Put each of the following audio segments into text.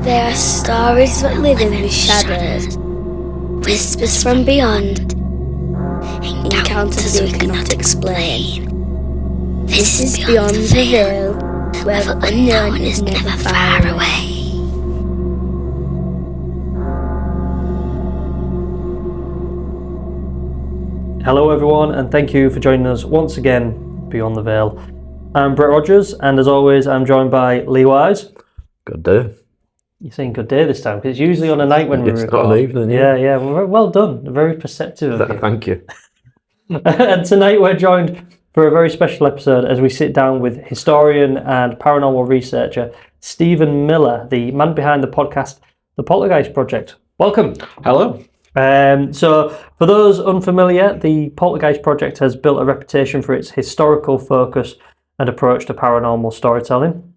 There are stories that live in the shadows, whispers from beyond, encounters we cannot explain. This is Beyond the Veil, where the unknown is never far away. Hello everyone, and thank you for joining us once again, Beyond the Veil. I'm Brett Rogers, and as always, I'm joined by Lee Wise. Good day. You're saying good day this time, because it's usually on a night when we record. It's not an evening, yeah. Well done. Very perceptive of you. Thank you. And tonight we're joined for a very special episode as we sit down with historian and paranormal researcher Stephen Miller, the man behind the podcast, The Poltergeist Project. Welcome. Hello. So, for those unfamiliar, the Poltergeist Project has built a reputation for its historical focus and approach to paranormal storytelling,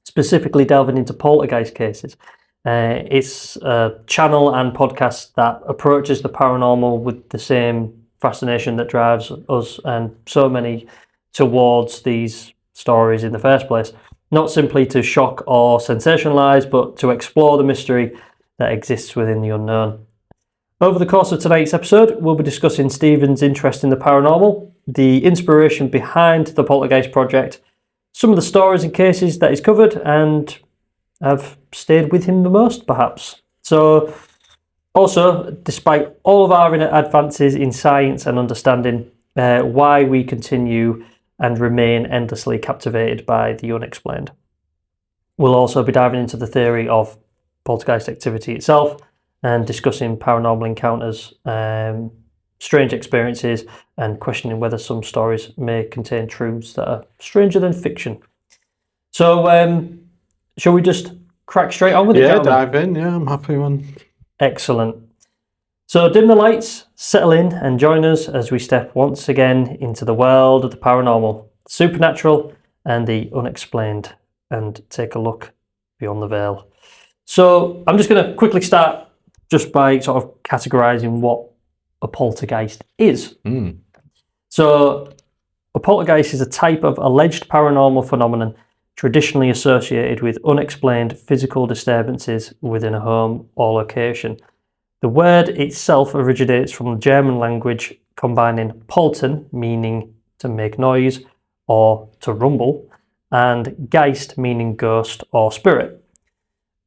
specifically delving into poltergeist cases. It's a channel and podcast that approaches the paranormal with the same fascination that drives us and so many towards these stories in the first place. Not simply to shock or sensationalize, but to explore the mystery that exists within the unknown. Over the course of tonight's episode, we'll be discussing Stephen's interest in the paranormal, the inspiration behind the Poltergeist Project, some of the stories and cases that he's covered and have stayed with him the most, perhaps. So, also, despite all of our advances in science and understanding, why we continue and remain endlessly captivated by the unexplained. We'll also be diving into the theory of poltergeist activity itself, and discussing paranormal encounters, strange experiences, and questioning whether some stories may contain truths that are stranger than fiction. So, shall we just crack straight on with it? Yeah, dive in. Yeah, I'm happy one. Excellent. So, dim the lights, settle in, and join us as we step once again into the world of the paranormal, supernatural, and the unexplained, and take a look beyond the veil. So, I'm just going to quickly start just by sort of categorizing what a poltergeist is. So, a poltergeist is a type of alleged paranormal phenomenon traditionally associated with unexplained physical disturbances within a home or location. The word itself originates from the German language, combining poltern, meaning to make noise or to rumble, and Geist, meaning ghost or spirit.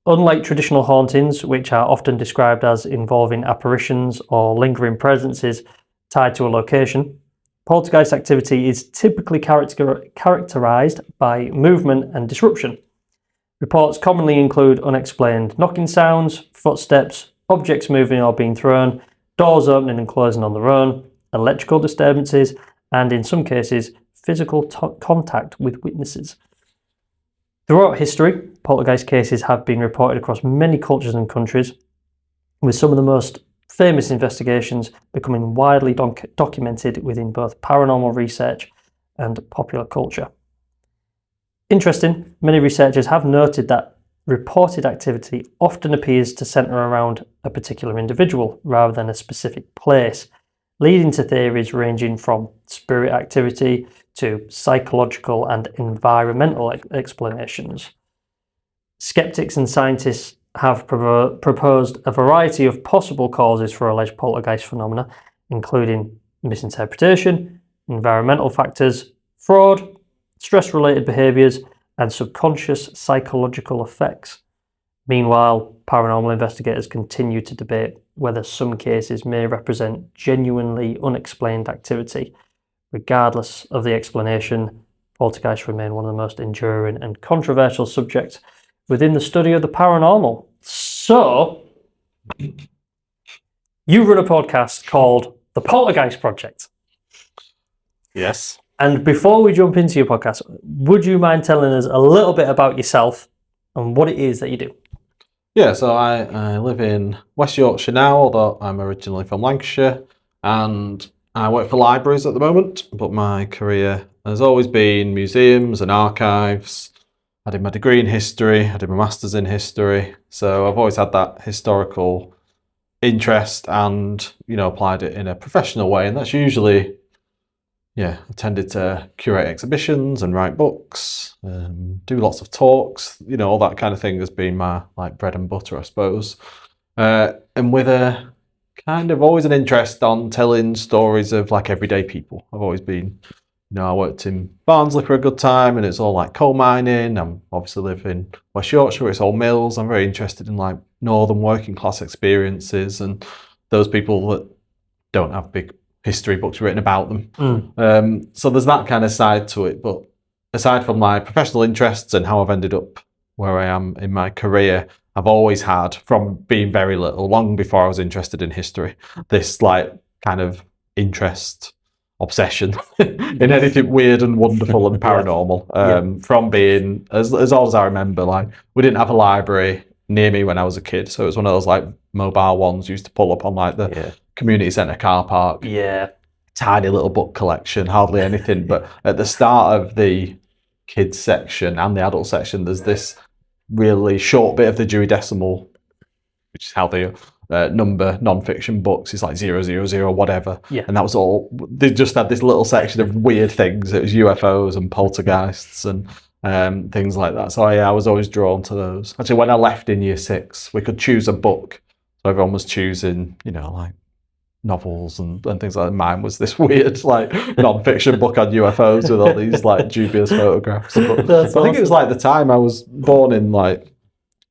Unlike traditional hauntings, which are often described as involving apparitions or lingering presences tied to a location, poltergeist activity is typically characterized by movement and disruption. Reports commonly include unexplained knocking sounds, footsteps, objects moving or being thrown, doors opening and closing on their own, electrical disturbances, and in some cases, physical contact with witnesses. Throughout history, poltergeist cases have been reported across many cultures and countries, with some of the most famous investigations becoming widely documented within both paranormal research and popular culture. Interesting, many researchers have noted that reported activity often appears to centre around a particular individual rather than a specific place, leading to theories ranging from spirit activity to psychological and environmental explanations. Skeptics and scientists have proposed a variety of possible causes for alleged poltergeist phenomena, including misinterpretation, environmental factors, fraud, stress-related behaviours, and subconscious psychological effects. Meanwhile, paranormal investigators continue to debate whether some cases may represent genuinely unexplained activity. Regardless of the explanation, poltergeists remain one of the most enduring and controversial subjects within the study of the paranormal. So, you run a podcast called The Poltergeist Project. Yes. And before we jump into your podcast, would you mind telling us a little bit about yourself and what it is that you do? Yeah, so I live in West Yorkshire now, although I'm originally from Lancashire, and I work for libraries at the moment, but my career has always been museums and archives. I did my degree in history, I did my master's in history, so I've always had that historical interest and, applied it in a professional way, and that's usually I tended to curate exhibitions and write books, do lots of talks. All that kind of thing has been my bread and butter, I suppose. And with a kind of always an interest on telling stories of everyday people. I've always been, I worked in Barnsley for a good time, and it's all coal mining. I'm obviously live in West Yorkshire, it's all mills. I'm very interested in northern working class experiences and those people that don't have big history books written about them. So there's that kind of side to it. But aside from my professional interests and how I've ended up where I am in my career, I've always had, from being very little, long before I was interested in history, this kind of interest, obsession in anything weird and wonderful and paranormal. From being as old as I remember, we didn't have a library near me when I was a kid, so it was one of those mobile ones used to pull up on the community centre car park. Yeah, tiny little book collection, hardly anything. But at the start of the kids section and the adult section, there's this really short bit of the Dewey Decimal, which is how they number non-fiction books. It's 000 whatever. Yeah. And that was all. They just had this little section of weird things. It was UFOs and poltergeists and things like that. So I was always drawn to those. Actually, when I left in year 6, we could choose a book. So everyone was choosing, novels and things like that. Mine was this weird non-fiction book on UFOs with all these dubious photographs. But I think it was the time I was born in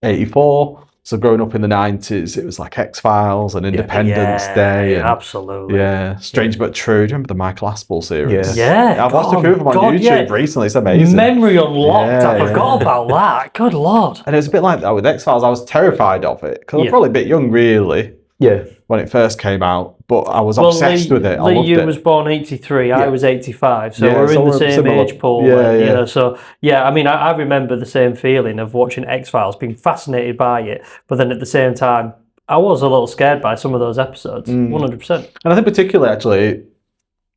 84. So growing up in the 90s, it was X-Files and Independence Day. And, absolutely. Yeah, Strange But True. Do you remember the Michael Aspel series? Yeah. I've watched a few of them on YouTube recently. It's amazing. Memory unlocked. I forgot about that. Good Lord. And it was a bit like that with X-Files. I was terrified of it because I was probably a bit young, really. Yeah. When it first came out, but I was obsessed with it. I loved you it. was born 83, I was 85, so we're in the same similar age pool. So I mean, I remember the same feeling of watching X-Files, being fascinated by it, but then at the same time, I was a little scared by some of those episodes, 100%. And I think particularly, actually,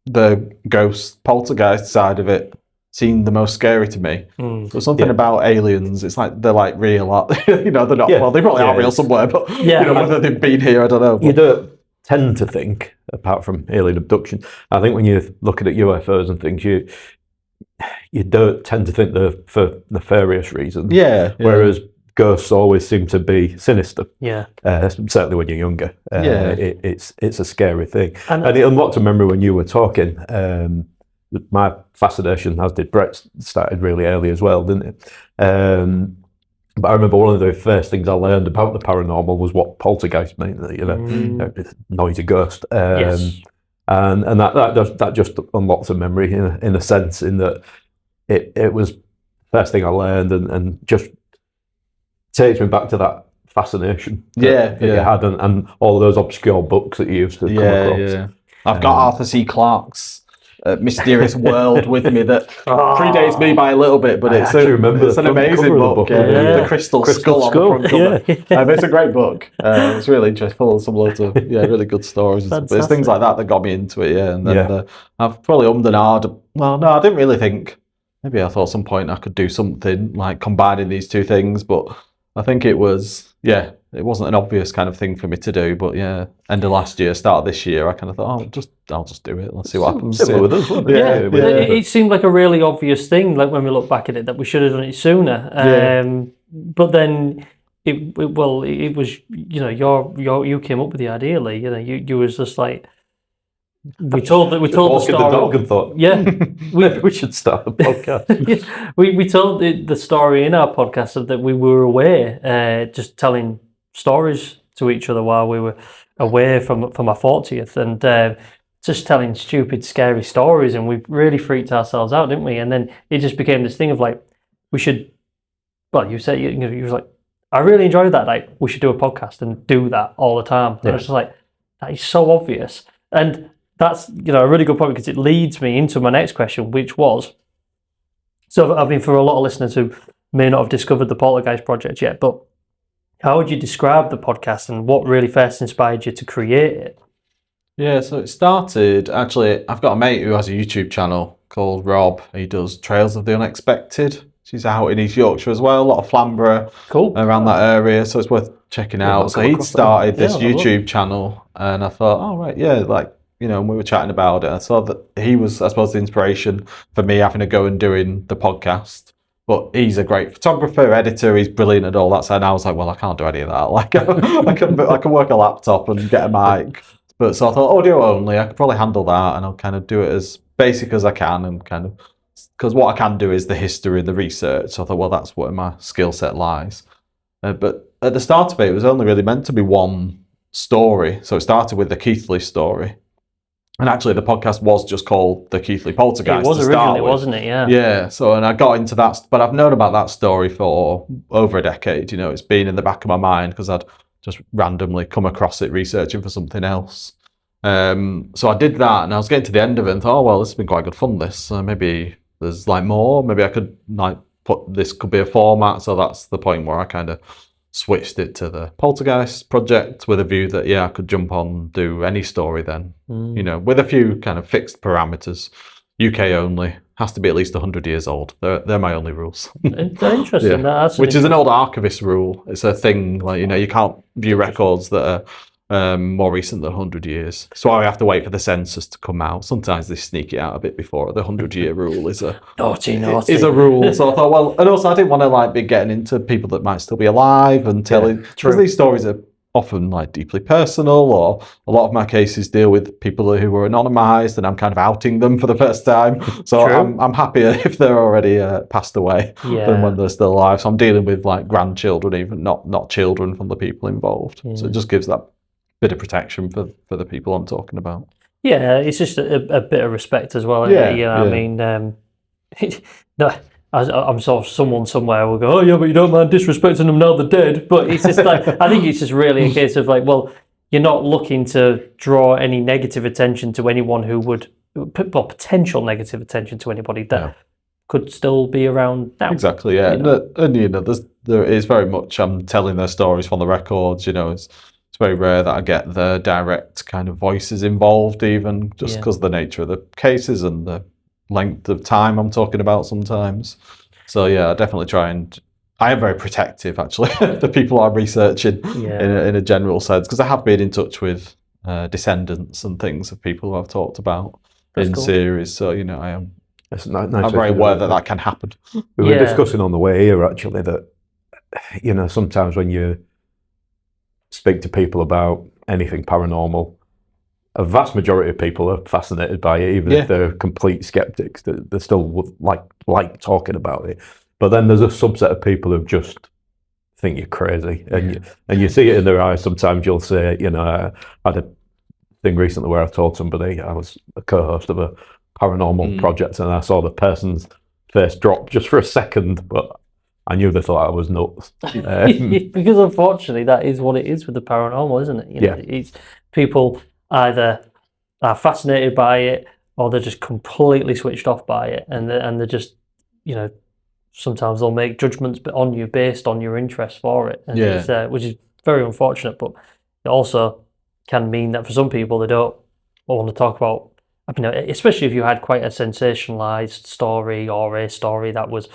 the ghost poltergeist side of it seemed the most scary to me. There's something about aliens. It's they're real. They're not. Well, they probably are real somewhere, but whether they've been here, I don't know. But you don't tend to think, apart from alien abduction, I think when you're looking at UFOs and things, you don't tend to think they're for nefarious reasons. Yeah. Whereas ghosts always seem to be sinister. Yeah. Certainly when you're younger. It's a scary thing. And it unlocked a memory when you were talking. My fascination, as did Brett's, started really early as well, didn't it? But I remember one of the first things I learned about the paranormal was what poltergeist meant, noisy ghost. Yes. And that just unlocked a memory in a sense, in that it was the first thing I learned and just takes me back to that fascination that you had and all those obscure books that you used to come across. Yeah. I've got Arthur C. Clarke's Mysterious World with me that predates me by a little bit, but it's an amazing book. The Crystal Skull on the front cover. It's a great book. It's really interesting, full of some loads of really good stories. But it's things like that got me into it. And then I've probably ummed and ahed. Well, no, I didn't really think. Maybe I thought at some point I could do something combining these two things, but I think it was it wasn't an obvious kind of thing for me to do. But end of last year, start of this year, I kind of thought, I'll just do it. Let's see what happens. Similar with us, wasn't it? It seemed like a really obvious thing, when we look back at it, that we should have done it sooner. But then it was you came up with the idea, Lee. You was just we told the story. The dog and thought, we should start a podcast. We told the story in our podcast of that we were away, just telling stories to each other while we were away from our 40th, and just telling stupid, scary stories, and we really freaked ourselves out, didn't we? And then it just became this thing of we should. Well, you said you was I really enjoyed that. We should do a podcast and do that all the time. And I was just that is so obvious, and that's a really good point, because it leads me into my next question, which was, so I mean, for a lot of listeners who may not have discovered the Poltergeist Project yet, but how would you describe the podcast and what really first inspired you to create it? Yeah, so it started, actually, I've got a mate who has a YouTube channel called Rob. He does Trails of the Unexpected. She's out in East Yorkshire as well, a lot of Flamborough around that area, so it's worth checking out. So he'd started this YouTube channel, and I thought, and we were chatting about it. I saw that he was, I suppose, the inspiration for me having a go and doing the podcast. But he's a great photographer, editor. He's brilliant at all that side. And I was like, well, I can't do any of that. Like, I can work a laptop and get a mic. But so I thought, audio only. I could probably handle that, and I'll kind of do it as basic as I can, and kind of because what I can do is the history and the research. So I thought, well, that's where my skill set lies. But at the start of it, it was only really meant to be one story. So it started with the Keithley story. And actually, the podcast was just called The Keithley Poltergeist. It was originally, wasn't it? Yeah. Yeah. So, and I got into that, but I've known about that story for over a decade. It's been in the back of my mind because I'd just randomly come across it researching for something else. So I did that, and I was getting to the end of it and thought, oh, well, this has been quite good fun, this. Maybe there's like more. Maybe I could put this could be a format. So that's the point where I kind of switched it to the Poltergeist Project with a view that, I could jump on, do any story then, with a few kind of fixed parameters. UK only, has to be at least 100 years old. They're my only rules. They're interesting. Which is an old archivist rule. It's a thing, like, you can't view records that are more recent than 100 years. So I have to wait for the census to come out. Sometimes they sneak it out a bit before. The 100-year rule is a is a rule. So I thought, well, and also I didn't want to be getting into people that might still be alive and telling, because these stories are often deeply personal, or a lot of my cases deal with people who were anonymized, and I'm kind of outing them for the first time. So I'm happier if they're already passed away than when they're still alive. So I'm dealing with grandchildren, even not children from the people involved. So it just gives that bit of protection for the people I'm talking about. Yeah, it's just a bit of respect as well. I mean, no, I'm sort of someone somewhere will go, oh yeah, but you don't mind disrespecting them now they're dead. But it's just I think it's just really a case of well, you're not looking to draw any negative attention to anyone who would, potential negative attention to anybody that could still be around now. Exactly, yeah. And there is very much, I'm telling their stories from the records, it's very rare that I get the direct kind of voices involved, even just because of the nature of the cases and the length of time I'm talking about sometimes. So I definitely try, and I am very protective actually of the people I'm researching in a general sense, because I have been in touch with descendants and things of people who I've talked about in series. So I am. I'm very aware that can happen. We were discussing on the way here actually that sometimes when you speak to people about anything paranormal, a vast majority of people are fascinated by it, even if they're complete skeptics. They still would like talking about it. But then there's a subset of people who just think you're crazy, and you see it in their eyes. Sometimes you'll say, I had a thing recently where I told somebody I was a co-host of a paranormal project, and I saw the person's face drop just for a second, but I knew they thought I was nuts. Because unfortunately, that is what it is with the paranormal, isn't it? It's people either are fascinated by it, or they're just completely switched off by it, and they're just, sometimes they'll make judgments on you based on your interest for it, and it's, which is very unfortunate. But it also can mean that for some people, they don't want to talk about. Especially if you had quite a sensationalized story, or a story that was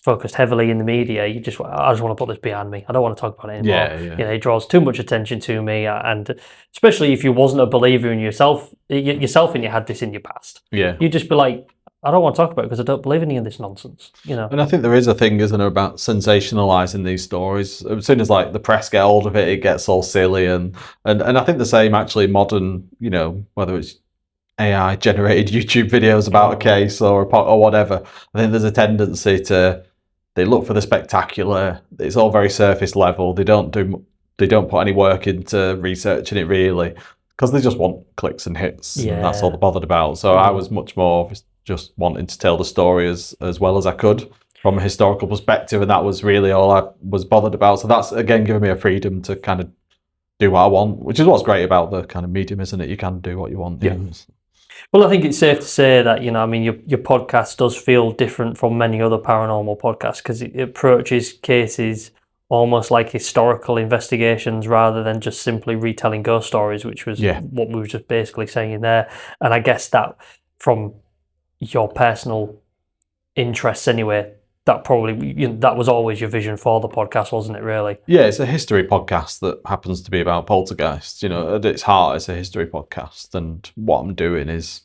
focused heavily in the media, I just want to put this behind me. I don't want to talk about it anymore. It draws too much attention to me, and especially if you wasn't a believer in yourself and you had this in your past, you'd just be like, I don't want to talk about it because I don't believe any of this nonsense. And I think there is a thing, isn't there, about sensationalizing these stories. As soon as the press get hold of it, it gets all silly, and I think the same actually modern, whether it's AI generated YouTube videos about a case or whatever. I think there's a tendency they look for the spectacular. It's all very surface level. They don't put any work into researching it really, because they just want clicks and hits. And that's all they're bothered about. So I was much more just wanting to tell the story as well as I could from a historical perspective, and that was really all I was bothered about. So that's again giving me a freedom to kind of do what I want, which is what's great about the kind of medium, isn't it? You can do what you want. Well, I think it's safe to say that, your podcast does feel different from many other paranormal podcasts, because it approaches cases almost like historical investigations rather than just simply retelling ghost stories, which was what we were just basically saying there. And I guess that from your personal interests anyway, that probably that was always your vision for the podcast, wasn't it? Really? Yeah, it's a history podcast that happens to be about poltergeists. At its heart, it's a history podcast, and what I'm doing is,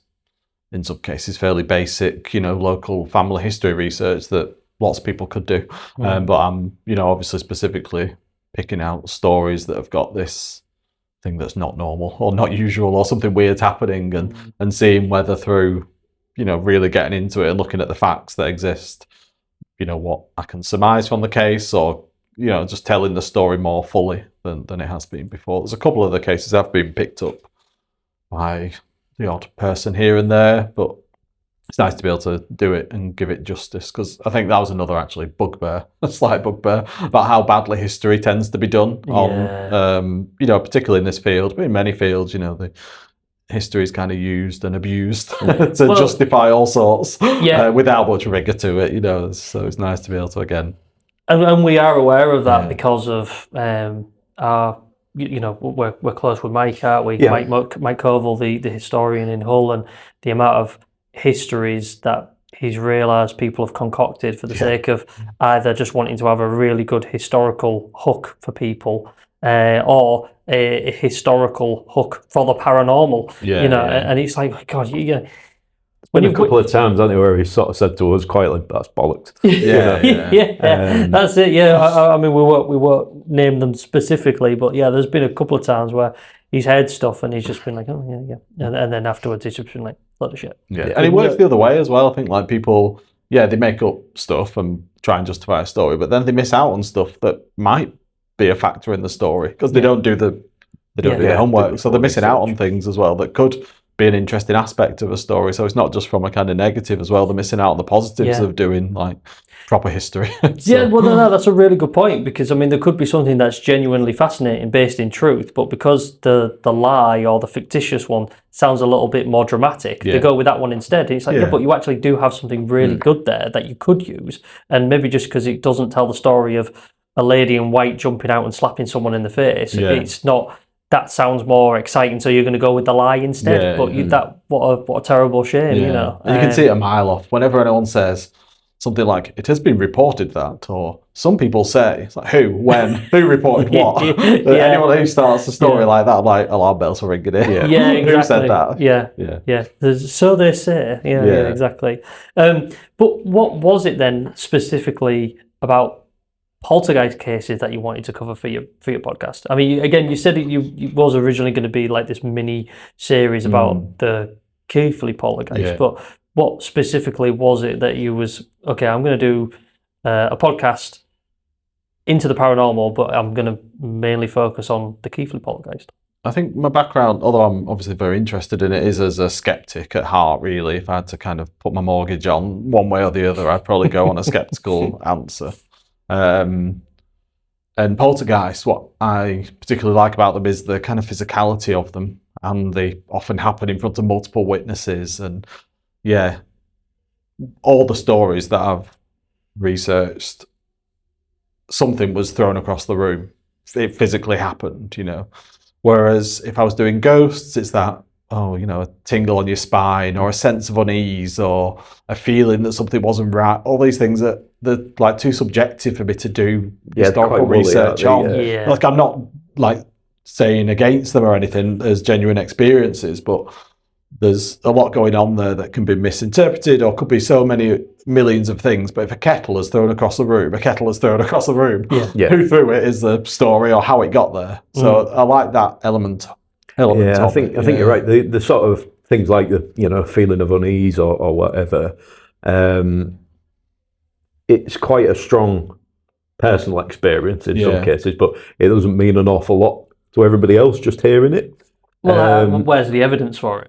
in some cases, fairly basic, local family history research that lots of people could do. But I'm, obviously specifically picking out stories that have got this thing that's not normal or not usual or something weird's happening, and seeing whether through, really getting into it and looking at the facts that exist, what I can surmise from the case, or, just telling the story more fully than it has been before. There's a couple of the cases have been picked up by the odd person here and there, but it's nice to be able to do it and give it justice, because I think that was another actually bugbear, a slight bugbear, about how badly history tends to be done on, particularly in this field, but in many fields, the history is kind of used and abused to justify all sorts without much rigour to it, so it's nice to be able to, again. And we are aware of that because of our, we're close with Mike, aren't we? Yeah. Mike Covell, the historian in Hull, and the amount of histories that he's realised people have concocted for the sake of either just wanting to have a really good historical hook for people, or a historical hook for the paranormal. And it's like, God, a couple of times, hasn't it, where he sort of said to us quietly, "That's bollocks." That's it. Yeah, I mean, we won't name them specifically, but there's been a couple of times where he's heard stuff and he's just been like, "Oh yeah," and then afterwards he's just been like, "Lot of shit." Yeah, and it works the other way as well. I think like people, they make up stuff and try and justify a story, but then they miss out on stuff that might be a factor in the story because they don't do the homework, so they're missing out on things as well that could be an interesting aspect of a story. So it's not just from a kind of negative as well. They're missing out on the positives of doing like proper history. No, that's a really good point, because I mean there could be something that's genuinely fascinating based in truth, but because the lie or the fictitious one sounds a little bit more dramatic, they go with that one instead. And it's like, but you actually do have something really good there that you could use, and maybe just because it doesn't tell the story of a lady in white jumping out and slapping someone in the face, it's not. That sounds more exciting, so you're going to go with the lie instead. What a terrible shame, And you can see it a mile off. Whenever anyone says something like, "It has been reported that," or some people say, it's like, who, when, who reported what? Anyone who starts a story like that, like, alarm bells are ringing in. Exactly. Who said that? So they say. Exactly. But what was it then specifically about poltergeist cases that you wanted to cover for your podcast? I mean, again, you said it was originally going to be like this mini series about the Keighley poltergeist, but what specifically was it that you was, okay, I'm going to do a podcast into the paranormal, but I'm going to mainly focus on the Keighley poltergeist? I think my background, although I'm obviously very interested in it, is as a skeptic at heart, really. If I had to kind of put my mortgage on one way or the other, I'd probably go on a skeptical answer. And poltergeists, what I particularly like about them is the kind of physicality of them, and they often happen in front of multiple witnesses, and all the stories that I've researched, something was thrown across the room. It physically happened, Whereas if I was doing ghosts, it's that, a tingle on your spine, or a sense of unease, or a feeling that something wasn't right. All these things that they're like too subjective for me to do historical research on. Like, I'm not like saying against them or anything as genuine experiences, but there's a lot going on there that can be misinterpreted, or could be so many millions of things. But if a kettle is thrown across the room, who threw it is the story, or how it got there. So I like that element. I think you're right. The sort of things like the feeling of unease or whatever. It's quite a strong personal experience in some cases, but it doesn't mean an awful lot to everybody else just hearing it. Well, where's the evidence for it?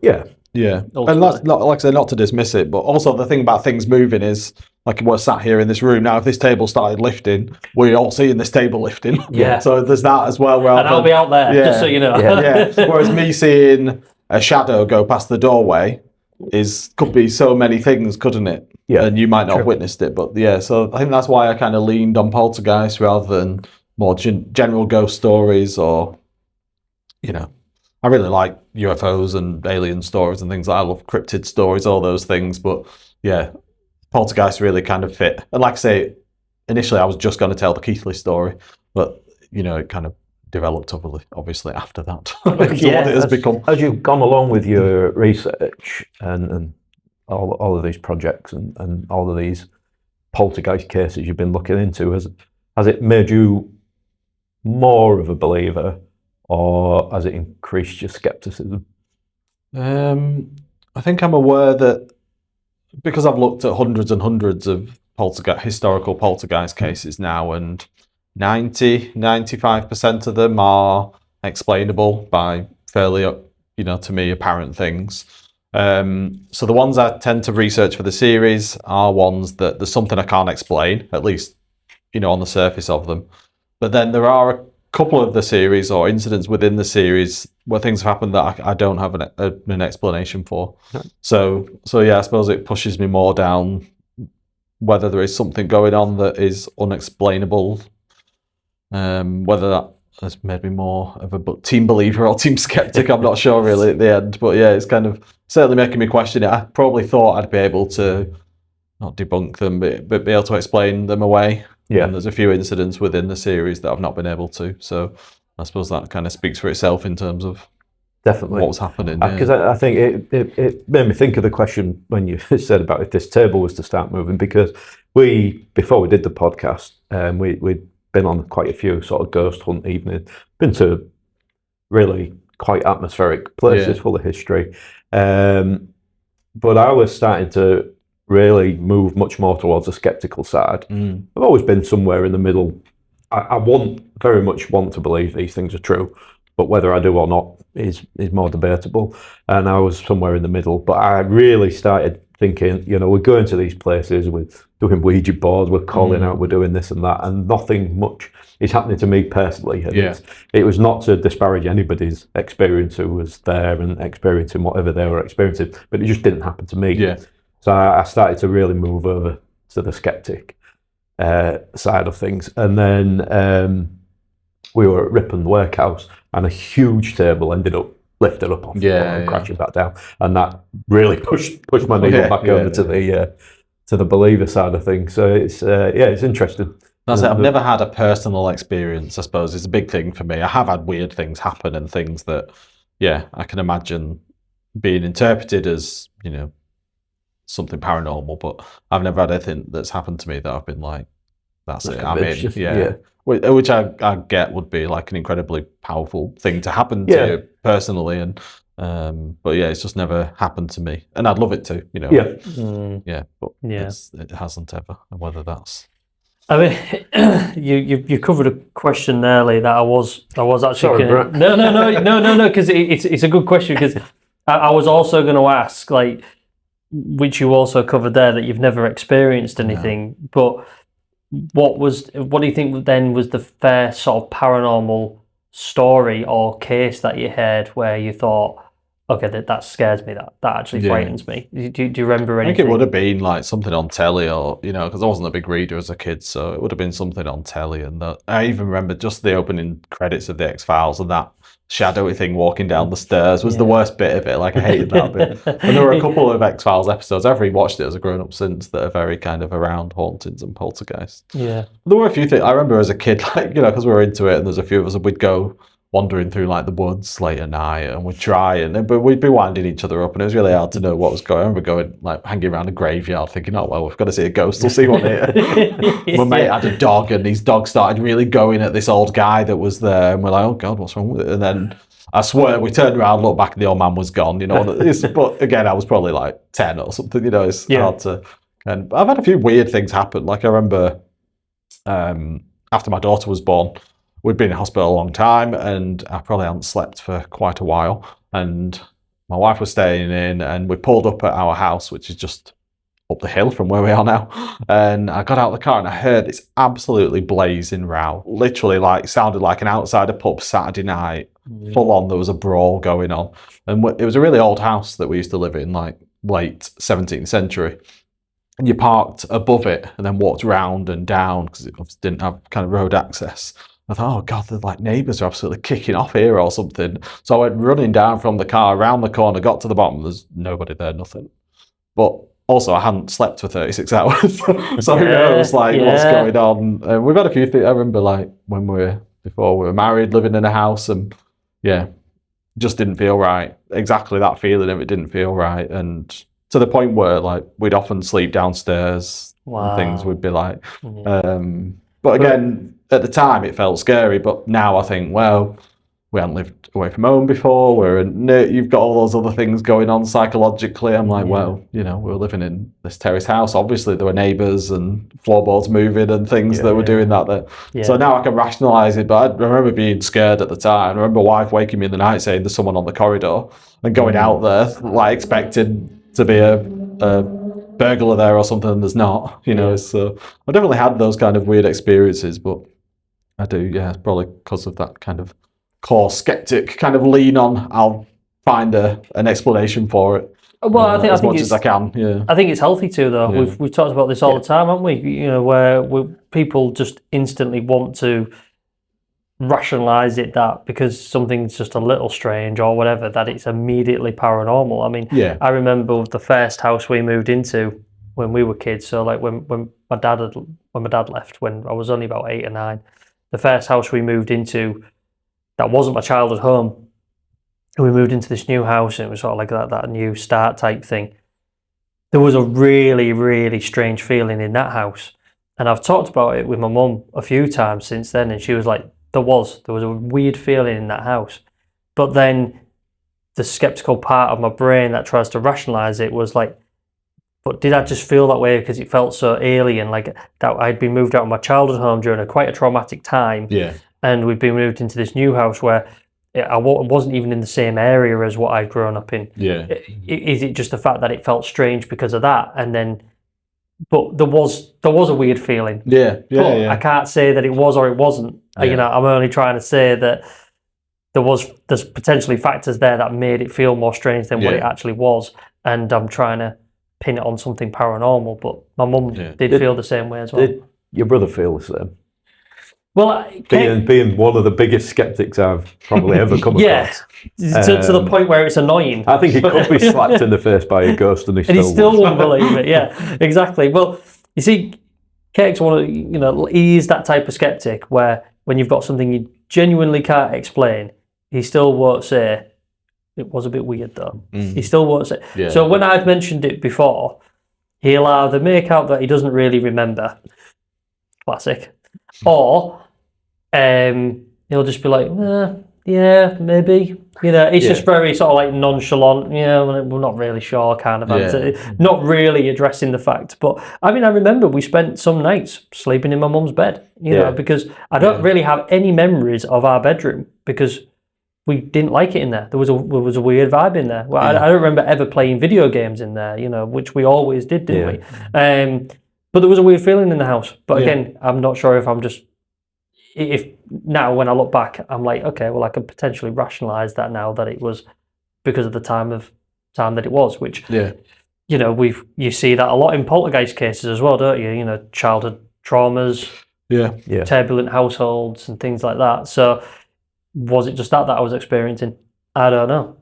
Yeah, and that's not, like I say, not to dismiss it, but also the thing about things moving is, like, we're sat here in this room now. If this table started lifting, we're all seeing this table lifting. So there's that as well. And I'll be out there, just so you know. Whereas me seeing a shadow go past the doorway could be so many things, couldn't it? And you might not have witnessed it, but so I think that's why I kind of leaned on poltergeist rather than more general ghost stories, or I really like UFOs and alien stories and things. I love cryptid stories, all those things. But Poltergeist really kind of fit. And like I say, initially I was just going to tell the Keithley story, but it kind of developed obviously after that. What it has become. As you've gone along with your research and all of these projects and all of these poltergeist cases you've been looking into, has it made you more of a believer, or has it increased your skepticism? I think I'm aware that because I've looked at hundreds and hundreds of historical poltergeist cases now, and 95% of them are explainable by fairly, to me, apparent things. So the ones I tend to research for the series are ones that there's something I can't explain, at least, on the surface of them. But then there are a couple of the series or incidents within the series where things have happened that I don't have an explanation for. Right. So yeah, I suppose it pushes me more down whether there is something going on that is unexplainable. Whether that has made me more of a team believer or team skeptic, I'm not sure really at the end. But yeah, it's kind of certainly making me question it. I probably thought I'd be able to not debunk them, but be able to explain them away. Yeah, and there's a few incidents within the series that I've not been able to. So I suppose that kind of speaks for itself in terms of definitely what's happening. Because I think it made me think of the question when you said about if this table was to start moving, because before we did the podcast, we'd been on quite a few sort of ghost hunt evenings, been to really quite atmospheric places full of history. But I was starting to really move much more towards the skeptical side. I've always been somewhere in the middle. I very much want to believe these things are true, but whether I do or not is more debatable. And I was somewhere in the middle. But I really started thinking, we're going to these places, we're doing Ouija boards, we're calling out, we're doing this and that, and nothing much is happening to me personally. And it was not to disparage anybody's experience who was there and experiencing whatever they were experiencing, but it just didn't happen to me. Yeah. So I started to really move over to the skeptic side of things. And then we were at Ripon Workhouse, and a huge table ended up lifted up off the floor and crashing back down. And that really pushed my needle back over to the believer side of things. So it's interesting. That's it. I've never had a personal experience, I suppose. It's a big thing for me. I have had weird things happen and things that, I can imagine being interpreted as, something paranormal, but I've never had anything that's happened to me that I've been like, that's it, I'm in. Which I get would be like an incredibly powerful thing to happen to you personally, and but it's just never happened to me, and I'd love it to, but it hasn't ever, and whether that's. I mean, you covered a question there, Lee, that I was actually no, because it's a good question, because I was also going to ask, like, which you also covered there, that you've never experienced anything, but what do you think then was the first sort of paranormal story or case that you heard where you thought, okay, that scares me, that actually frightens me? Do you remember anything? I think it would have been like something on telly, or because I wasn't a big reader as a kid, so it would have been something on telly. And I even remember just the opening credits of the X-Files, and that shadowy thing walking down the stairs was the worst bit of it. Like, I hated that bit. And there were a couple of X-Files episodes, I've rewatched it as a grown-up since, that are very kind of around hauntings and poltergeists. Yeah. There were a few things I remember as a kid, like, because we were into it, and there's a few of us, and we'd go wandering through like the woods late at night, and we'd try, but we'd be winding each other up, and it was really hard to know what was going on. I remember going, like, hanging around a graveyard thinking, oh well, we've got to see a ghost, we'll see one here. My mate had a dog, and his dog started really going at this old guy that was there, and we're like, oh god, what's wrong with it? And then I swear we turned around, looked back, and the old man was gone. But again, I was probably like 10 or something. It's hard to. And I've had a few weird things happen. Like, I remember after my daughter was born, we'd been in hospital a long time, and I probably hadn't slept for quite a while. And my wife was staying in, and we pulled up at our house, which is just up the hill from where we are now. And I got out of the car, and I heard this absolutely blazing row. Literally, like, sounded like an outsider pub Saturday night. Full on, there was a brawl going on. And it was a really old house that we used to live in, like late 17th century. And you parked above it and then walked round and down, because it didn't have kind of road access. I thought, oh god, the like neighbours are absolutely kicking off here or something. So I went running down from the car, around the corner, got to the bottom, there's nobody there, nothing. But also I hadn't slept for 36 hours. So it was like, what's going on? We've had a few things. I remember like before we were married, living in a house, and just didn't feel right. Exactly that feeling of it didn't feel right. And to the point where like we'd often sleep downstairs and things would be like, but again, at the time it felt scary, but now I think, well, we hadn't lived away from home before. You've got all those other things going on psychologically. I'm like, well, we were living in this terrace house. Obviously, there were neighbours and floorboards moving and things that were doing that there. So now I can rationalise it. But I remember being scared at the time. I remember wife waking me in the night saying there's someone on the corridor, and going out there like expecting to be a burglar there or something, and there's not. So I definitely had those kind of weird experiences, but I do, probably because of that kind of core skeptic kind of lean on. I'll find an explanation for it. Well, I think as much as I can. I think it's healthy too, though. We've talked about this all the time, haven't we? Where people just instantly want to rationalise it that because something's just a little strange or whatever, that it's immediately paranormal. I mean, I remember the first house we moved into when we were kids. So like when my dad left when I was only about 8 or 9, the first house we moved into. That wasn't my childhood home. We moved into this new house, and it was sort of like that new start type thing. There was a really, really strange feeling in that house. And I've talked about it with my mum a few times since then, and she was like, there was a weird feeling in that house. But then the skeptical part of my brain that tries to rationalise it was like, but did I just feel that way because it felt so alien, like that I'd been moved out of my childhood home during quite a traumatic time. And we've been moved into this new house where I wasn't even in the same area as what I'd grown up in. Is it just the fact that it felt strange because of that? And then, but there was a weird feeling. I can't say that it was or it wasn't. I'm only trying to say that there's potentially factors there that made it feel more strange than what it actually was. And I'm trying to pin it on something paranormal. But my mum did feel the same way as well. Did your brother feel the same? Well, being one of the biggest skeptics I've probably ever come across. To the point where it's annoying. I think he could be slapped in the face by a ghost and he still won't believe it. Yeah, exactly. Well, you see, Cake's he is that type of skeptic where when you've got something you genuinely can't explain, he still won't say, it was a bit weird though. He still won't say. So when I've mentioned it before, he'll either make out that he doesn't really remember. Classic. Or he'll just be like, yeah, maybe. It's just very sort of like nonchalant. We're not really sure kind of answer. Not really addressing the fact. But I mean, I remember we spent some nights sleeping in my mum's bed, because I don't really have any memories of our bedroom because we didn't like it in there. There was a weird vibe in there. Well, I don't remember ever playing video games in there, which we always did, didn't we? But there was a weird feeling in the house. But again, I'm not sure if now when I look back, I'm like, okay, well, I could potentially rationalise that now that it was because of the time that it was, which, you see that a lot in poltergeist cases as well, don't you? Childhood traumas, turbulent households and things like that. So was it just that I was experiencing? I don't know.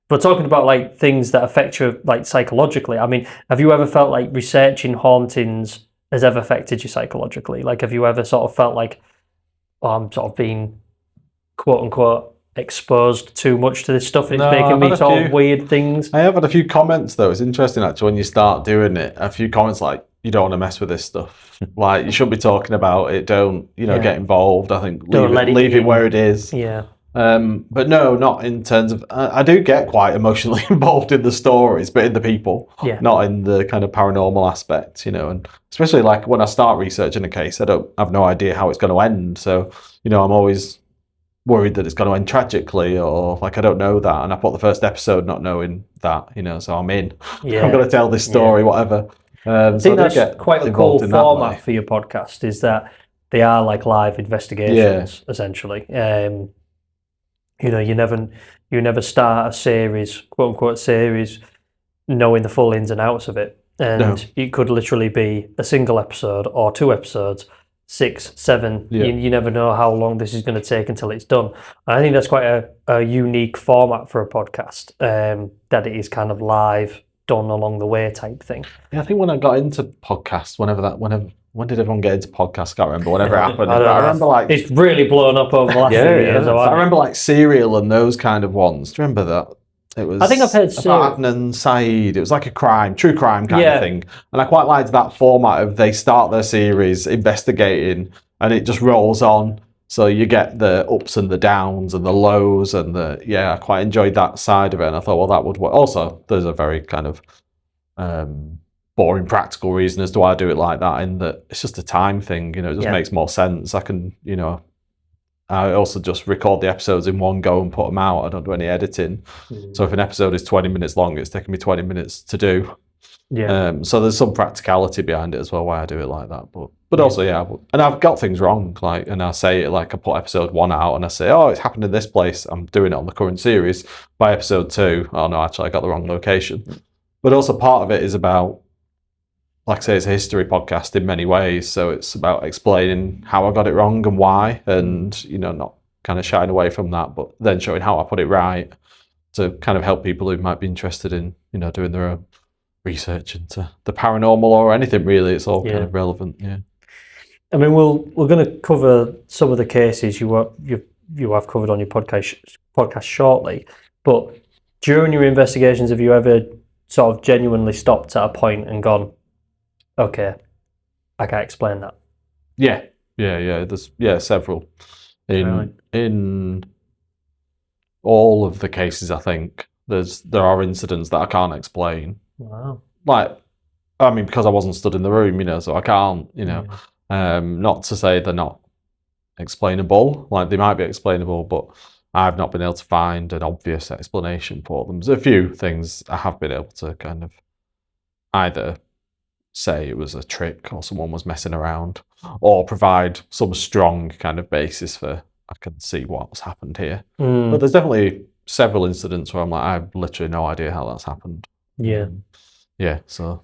But talking about like things that affect you like psychologically, I mean, have you ever felt like researching hauntings has ever affected you psychologically? Like, have you ever sort of felt like, I'm sort of being quote unquote exposed too much to this stuff and it's making me sort of weird things? I have had a few comments though. It's interesting actually when you start doing it. A few comments like, you don't want to mess with this stuff. Like, you shouldn't be talking about it. Don't, get involved. I think leave it where it is. But no, not in terms of. I do get quite emotionally involved in the stories, but in the people, not in the kind of paranormal aspect, And especially like when I start researching a case, I have no idea how it's going to end. So, I'm always worried that it's going to end tragically, or like I don't know that, and I put the first episode not knowing that, So I'm in. I'm going to tell this story, whatever. I think that's quite a cool format for your podcast. Is that they are like live investigations, essentially. You never start a series, quote unquote series, knowing the full ins and outs of it. And it could literally be a single episode or 2 episodes, 6, 7. You never know how long this is going to take until it's done. And I think that's quite a unique format for a podcast, that it is kind of live done along the way type thing. Yeah, I think when I got into podcasts, when did everyone get into podcasts? I can't remember. Whenever it happened, I remember like it's really blown up over the last few years. I remember like Serial and those kind of ones. Do you remember that? It was. I think I've heard about Adnan Syed. It was like a true crime kind of thing, and I quite liked that format of they start their series investigating, and it just rolls on. So you get the ups and the downs and the lows and I quite enjoyed that side of it, and I thought, well, that would work. Also, there's a very kind of boring practical reason as to why I do it like that, in that it's just a time thing. It just makes more sense. I can, I also just record the episodes in one go and put them out. I don't do any editing. So if an episode is 20 minutes long, it's taking me 20 minutes to do. So there's some practicality behind it as well, why I do it like that. But also, and I've got things wrong, and I say it like I put episode 1 out and I say, oh, it's happened in this place. I'm doing it on the current series. By episode 2, oh no, actually I got the wrong location. But also part of it is about, like I say, it's a history podcast in many ways. So it's about explaining how I got it wrong and why, and, not kind of shying away from that, but then showing how I put it right to kind of help people who might be interested in, doing their own research into the paranormal or anything really. It's all kind of relevant. I mean, we're going to cover some of the cases you have covered on your podcast shortly, but during your investigations, have you ever sort of genuinely stopped at a point and gone, okay, I can't explain that? Yeah. There's several in all of the cases. I think there are incidents that I can't explain. Wow. Because I wasn't stood in the room, so I can't, not to say they're not explainable. Like, they might be explainable, but I've not been able to find an obvious explanation for them. There's a few things I have been able to kind of either say it was a trick or someone was messing around, or provide some strong kind of basis for, I can see what's happened here. But there's definitely several incidents where I'm like, I have literally no idea how that's happened. So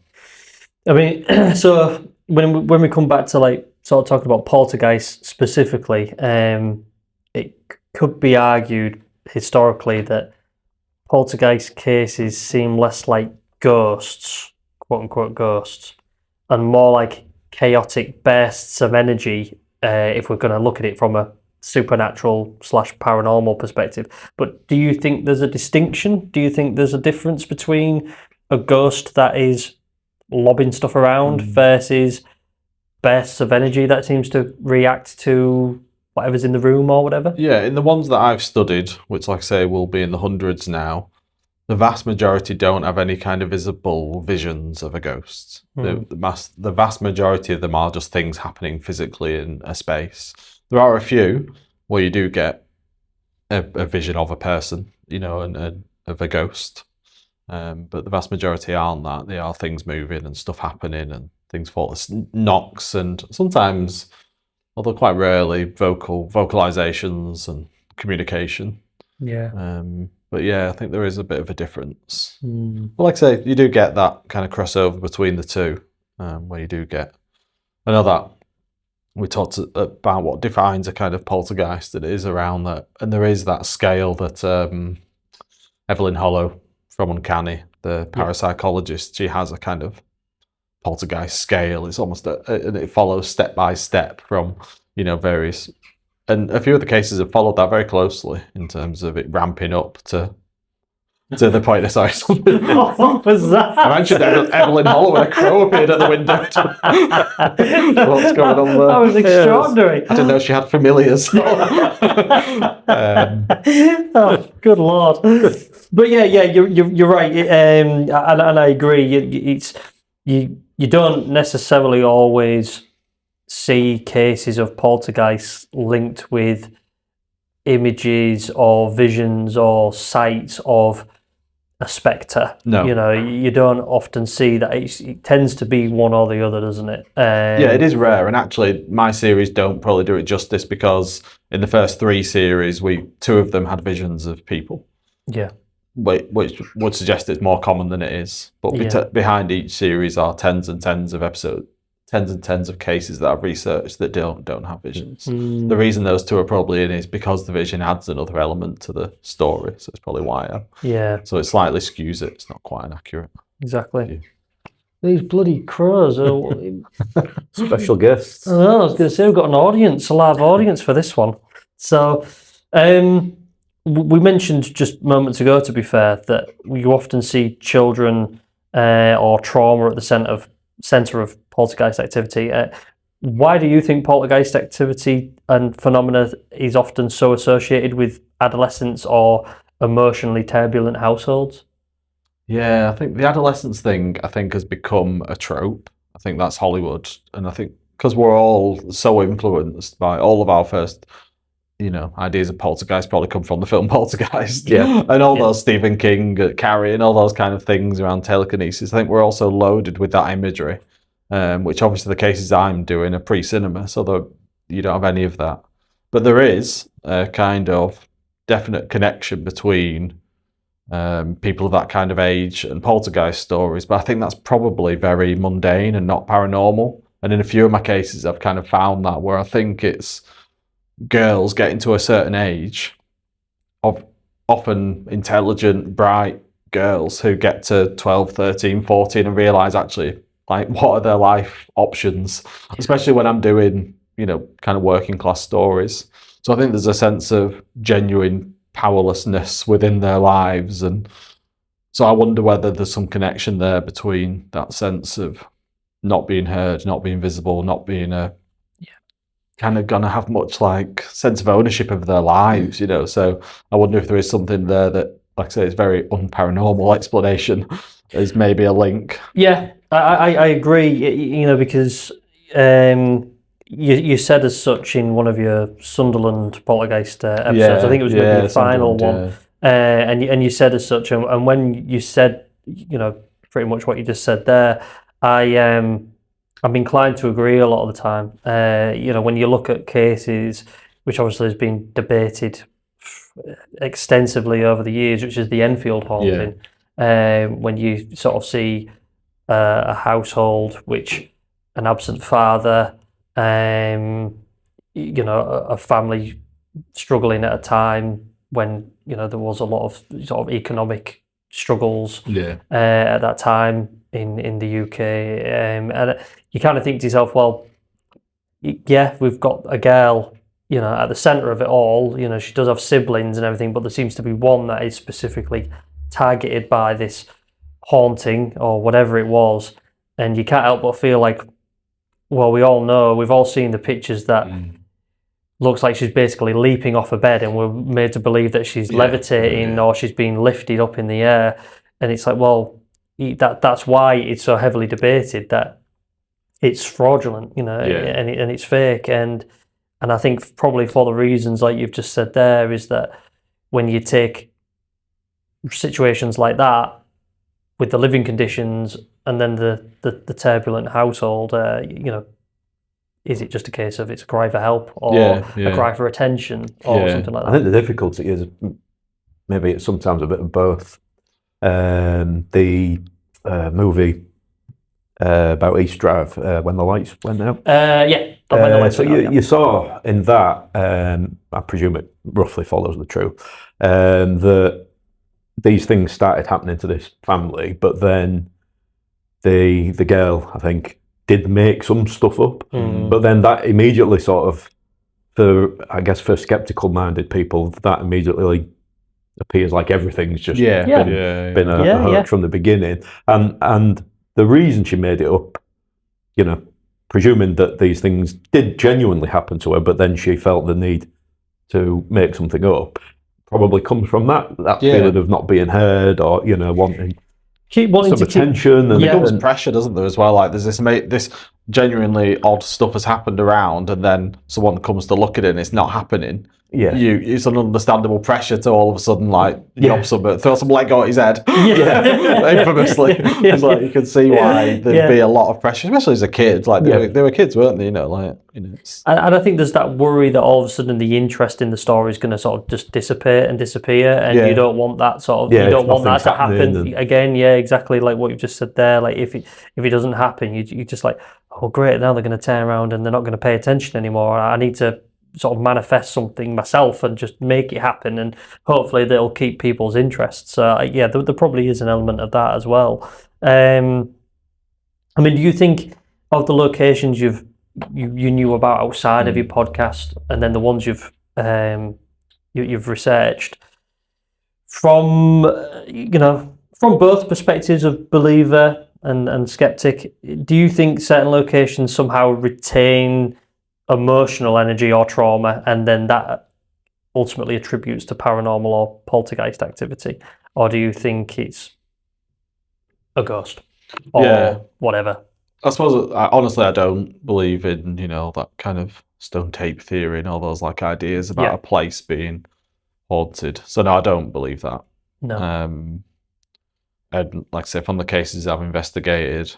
I mean, so when we come back to like sort of talking about poltergeist specifically, it could be argued historically that poltergeist cases seem less like ghosts, quote unquote ghosts, and more like chaotic bursts of energy, if we're going to look at it from a supernatural / paranormal perspective. But do you think there's a distinction? Do you think there's a difference between a ghost that is lobbing stuff around versus bursts of energy that seems to react to whatever's in the room or whatever? Yeah, in the ones that I've studied, which, like I say, will be in the hundreds now, the vast majority don't have any kind of visible visions of a ghost. The vast majority of them are just things happening physically in a space. There are a few where you do get a vision of a person, and of a ghost. But the vast majority aren't that. They are things moving and stuff happening and things fall, knocks, and sometimes, although quite rarely, vocalizations and communication. But I think there is a bit of a difference. But like I say, you do get that kind of crossover between the two, where you do get. I know that we talked about what defines a kind of poltergeist. It is around that, and there is that scale that Evelyn Hollow from Uncanny, the parapsychologist, she has a kind of poltergeist scale. It's almost and it follows step by step from various. And a few of the cases have followed that very closely in terms of it ramping up to the point. Sorry, what was that? I mentioned Evelyn Hollow when a crow appeared at the window. What's going on there? That was extraordinary. I didn't know she had familiars. Oh, good lord! But you're right, and I agree. You don't necessarily always see cases of poltergeists linked with images or visions or sights of a spectre. No. You don't often see that. It tends to be one or the other, doesn't it? It is rare, and actually my series don't probably do it justice, because in the first 3 series, 2 of them had visions of people. Which would suggest it's more common than it is. But behind each series are tens and tens of episodes, tens and tens of cases that I've researched that don't have visions. The reason those 2 are probably in is because the vision adds another element to the story. So it's probably why. So it slightly skews it. It's not quite inaccurate. exactly. Yeah. These bloody crows are... Special guests. I was going to say, we've got an audience, a live audience for this one. So, we mentioned just moments ago, to be fair, that you often see children or trauma at the centre of poltergeist activity. Why do you think poltergeist activity and phenomena is often so associated with adolescents or emotionally turbulent households? Yeah, I think the adolescence thing, has become a trope. I think that's Hollywood. And I think because we're all so influenced by all of our first, ideas of poltergeist probably come from the film Poltergeist. Yeah. And all those Stephen King, Carrie, and all those kind of things around telekinesis. I think we're also loaded with that imagery, which obviously the cases I'm doing are pre-cinema, so that you don't have any of that. But there is a kind of definite connection between people of that kind of age and poltergeist stories, but I think that's probably very mundane and not paranormal. And in a few of my cases, I've kind of found that where I think it's girls getting to a certain age, of often intelligent, bright girls who get to 12, 13, 14 and realise actually, like, what are their life options, especially when I'm doing, kind of working class stories. So I think there's a sense of genuine powerlessness within their lives, and so I wonder whether there's some connection there between that sense of not being heard, not being visible, not being kind of gonna have much like sense of ownership of their lives, So I wonder if there is something there that, like I say, is very unparanormal explanation. Is maybe a link. Yeah, I agree. Because you said as such in one of your Sunderland poltergeist episodes. I think it was maybe the final one, and you said as such. And when you said, pretty much what you just said there, I'm inclined to agree a lot of the time. When you look at cases, which obviously has been debated extensively over the years, which is the Enfield haunting. When you sort of see a household which an absent father, a family struggling at a time when there was a lot of sort of economic struggles at that time in the UK, and you kind of think to yourself, well, yeah, we've got a girl at the centre of it all. She does have siblings and everything, but there seems to be one that is specifically targeted by this haunting or whatever it was, and you can't help but feel like, well, we've all seen the pictures that looks like she's basically leaping off a bed, and we're made to believe that she's levitating or she's being lifted up in the air, and it's like, well, that's why it's so heavily debated that it's fraudulent, and it's fake, and I think probably for the reasons like you've just said there, is that when you take situations like that with the living conditions and then the turbulent household, is it just a case of it's a cry for help or a cry for attention or something like that? I think the difficulty is maybe it's sometimes a bit of both. The movie about East Drive, when the lights went out. So you saw in that, I presume it roughly follows the truth, that these things started happening to this family, but then the girl, I think, did make some stuff up, but then that immediately sort of, for skeptical-minded people, that immediately appears like everything's just been a hoax from the beginning, and the reason she made it up, presuming that these things did genuinely happen to her, but then she felt the need to make something up, probably comes from that feeling of not being heard or wanting some attention. And it becomes pressure, doesn't there, as well? Like there's this genuinely odd stuff has happened around, and then someone comes to look at it and it's not happening. It's an understandable pressure to all of a sudden throw some Lego at his head. Infamously. It's like you can see why there'd be a lot of pressure, especially as a kid. Like they were kids, weren't they? And I think there's that worry that all of a sudden the interest in the story is going to sort of just dissipate and disappear, and you don't want that sort of you don't want that to happen again. Yeah, exactly like what you've just said there. Like if it doesn't happen, you just like, oh great, now they're going to turn around and they're not going to pay attention anymore. I need to sort of manifest something myself and just make it happen, and hopefully that'll keep people's interest. So there probably is an element of that as well. I mean, do you think of the locations you knew about outside of your podcast, and then the ones you've researched, from from both perspectives of believer and skeptic, do you think certain locations somehow retain emotional energy or trauma, and then that ultimately attributes to paranormal or poltergeist activity, or do you think it's a ghost or whatever? I suppose, honestly, I don't believe in, that kind of stone tape theory and all those like ideas about a place being haunted. So no, I don't believe that. No. And like I say, from the cases I've investigated,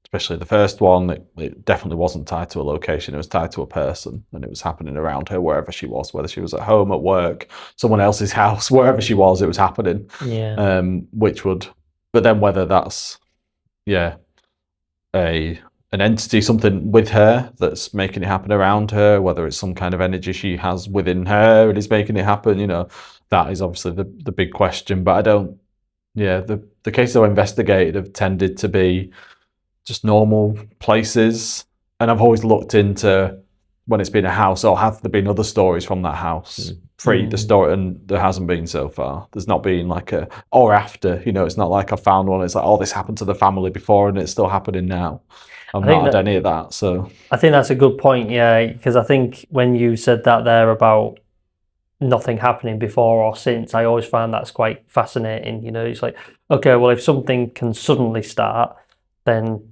especially the first one, it definitely wasn't tied to a location. It was tied to a person, and it was happening around her wherever she was, whether she was at home, at work, someone else's house, wherever she was, it was happening. Yeah. But then whether that's an entity, something with her that's making it happen around her, whether it's some kind of energy she has within her and is making it happen, that is obviously the big question. But I don't, the cases I investigated have tended to be just normal places, and I've always looked into when it's been a house, or have there been other stories from that house pre the story, and there hasn't been so far. There's not been like or after, it's not like I found one, it's like, oh, this happened to the family before and it's still happening now. I've not had any of that. So I think that's a good point, because I think when you said that there about nothing happening before or since, I always find that's quite fascinating. It's like, okay, well, if something can suddenly start, then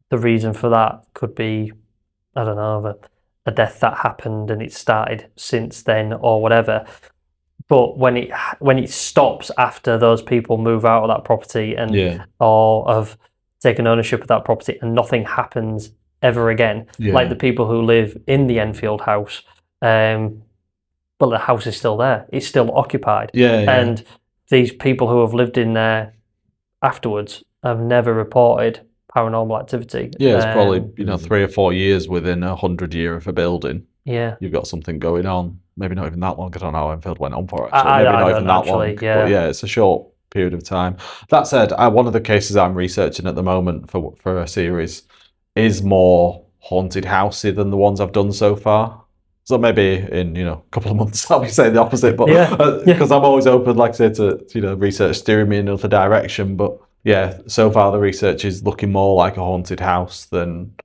the reason for that could be, I don't know, a death that happened and it started since then or whatever. But when it stops after those people move out of that property and or have taken ownership of that property and nothing happens ever again, like the people who live in the Enfield house, but the house is still there. It's still occupied. And these people who have lived in there afterwards have never reported paranormal activity. It's probably 3 or 4 years within 100 year of a building. You've got something going on. Maybe not even that long. I don't know how Enfield went on for actually. Maybe not even that long. But it's a short period of time. That said, one of the cases I'm researching at the moment for a series is more haunted housey than the ones I've done so far. So maybe in a couple of months I'll be saying the opposite, but because I'm always open, like I say, to research steering me in another direction. But so far the research is looking more like a haunted house than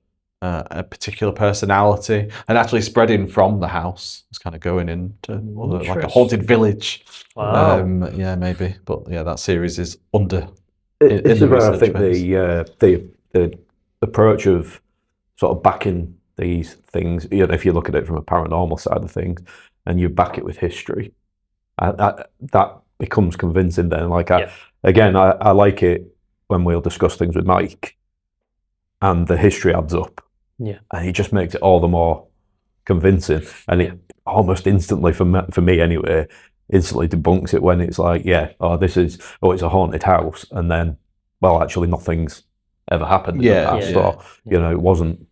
a particular personality, and actually spreading from the house. It's kind of going into like a haunted village. Wow. Maybe, but that series is under. It's where I think the approach of sort of backing these things, if you look at it from a paranormal side of things, and you back it with history, that becomes convincing. Then, I like it when we'll discuss things with Mike, and the history adds up. And he just makes it all the more convincing, and it almost instantly, for me anyway, instantly debunks it when it's like, it's a haunted house, and then, well, actually nothing's ever happened in the past, or it wasn't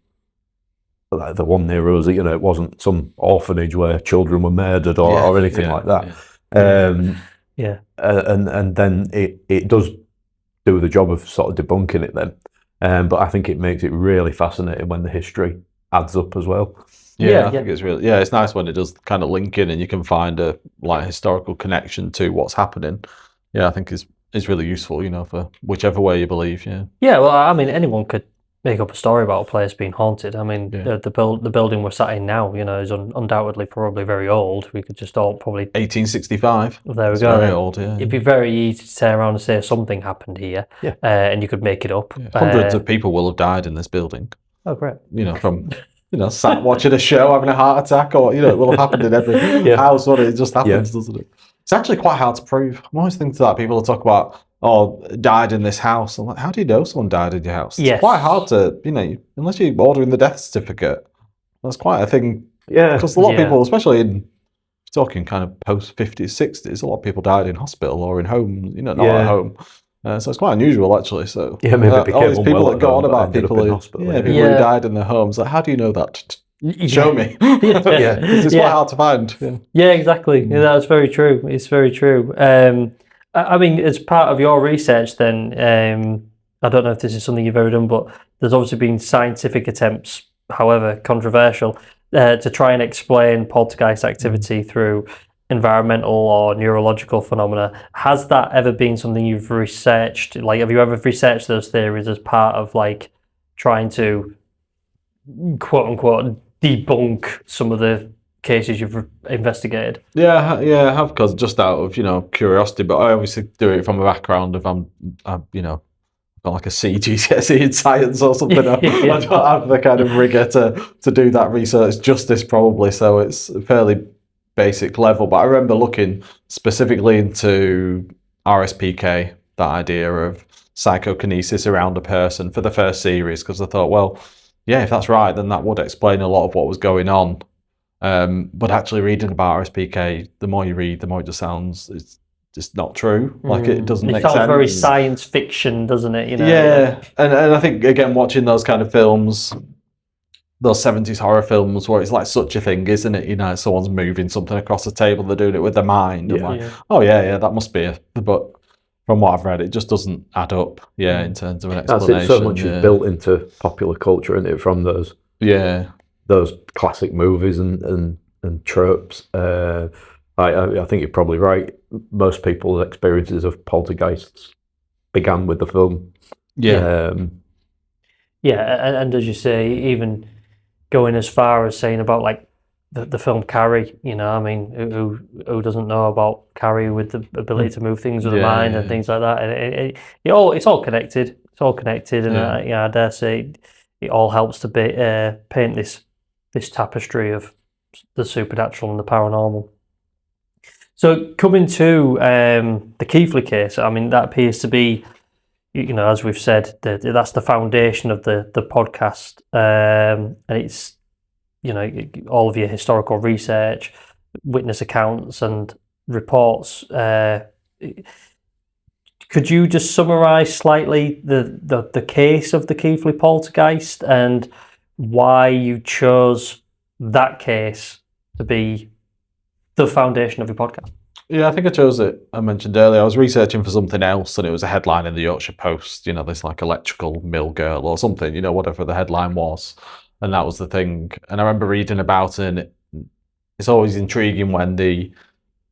like the one near us, it wasn't some orphanage where children were murdered or anything like that. And then it does do the job of sort of debunking it then. But I think it makes it really fascinating when the history adds up as well. I think it's really it's nice when it does kind of link in and you can find a historical connection to what's happening. I think is really useful, for whichever way you believe. Well, I mean, anyone could make up a story about a place being haunted. I mean, the building we're sat in now, is undoubtedly probably very old. We could just all probably 1865. There we go. Very old. It'd be very easy to turn around and say something happened here, and you could make it up. Hundreds of people will have died in this building. Oh, great! From sat watching a show having a heart attack, or it will have happened in every house. It just happens, doesn't it? It's actually quite hard to prove. I'm always thinking that people talk about, died in this house. I'm like, how do you know someone died in your house? It's quite hard to, unless you're ordering the death certificate. That's quite a thing. Because a lot of people, especially in talking kind of post 50s, 60s, a lot of people died in hospital or in homes, not at home. So it's quite unusual, actually. So maybe all these people that go on about people who died in their homes. Like, how do you know that? Show me. It's quite hard to find. Exactly. That's very true. It's very true. I mean, as part of your research, then I don't know if this is something you've ever done, but there's obviously been scientific attempts, however controversial, to try and explain poltergeist activity through environmental or neurological phenomena. Has that ever been something you've researched? Like, have you ever researched those theories as part of like trying to quote unquote debunk some of the cases you've investigated? Yeah, I have, because just out of curiosity, but I obviously do it from a background of I'm got like a CGCSE in science or something. I don't have the kind of rigour to do that research justice probably, so it's a fairly basic level. But I remember looking specifically into RSPK, that idea of psychokinesis around a person for the first series, because I thought, well, yeah, if that's right, then that would explain a lot of what was going on. But actually reading about RSPK, the more you read, the more it just sounds it's just not true. Like it doesn't make sense. It sounds very science fiction, doesn't it? Yeah, and I think again watching those kind of films, those 70s horror films where it's like such a thing, isn't it? Someone's moving something across the table, they're doing it with their mind. Oh yeah, that must be but from what I've read, it just doesn't add up. Yeah, in terms of an explanation. That's it. So much is built into popular culture, isn't it? From those. Yeah. Those classic movies and tropes. I think you're probably right. Most people's experiences of poltergeists began with the film. Yeah. And as you say, even going as far as saying about like the film Carrie, I mean, who doesn't know about Carrie with the ability to move things with the mind and things like that? And it's all connected. It's all connected, and I dare say it all helps to paint this tapestry of the supernatural and the paranormal. So coming to the Keithley case, I mean, that appears to be, as we've said, that's the foundation of the podcast, and it's, all of your historical research, witness accounts and reports. Could you just summarise slightly the case of the Keithley poltergeist and why you chose that case to be the foundation of your podcast? Yeah, I think I chose it. I mentioned earlier, I was researching for something else and it was a headline in the Yorkshire Post, this like electrical mill girl or something, whatever the headline was. And that was the thing. And I remember reading about it, and it's always intriguing when the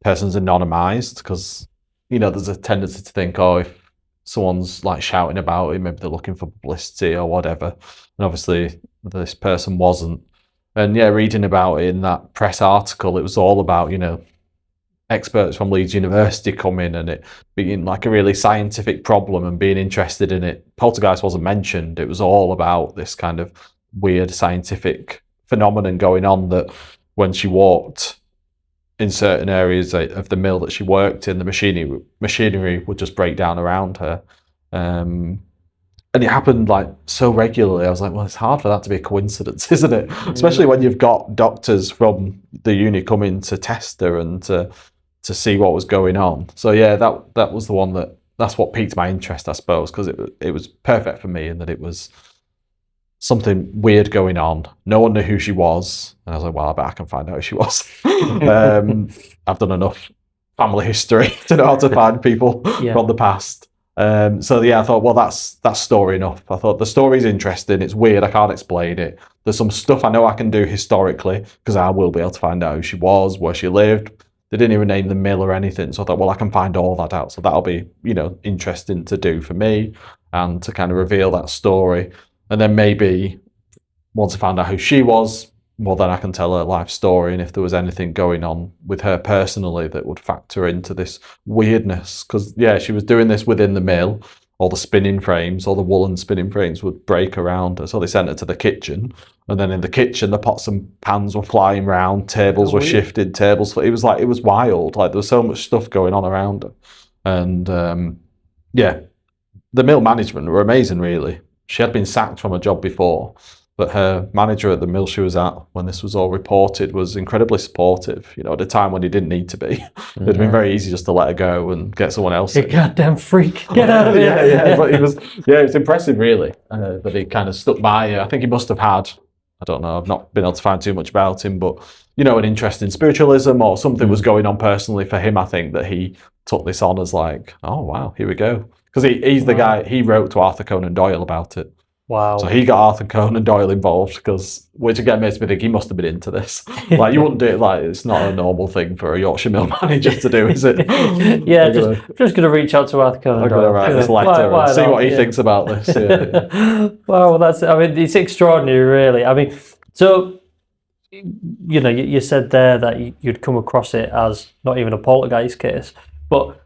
person's anonymised, because, there's a tendency to think, if someone's like shouting about it, maybe they're looking for publicity or whatever. And obviously this person wasn't. And reading about it in that press article, it was all about, experts from Leeds University coming and it being like a really scientific problem and being interested in it. Poltergeist wasn't mentioned. It was all about this kind of weird scientific phenomenon going on, that when she walked in certain areas of the mill that she worked in, the machinery would just break down around her. And it happened like so regularly. I was like, well, it's hard for that to be a coincidence, isn't it? Especially when you've got doctors from the uni coming to test her and to see what was going on. So that was the one that's what piqued my interest, I suppose, because it was perfect for me in that it was something weird going on. No one knew who she was. And I was like, well, I bet I can find out who she was. I've done enough family history to know how to find people from the past. I thought, well, that's story enough. I thought the story's interesting. It's weird. I can't explain it. There's some stuff I know I can do historically, because I will be able to find out who she was, where she lived. They didn't even name the mill or anything. So I thought, well, I can find all that out. So that'll be, interesting to do for me and to kind of reveal that story. And then maybe once I found out who she was, well, then I can tell her life story, and if there was anything going on with her personally that would factor into this weirdness. Because, she was doing this within the mill. All the spinning frames, all the woolen spinning frames would break around her. So they sent her to the kitchen. And then in the kitchen, the pots and pans were flying around, tables were shifted, it was wild. Like, there was so much stuff going on around her. And, the mill management were amazing, really. She had been sacked from a job before, but her manager at the mill she was at, when this was all reported, was incredibly supportive, at a time when he didn't need to be. It'd been very easy just to let her go and get someone else. You goddamn freak, get out of here. But it was impressive, really, that he kind of stuck by her. I think he must have had I don't know. I've not been able to find too much about him, but you know, an interest in spiritualism or something was going on personally for him. I think that he took this on as like, oh wow, here we go, because he's the guy. He wrote to Arthur Conan Doyle about it. Wow. So he got Arthur Conan Doyle involved, which again makes me think he must have been into this. Like, you wouldn't do it, like, it's not a normal thing for a Yorkshire Mill manager to do, is it? Yeah, just going to reach out to Arthur Conan Doyle. I'm going to write this letter and see what he thinks about this. Yeah. Wow, it's extraordinary, really. I mean, so, you know, you said there that you'd come across it as not even a poltergeist case, but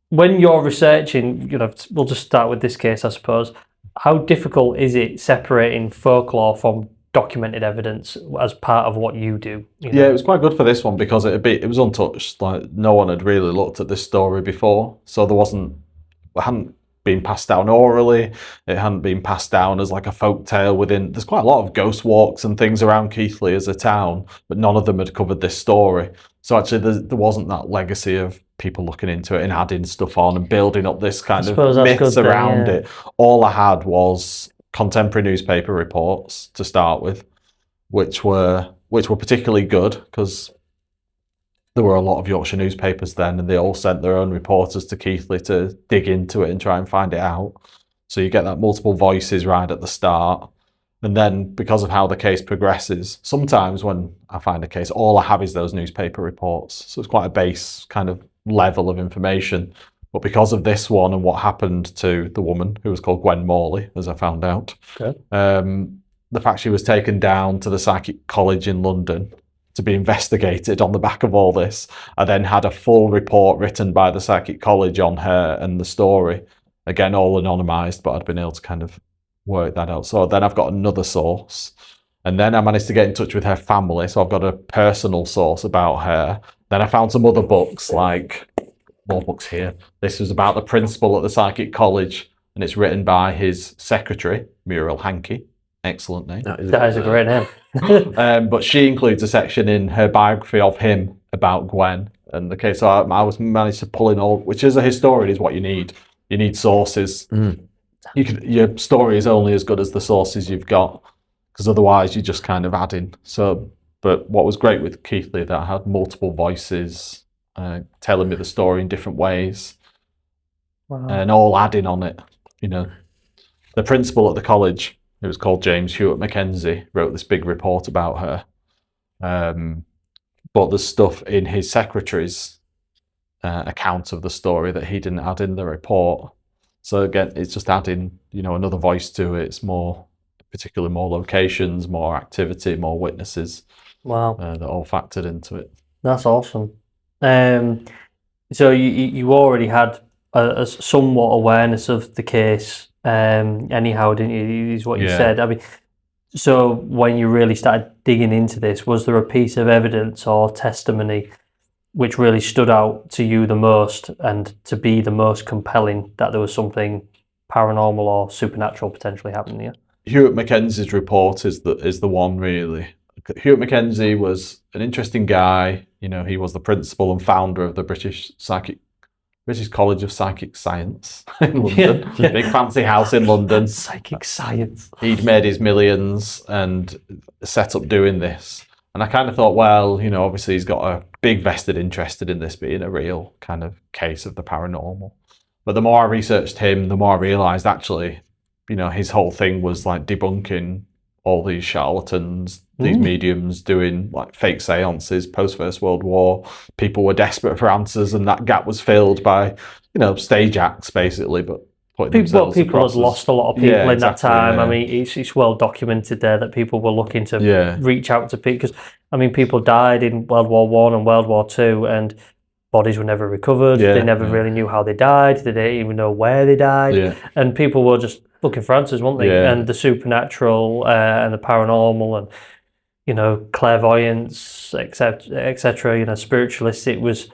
when you're researching, you know, we'll just start with this case, I suppose. How difficult is it separating folklore from documented evidence as part of what you do? You know? Yeah, it was quite good for this one because it was untouched. Like, no one had really looked at this story before, so it hadn't been passed down orally. It hadn't been passed down as like a folk tale within. There's quite a lot of ghost walks and things around Keighley as a town, but none of them had covered this story. So actually, there wasn't that legacy of people looking into it and adding stuff on and building up this kind of myths around it. All I had was contemporary newspaper reports to start with, which were particularly good because there were a lot of Yorkshire newspapers then, and they all sent their own reporters to Keighley to dig into it and try and find it out. So you get that multiple voices right at the start. And then because of how the case progresses, sometimes when I find a case, all I have is those newspaper reports. So it's quite a base kind of level of information. But because of this one and what happened to the woman, who was called Gwen Morley, as I found out, okay. The fact she was taken down to the Psychic College in London to be investigated on the back of all this, I then had a full report written by the Psychic College on her and the story. Again, all anonymised, but I'd been able to kind of work that out. So then I've got another source, and then I managed to get in touch with her family, so I've got a personal source about her. Then I found some other books, like more books here. This was about the principal at the Psychic College, and it's written by his secretary, Muriel Hankey. Excellent name. That is a great name. But she includes a section in her biography of him about Gwen and the case. So I was managed to pull in all, which as a historian is what you need. You need sources. Your story is only as good as the sources you've got, because otherwise you're just kind of adding. So, but what was great with Keighley, that I had multiple voices telling me the story in different ways, and all adding on it. You know, the principal at the college, who was called James Hewitt Mackenzie, wrote this big report about her. But there's stuff in his secretary's account of the story that he didn't add in the report. So again, it's just adding, you know, another voice to it. It's more, particularly more locations, more activity, more witnesses. Wow. That all factored into it. That's awesome. So you already had a somewhat awareness of the case, anyhow, didn't you? Is what you said. I mean, so when you really started digging into this, was there a piece of evidence or testimony which really stood out to you the most and to be the most compelling that there was something paranormal or supernatural potentially happening here? Hewitt Mackenzie's report is the one, really. Hewitt Mackenzie was an interesting guy. You know, he was the principal and founder of the British College of Psychic Science in London. Big fancy house in London. Psychic science. He'd made his millions and set up doing this. And I kind of thought, well, you know, obviously he's got a big vested interest in this being a real kind of case of the paranormal. But the more I researched him, the more I realised actually, you know, his whole thing was like debunking all these charlatans, these mediums doing like fake seances post First World War. People were desperate for answers, and that gap was filled by, you know, stage acts basically, but people had lost a lot of people in that time. I mean, it's well documented there that people were looking to reach out to people, because I mean, people died in World War One and World War Two, and bodies were never recovered. They never really knew how they died. They didn't even know where they died, and people were just looking for answers, weren't they? And the supernatural and the paranormal, and you know, clairvoyance, etc. You know, spiritualists. It was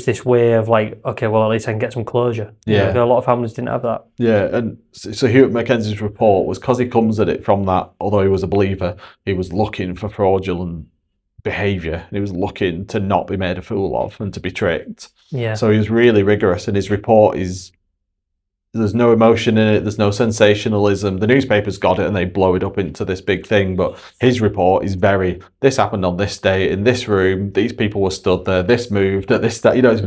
this way of like, okay, well, at least I can get some closure. Yeah. You know, a lot of families didn't have that. Yeah, and so Hewitt Mackenzie's report was because he comes at it from that, although he was a believer, he was looking for fraudulent behaviour, and he was looking to not be made a fool of and to be tricked. Yeah. So he was really rigorous, and his report is there's no emotion in it. There's no sensationalism. The newspaper's got it and they blow it up into this big thing. But his report is very, this happened on this day in this room. These people were stood there. This moved at this day. You know,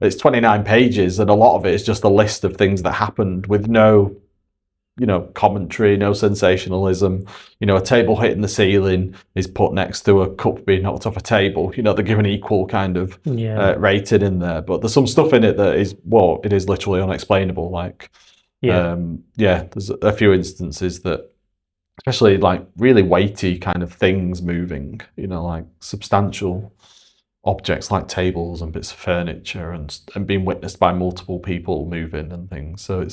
it's 29 pages and a lot of it is just a list of things that happened with no, you know, commentary, no sensationalism. You know, a table hitting the ceiling is put next to a cup being knocked off a table. You know, they're given equal kind of rating in there. But there's some stuff in it that is, well, it is literally unexplainable. Like, there's a few instances that, especially like really weighty kind of things moving, you know, like substantial objects like tables and bits of furniture and being witnessed by multiple people moving and things. So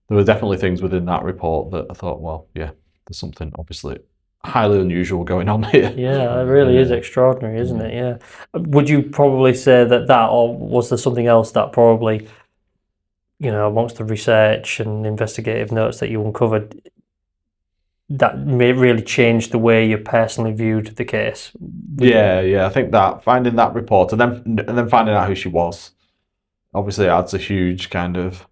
there were definitely things within that report that I thought, well, yeah, there's something obviously highly unusual going on here. Yeah, it really is extraordinary, isn't it? Yeah. Would you probably say that, or was there something else that probably, you know, amongst the research and investigative notes that you uncovered, that may really change the way you personally viewed the case? Yeah, I think that finding that report and then finding out who she was, obviously adds a huge kind of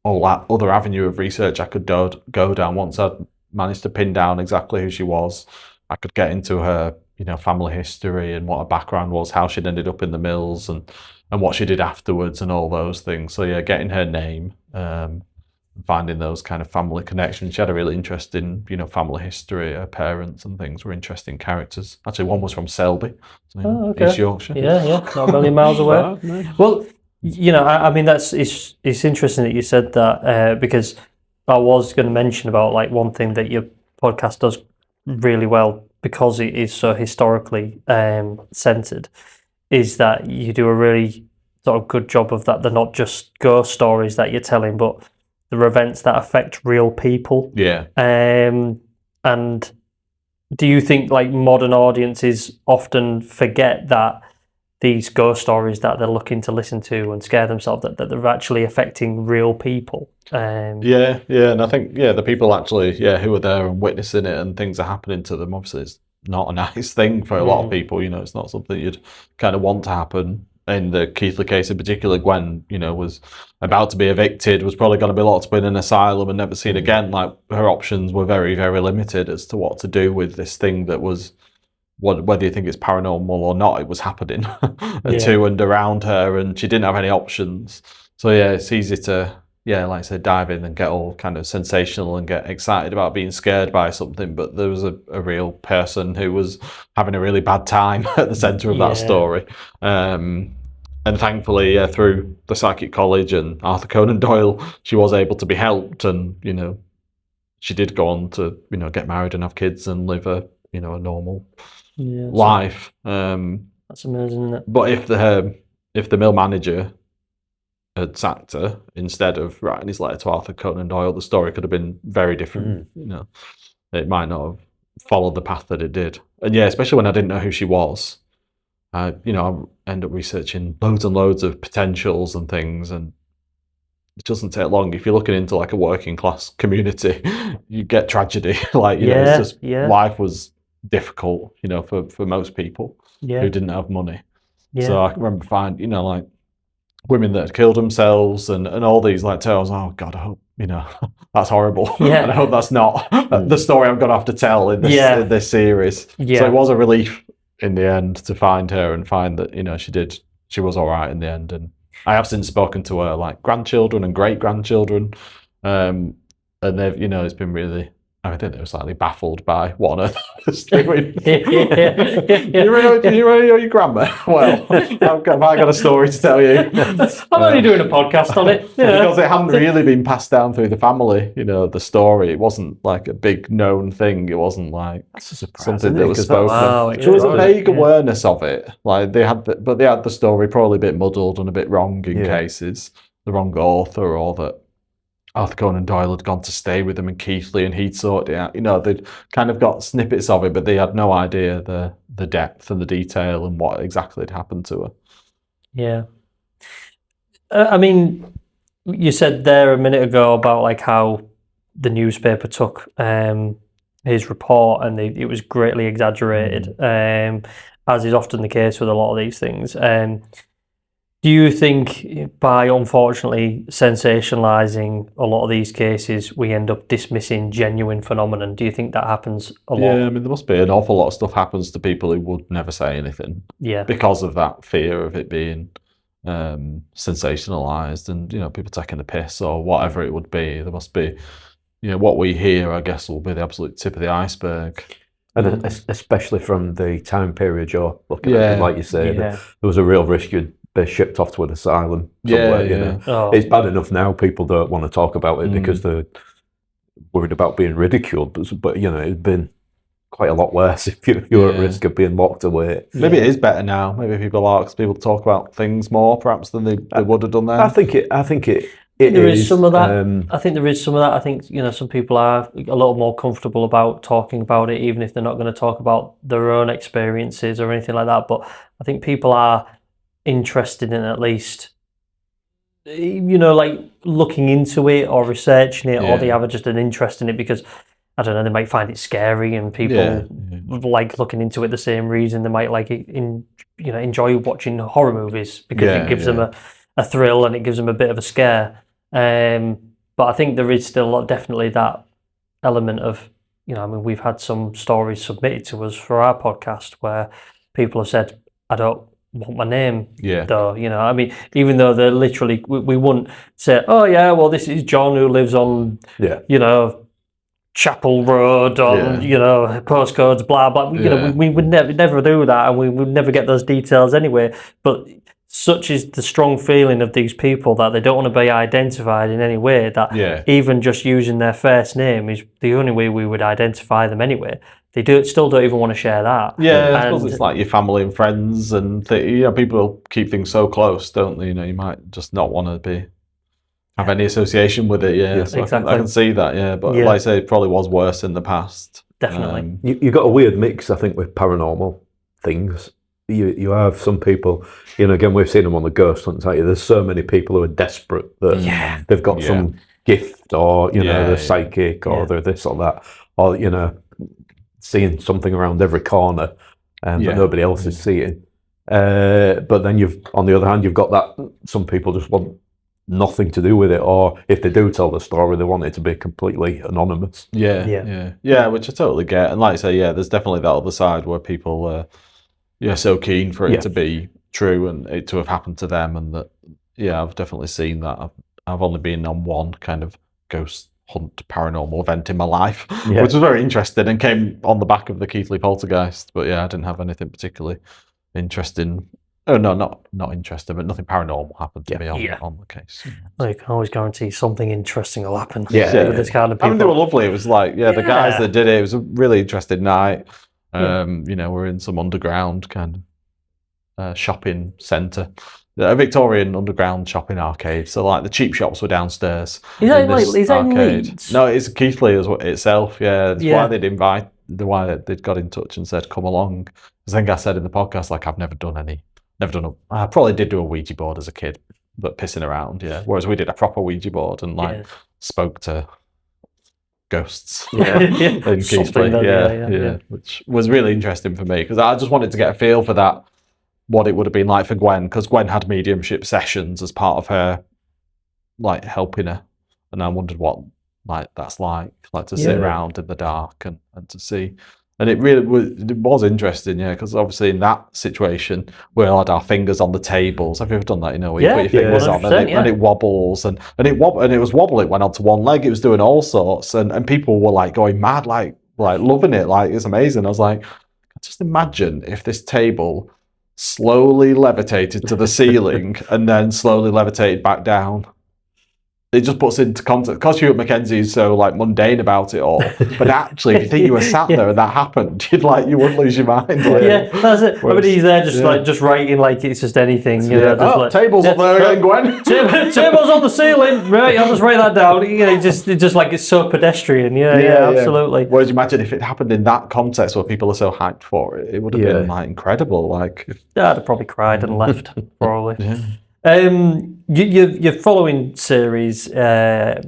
other avenue of research I could go down. Once I'd managed to pin down exactly who she was, I could get into her, you know, family history and what her background was, how she'd ended up in the mills and what she did afterwards and all those things. So yeah, getting her name, finding those kind of family connections. She had a really interesting, you know, family history. Her parents and things were interesting characters. Actually, one was from Selby, so East Yorkshire. Yeah, not a million miles away. Well, you know, I mean, it's interesting that you said that, because I was going to mention about like one thing that your podcast does really well, because it is so historically centered, is that you do a really sort of good job of that. They're not just ghost stories that you're telling, but they're events that affect real people. Yeah. And do you think like modern audiences often forget that these ghost stories that they're looking to listen to and scare themselves, that they're actually affecting real people? Yeah, and I think the people actually who are there and witnessing it and things are happening to them. Obviously, it's not a nice thing for a lot of people. You know, it's not something you'd kind of want to happen. In the Keithley case in particular, Gwen, you know, was about to be evicted, was probably going to be locked up in an asylum and never seen again. Like, her options were very, very limited as to what to do with this thing that was, whether you think it's paranormal or not, it was happening to and around her, and she didn't have any options. So yeah, it's easy to, like I said, dive in and get all kind of sensational and get excited about being scared by something, but there was a real person who was having a really bad time at the centre of that story. And thankfully, through the Psychic College and Arthur Conan Doyle, she was able to be helped, and, you know, she did go on to, you know, get married and have kids and live a normal life. That's amazing, isn't it? But if the mill manager had sacked her instead of writing his letter to Arthur Conan Doyle, the story could have been very different. You know, it might not have followed the path that it did. And yeah, especially when I didn't know who she was. I end up researching loads and loads of potentials and things, and it doesn't take long. If you're looking into like a working class community, you get tragedy. Like, you know, it's just life was difficult, you know, for most people who didn't have money. So I remember finding, you know, like women that had killed themselves and all these like tales. Oh God, I hope, you know, that's horrible. And I hope that's not the story I'm going to have to tell in this series. So it was a relief in the end to find her and find that, you know, she was all right in the end. And I have since spoken to her like grandchildren and great grandchildren, and they've, you know, it's been really, I think they were slightly baffled by what on earth I was doing. You really know your grandma? Well, have I got a story to tell you? I'm only doing a podcast on it. Because it hadn't really been passed down through the family, you know, the story. It wasn't like a big known thing. It wasn't like something that was spoken. There was a vague awareness of it. Like they had the story probably a bit muddled and a bit wrong in cases. The wrong author, or that Arthur Conan Doyle had gone to stay with them in Keithley and he'd sorted it out. You know, they'd kind of got snippets of it, but they had no idea the depth and the detail and what exactly had happened to her. Yeah. I mean, you said there a minute ago about like how the newspaper took his report and it was greatly exaggerated, as is often the case with a lot of these things. Do you think by unfortunately sensationalising a lot of these cases, we end up dismissing genuine phenomenon? Do you think that happens a lot? Yeah, I mean, there must be an awful lot of stuff happens to people who would never say anything. Yeah. Because of that fear of it being sensationalized and, people taking the piss or whatever it would be. There must be, what we hear, I guess, will be the absolute tip of the iceberg. And especially from the time period you're looking at, like you say, there was a real risk you'd be shipped off to an asylum somewhere. Oh. It's bad enough now people don't want to talk about it because they're worried about being ridiculed, but it'd been quite a lot worse if you're at risk of being locked away. Maybe it is better now. Maybe people are, because people talk about things more perhaps than they would have done then. I think it there is some of that. I think there is some of that. I think some people are a little more comfortable about talking about it, even if they're not going to talk about their own experiences or anything like that. But I think people are interested in at least, like looking into it or researching it, or they have just an interest in it because, I don't know, they might find it scary, and people like looking into it the same reason they might like it enjoy watching horror movies because it gives them a thrill and it gives them a bit of a scare. But I think there is still definitely that element of, we've had some stories submitted to us for our podcast where people have said, I don't want my name though, even though they're literally, we wouldn't say, oh yeah, well, this is John who lives on, Chapel Road on, postcodes, blah, blah. We would never do that, and we would never get those details anyway. But such is the strong feeling of these people that they don't want to be identified in any way, that even just using their first name is the only way we would identify them anyway. They still don't even want to share that. Yeah, I suppose it's like your family and friends, and people keep things so close, don't they? You might just not want to have any association with it. So exactly. I can see that. But like I say, it probably was worse in the past. Definitely. You've got a weird mix, I think, with paranormal things. You have some people, again, we've seen them on the ghost hunts. There's so many people who are desperate that they've got some gift, or they're psychic, or they're this or that, or seeing something around every corner, but nobody else is seeing. But then on the other hand, you've got that some people just want nothing to do with it, or if they do tell the story, they want it to be completely anonymous. Yeah, which I totally get. And like I say, there's definitely that other side where people so keen for it to be true and it to have happened to them, and that I've definitely seen that. I've only been on one kind of ghost hunt paranormal event in my life, which was very interesting and came on the back of the Keithley Poltergeist. But I didn't have anything particularly interesting. Oh no, not interesting, but nothing paranormal happened to me on the case. Well, you can always guarantee something interesting will happen. With this kind of people. They were lovely. It was like the guys that did it. It was a really interesting night. We're in some underground kind of shopping centre, a Victorian underground shopping arcade. So like the cheap shops were downstairs. Is that in Leeds? No, it's Keithley itself. That's why they'd got in touch and said come along. I think I said in the podcast, like, I've never done I probably did do a Ouija board as a kid, but pissing around, whereas we did a proper Ouija board and spoke to ghosts in Keithley, which was really interesting for me because I just wanted to get a feel for that, what it would have been like for Gwen, because Gwen had mediumship sessions as part of her like helping her, and I wondered what that's like to sit around in the dark and to see. And it really was interesting, because obviously in that situation, we all had our fingers on the tables. Have you ever done that? Where you put your fingers on and it wobbles, and it was wobbling. It went onto one leg. It was doing all sorts, and people were like going mad, like loving it. Like, it's amazing. I was like, just imagine if this table slowly levitated to the ceiling and then slowly levitated back down. It just puts into context, because Hugh Mackenzie is so mundane about it all. But actually, if you think you were sat there and that happened, you wouldn't lose your mind. That's it. Whereas, he's there just writing like it's just anything. Tables up there again, Gwen. Tables on the ceiling. Right, I'll just write that down. Just like it's so pedestrian. Absolutely. Whereas imagine if it happened in that context where people are so hyped for it, it would have been incredible. I'd have probably cried and left probably. Your following series, after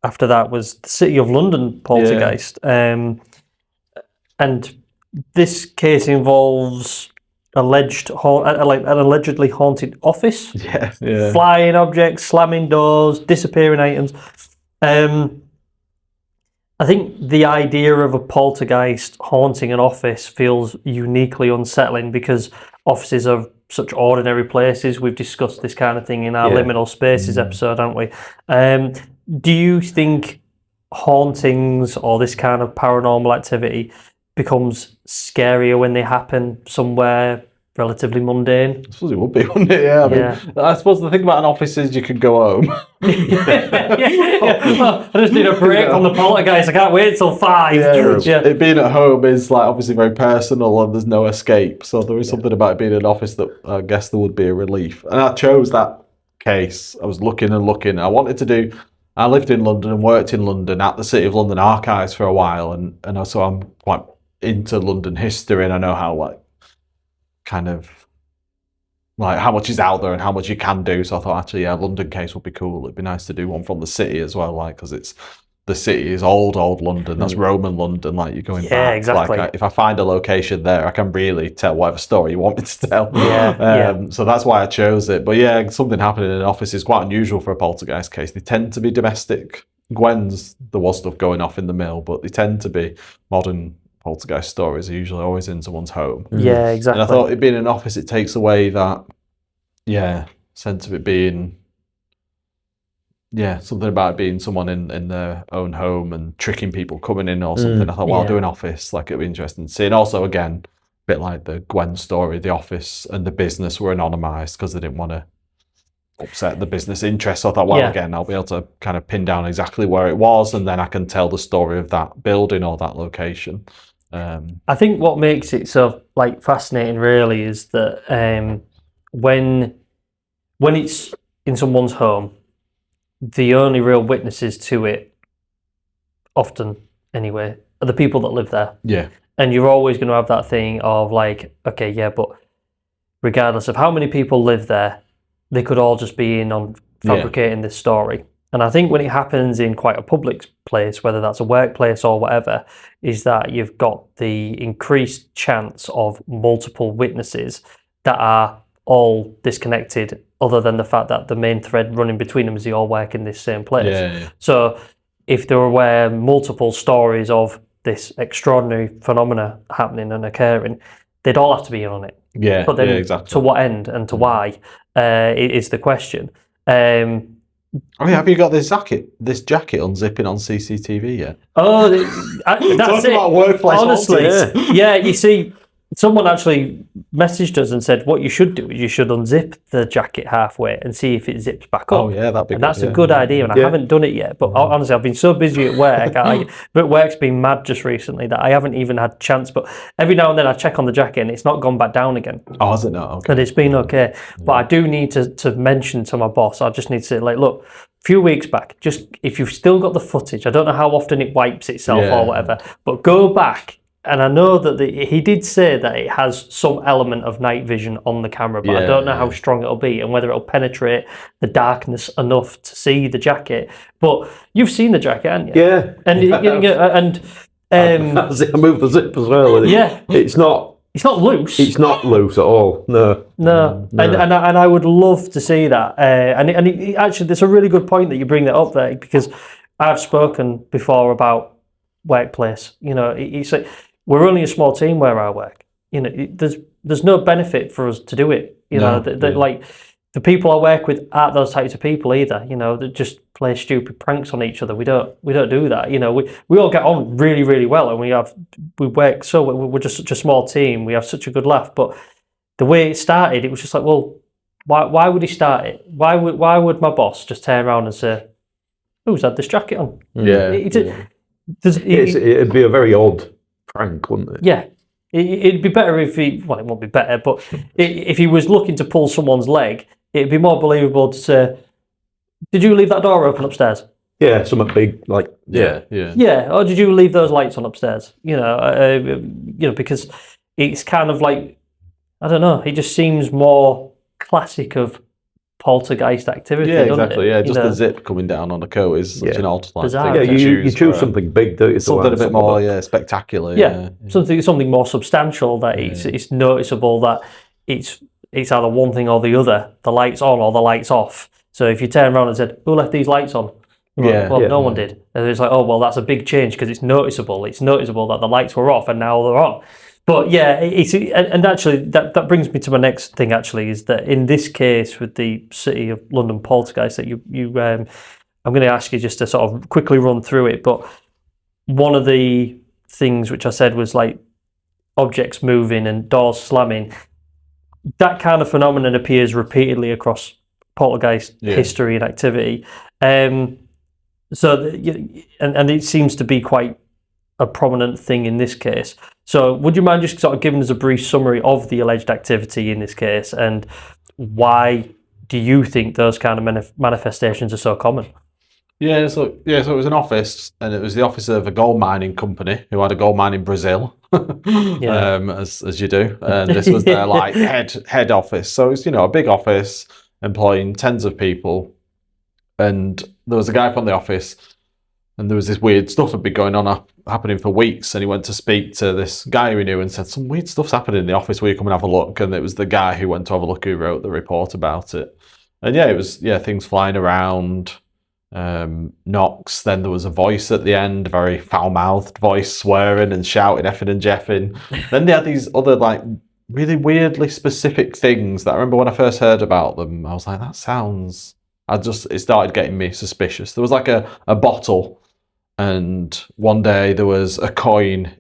that was the City of London Poltergeist, and this case involves an allegedly haunted office. Yeah. Flying objects, slamming doors, disappearing items. I think the idea of a poltergeist haunting an office feels uniquely unsettling because offices are such ordinary places. We've discussed this kind of thing in our liminal spaces episode, haven't we? Do you think hauntings or this kind of paranormal activity becomes scarier when they happen somewhere relatively mundane? I suppose it would be, wouldn't it? Yeah. I mean, I suppose the thing about an office is you could go home. Well, I just need a break from the poltergeist. I can't wait till 5. It being at home is like obviously very personal and there's no escape. So there is something about it being in an office that I guess there would be a relief. And I chose that case. I was looking and looking. I lived in London and worked in London at the City of London Archives for a while, and so I'm quite into London history, and I know how how much is out there and how much you can do. So I thought actually, London case would be cool. It'd be nice to do one from the city as well, because the city is old London. That's Roman London. Like you're going back. Yeah, exactly. If I find a location there, I can really tell whatever story you want me to tell. So that's why I chose it. But something happening in an office is quite unusual for a poltergeist case. They tend to be domestic. Gwen's, there was stuff going off in the mill, but they tend to be modern poltergeist stories. Are usually always in someone's home. Yeah, exactly. And I thought it being in an office, it takes away that, sense of it being. Yeah, something about it being someone in their own home and tricking people coming in or something. I thought, I'll do an office. It'd be interesting to see. And also, again, a bit like the Gwen story, the office and the business were anonymised because they didn't want to upset the business interests. So I thought, again, I'll be able to kind of pin down exactly where it was, and then I can tell the story of that building or that location. I think what makes it so fascinating, really, is that when it's in someone's home, the only real witnesses to it, often anyway, are the people that live there. Yeah. And you're always going to have that thing of but regardless of how many people live there, they could all just be in on fabricating this story. And I think when it happens in quite a public place, whether that's a workplace or whatever, is that you've got the increased chance of multiple witnesses that are all disconnected, other than the fact that the main thread running between them is they all work in this same place. So if there were multiple stories of this extraordinary phenomena happening and occurring, they'd all have to be in on it. But then exactly. To what end and to why is the question. Have you got this jacket unzipping on CCTV yet? Oh, that's it. About workplace honestly, you see, someone actually messaged us and said, what you should do is you should unzip the jacket halfway and see if it zips back up. Oh, yeah, that'd be good. And that's a good idea, and I haven't done it yet. But honestly, I've been so busy at work. But work's been mad just recently that I haven't even had a chance. But every now and then I check on the jacket and it's not gone back down again. Oh, has it not? Okay. And it's been okay. But I do need to mention to my boss, I just need to say, look, a few weeks back, just if you've still got the footage, I don't know how often it wipes itself or whatever, but go back. And I know that he did say that it has some element of night vision on the camera, but I don't know how strong it'll be and whether it'll penetrate the darkness enough to see the jacket. But you've seen the jacket, haven't you? Yeah. And I moved the zip as well. It's not loose. It's not loose at all. No. And I would love to see that. Actually, there's a really good point that you bring that up there, because I've spoken before about workplace. It's like, we're only a small team where I work. There's no benefit for us to do it. The people I work with aren't those types of people either. That just play stupid pranks on each other. We don't do that. We all get on really, really well, and we work so we're just such a small team. We have such a good laugh. But the way it started, it was just like, well, why would he start it? Why would my boss just turn around and say, "Who's had this jacket on?" It'd be a very odd prank, wouldn't it? Yeah. It'd be better if it won't be better, but if he was looking to pull someone's leg, it'd be more believable to say, "Did you leave that door open upstairs?" Yeah, something big, Yeah, or did you leave those lights on upstairs? Because it's kind of like, I don't know, it just seems more classic of poltergeist activity. Yeah, exactly. It? Yeah, just the zip coming down on a coat is such an odd thing. Yeah, you choose something big, don't you? Something a bit more spectacular. Something more substantial that it's noticeable that it's either one thing or the other. The light's on or the light's off. So if you turn around and said, "Who left these lights on?" No one did. And it's like, oh well, that's a big change because it's noticeable. It's noticeable that the lights were off and now they're on. But yeah, and actually that brings me to my next thing. Actually, is that in this case with the City of London poltergeist that you I'm going to ask you just to sort of quickly run through it. But one of the things which I said was like objects moving and doors slamming. That kind of phenomenon appears repeatedly across poltergeist history and activity. So it seems to be quite a prominent thing in this case. So would you mind just sort of giving us a brief summary of the alleged activity in this case, and why do you think those kind of manifestations are so common? So it was an office, and it was the office of a gold mining company who had a gold mine in Brazil, as you do, and this was their like head office. So it's a big office employing tens of people, and there was a guy from the office, and there was this weird stuff that had been going on happening for weeks, and he went to speak to this guy we knew and said, some weird stuff's happening in the office, will you come and have a look? And it was the guy who went to have a look who wrote the report about it. And it was things flying around, knocks, then there was a voice at the end, a very foul-mouthed voice, swearing and shouting, effing and jeffing. Then they had these other like really weirdly specific things that I remember when I first heard about them, I was like, that sounds... it started getting me suspicious. There was like a bottle, and one day there was a coin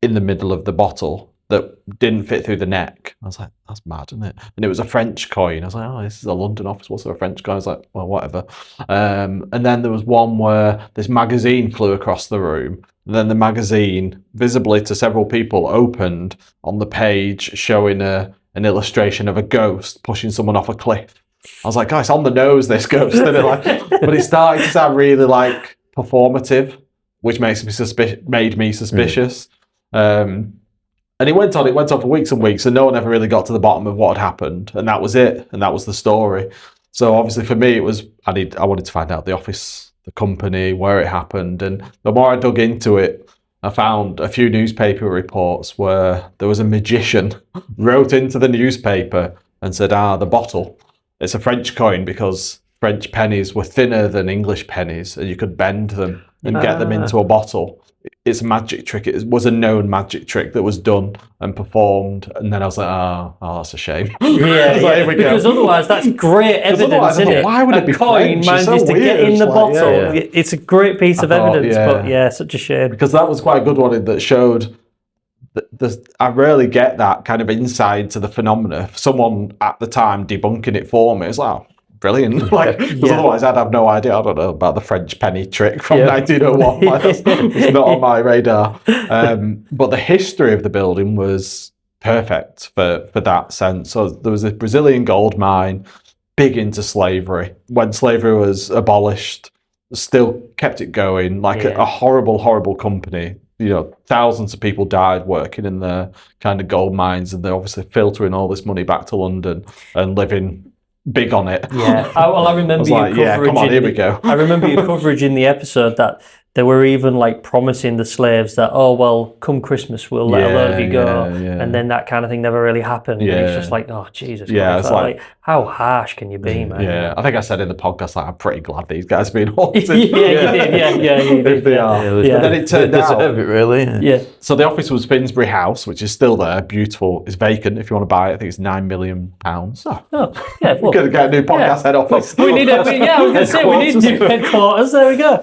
in the middle of the bottle that didn't fit through the neck. I was like, that's mad, isn't it? And it was a French coin. I was like, oh, this is a London office. What's a French coin? I was like, well, whatever. And then there was one where this magazine flew across the room. And then the magazine, visibly to several people, opened on the page showing an illustration of a ghost pushing someone off a cliff. I was like, guys, on the nose, this ghost. But it started to sound really like performative, which made me suspicious. And it went on for weeks and weeks, and no one ever really got to the bottom of what had happened. And that was it. And that was the story. So obviously for me, it was, I wanted to find out the office, the company, where it happened. And the more I dug into it, I found a few newspaper reports where there was a magician wrote into the newspaper and said, the bottle, it's a French coin because French pennies were thinner than English pennies, and you could bend them and get them into a bottle. It's a magic trick. It was a known magic trick that was done and performed. And then I was like, oh that's a shame. Because otherwise that's great evidence, isn't it? Why would it be coin French? manages to get in the bottle. It's a great piece of evidence, but such a shame. Because that was quite a good one that showed that I rarely get that kind of insight to the phenomena. Someone at the time debunking it for me. It's like, oh, brilliant. Because otherwise I'd have no idea. I don't know about the French penny trick from 1901. It's not on my radar. But the history of the building was perfect for that sense. So there was a Brazilian gold mine, big into slavery. When slavery was abolished, still kept it going, a horrible, horrible company. Thousands of people died working in the kind of gold mines, and they're obviously filtering all this money back to London and living big on it. Yeah. I remember your coverage. Come on, here we go. I remember your coverage in the episode that they were even promising the slaves that, come Christmas, we'll let a load of you go. And then that kind of thing never really happened. And it's just like, oh, Jesus. Yeah, it's like, how harsh can you be, man? Yeah, I think I said in the podcast, I'm pretty glad these guys are being haunted. You did. If they are. And then it turned out. They deserve it, really. Yeah. So the office was Finsbury House, which is still there, beautiful. It's vacant if you want to buy it. I think it's £9 million. Yeah. We're going to get a new podcast head office. We need I was going to say, we need new headquarters. There we go.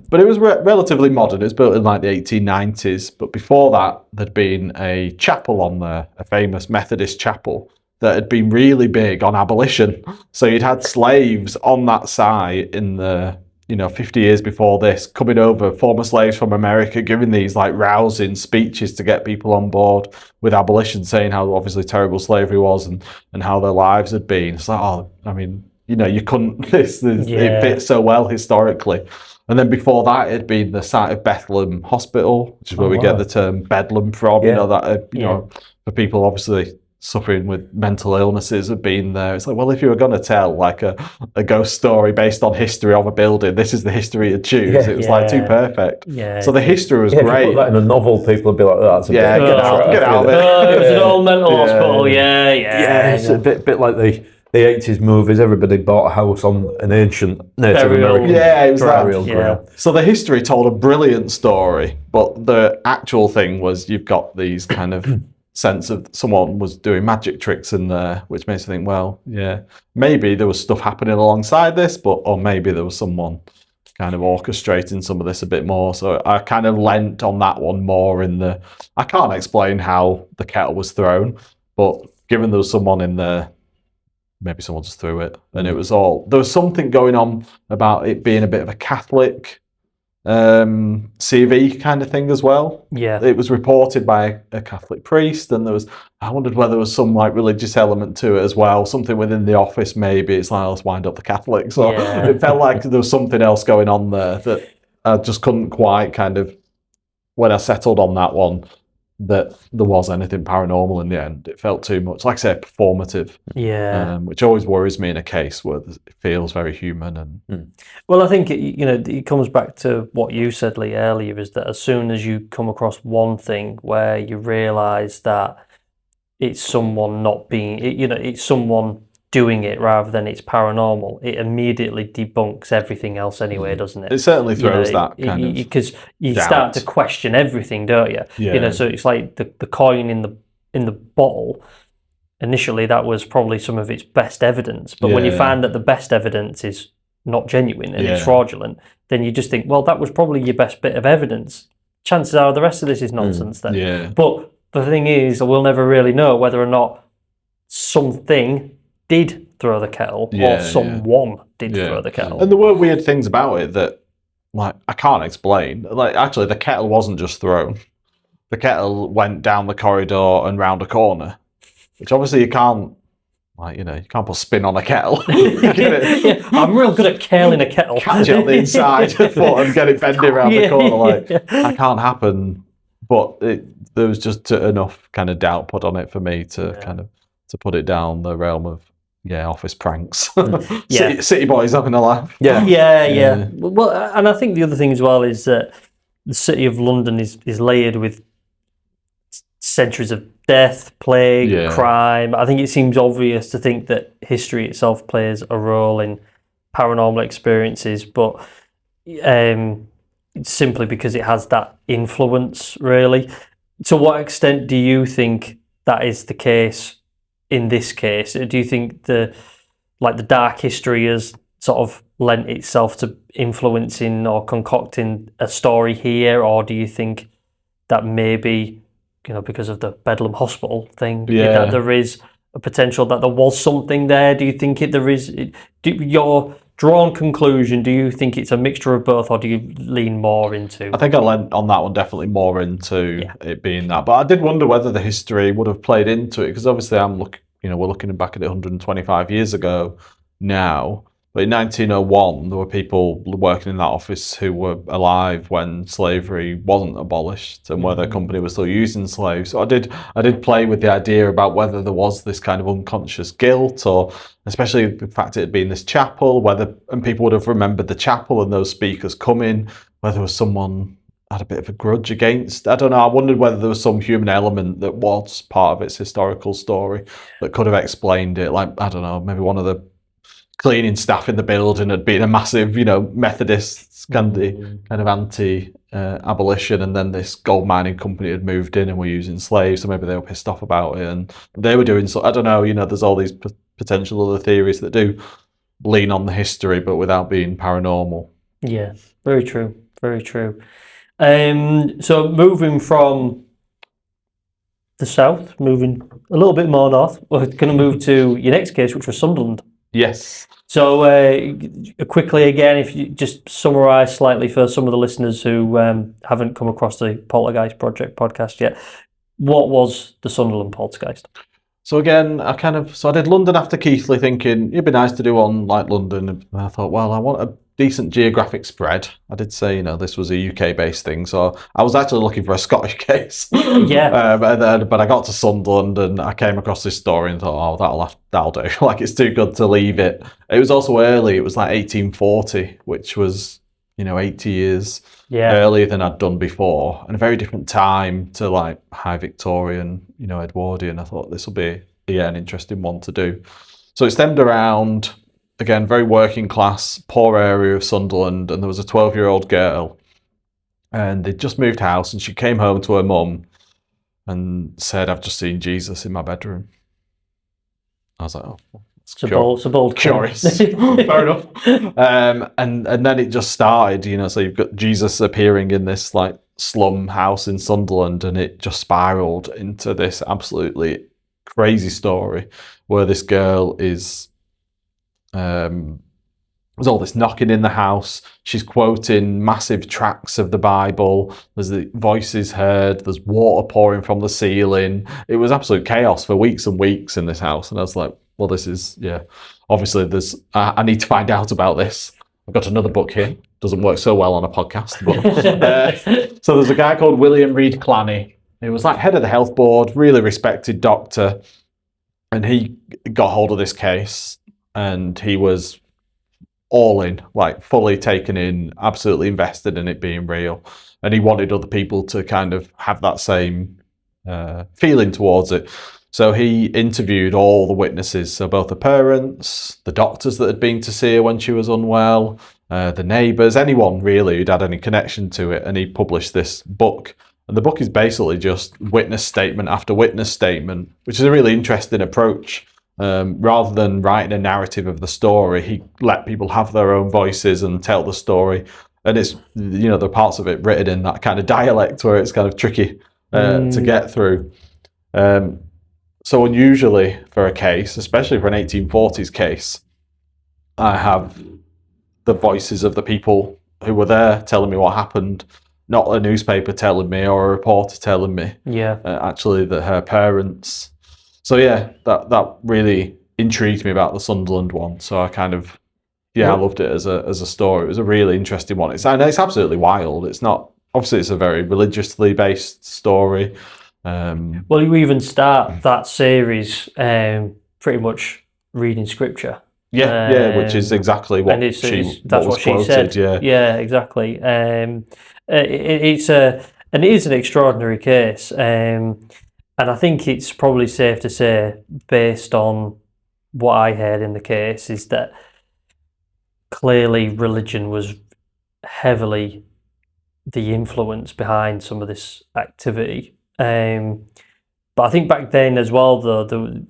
But it was relatively modern. It was built in the 1890s. But before that, there'd been a chapel on there, a famous Methodist chapel that had been really big on abolition. So you'd had slaves on that site in the 50 years before this, coming over, former slaves from America, giving these rousing speeches to get people on board with abolition, saying how obviously terrible slavery was and how their lives had been. It's you couldn't, it fits so well historically. And then before that, it'd been the site of Bethlehem Hospital, which is where we get the term Bedlam from, for people obviously suffering with mental illnesses have been there. It's like, well, if you were going to tell like a ghost story based on history of a building, this is the history you'd choose. It was like too perfect. Yeah. So the history was If you great. put that in a novel, people would be like, "Oh, that's a bit Get out of it. It was an old mental hospital. Yeah. It's a bit like the 80s movies. Everybody bought a house on an ancient Native Burial. American It was burial that. ground. So the history told a brilliant story, but the actual thing was you've got these kind of sense of someone was doing magic tricks in there, which makes you think, well, yeah, maybe there was stuff happening alongside this, or maybe there was someone kind of orchestrating some of this a bit more. So I kind of leant on that one more I can't explain how the kettle was thrown, but given there was someone in there, maybe someone just threw it. And there was something going on about it being a bit of a Catholic CV kind of thing as well. Yeah. It was reported by a Catholic priest, and I wondered whether there was some like religious element to it as well, something within the office maybe. It's like, let's wind up the Catholics. So it felt like there was something else going on there that I just couldn't quite kind of, when I settled on that one, that there was anything paranormal in the end. It felt too much, like I say, performative. Yeah. Which always worries me in a case where it feels very human. And Well, I think it comes back to what you said, Lee, earlier, is that as soon as you come across one thing where you realise that it's someone not being, it's someone doing it rather than it's paranormal, it immediately debunks everything else anyway, doesn't it? It certainly throws that kind of because you doubt. start to question everything, don't you? Yeah. So it's like the coin in the bottle. Initially, that was probably some of its best evidence, but when you find that the best evidence is not genuine and it's fraudulent, then you just think, well, that was probably your best bit of evidence. Chances are the rest of this is nonsense then. Yeah. But the thing is, we'll never really know whether or not something did throw the kettle or someone did throw the kettle. And there were weird things about it that, like, I can't explain. Like, actually, the kettle wasn't just thrown. The kettle went down the corridor and round a corner, which obviously you can't, like, you can't put spin on a kettle. I'm real good at curling a kettle. Catch it on the inside foot and get it bending around the corner. Like, that can't happen. But there was just enough kind of doubt put on it for me to kind of to put it down the realm of office pranks. City boys having a laugh. Yeah. Well, and I think the other thing as well is that the city of London is layered with centuries of death, plague, crime. I think it seems obvious to think that history itself plays a role in paranormal experiences, but simply because it has that influence, really. To what extent do you think that is the case in this case? Do you think the dark history has sort of lent itself to influencing or concocting a story here, or do you think that maybe, because of the Bedlam Hospital thing, that there is a potential that there was something there? Do you think there is? Your drawn conclusion, do you think it's a mixture of both, or do you lean more into? I think I lent on that one definitely more into it being that, but I did wonder whether the history would have played into it, because obviously we're looking back at it 125 years ago now. But in 1901, there were people working in that office who were alive when slavery wasn't abolished and where their company was still using slaves. So I did play with the idea about whether there was this kind of unconscious guilt, or especially the fact it had been this chapel, and people would have remembered the chapel and those speakers coming, whether there was someone had a bit of a grudge against. I don't know. I wondered whether there was some human element that was part of its historical story that could have explained it. Like, I don't know, maybe one of the cleaning staff in the building had been a massive, Methodist kind of anti-abolition, and then this gold mining company had moved in and were using slaves, so maybe they were pissed off about it, and they were doing so. I don't know. There's all these potential other theories that do lean on the history, but without being paranormal. Yeah, very true. Very true. So moving from the south, moving a little bit more north, we're going to move to your next case, which was Sunderland. Yes. So quickly again, if you just summarise slightly for some of the listeners who haven't come across the Poltergeist Project podcast yet, what was the Sunderland Poltergeist? So again, I did London after Keighley, thinking it'd be nice to do one like London. And I thought, well, I want decent geographic spread. I did say, this was a UK-based thing, so I was actually looking for a Scottish case. Yeah. But I got to Sunderland and I came across this story and thought, oh, that'll do. Like, it's too good to leave it. It was also early. It was like 1840, which was, 80 years earlier than I'd done before, and a very different time to like High Victorian, Edwardian. I thought this will be an interesting one to do. So it stemmed around, again, very working class, poor area of Sunderland, and there was a 12-year-old girl, and they'd just moved house, and she came home to her mum and said, "I've just seen Jesus in my bedroom." I was like, oh. It's a bold curious. Fair enough. And then it just started, so you've got Jesus appearing in this like slum house in Sunderland, and it just spiraled into this absolutely crazy story where this girl is there's all this knocking in the house. She's quoting massive tracts of the Bible. There's the voices heard. There's water pouring from the ceiling. It was absolute chaos for weeks and weeks in this house. And I was like, well, this is, obviously I need to find out about this. I've got another book here. Doesn't work so well on a podcast. But, so there's a guy called William Reed Clanny. He was like head of the health board, really respected doctor. And he got hold of this case and he was all in, like fully taken in, absolutely invested in it being real. And he wanted other people to kind of have that same feeling towards it. So he interviewed all the witnesses, so both the parents, the doctors that had been to see her when she was unwell, the neighbours, anyone really who'd had any connection to it, and he published this book. And the book is basically just witness statement after witness statement, which is a really interesting approach. Rather than writing a narrative of the story, he let people have their own voices and tell the story. And it's, there are parts of it written in that kind of dialect where it's kind of tricky to get through. So unusually for a case, especially for an 1840s case, I have the voices of the people who were there telling me what happened, not a newspaper telling me or a reporter telling me. Yeah. Actually, that her parents. So that really intrigued me about the Sunderland one. So I kind of, I loved it as a story. It was a really interesting one. It's absolutely wild. It's not, obviously it's a very religiously based story. Well, you even start that series pretty much reading scripture. Which is exactly what that's was what she quoted, said. Yeah, exactly. It is an extraordinary case, and I think it's probably safe to say, based on what I heard in the case, is that clearly religion was heavily the influence behind some of this activity. But I think back then as well, the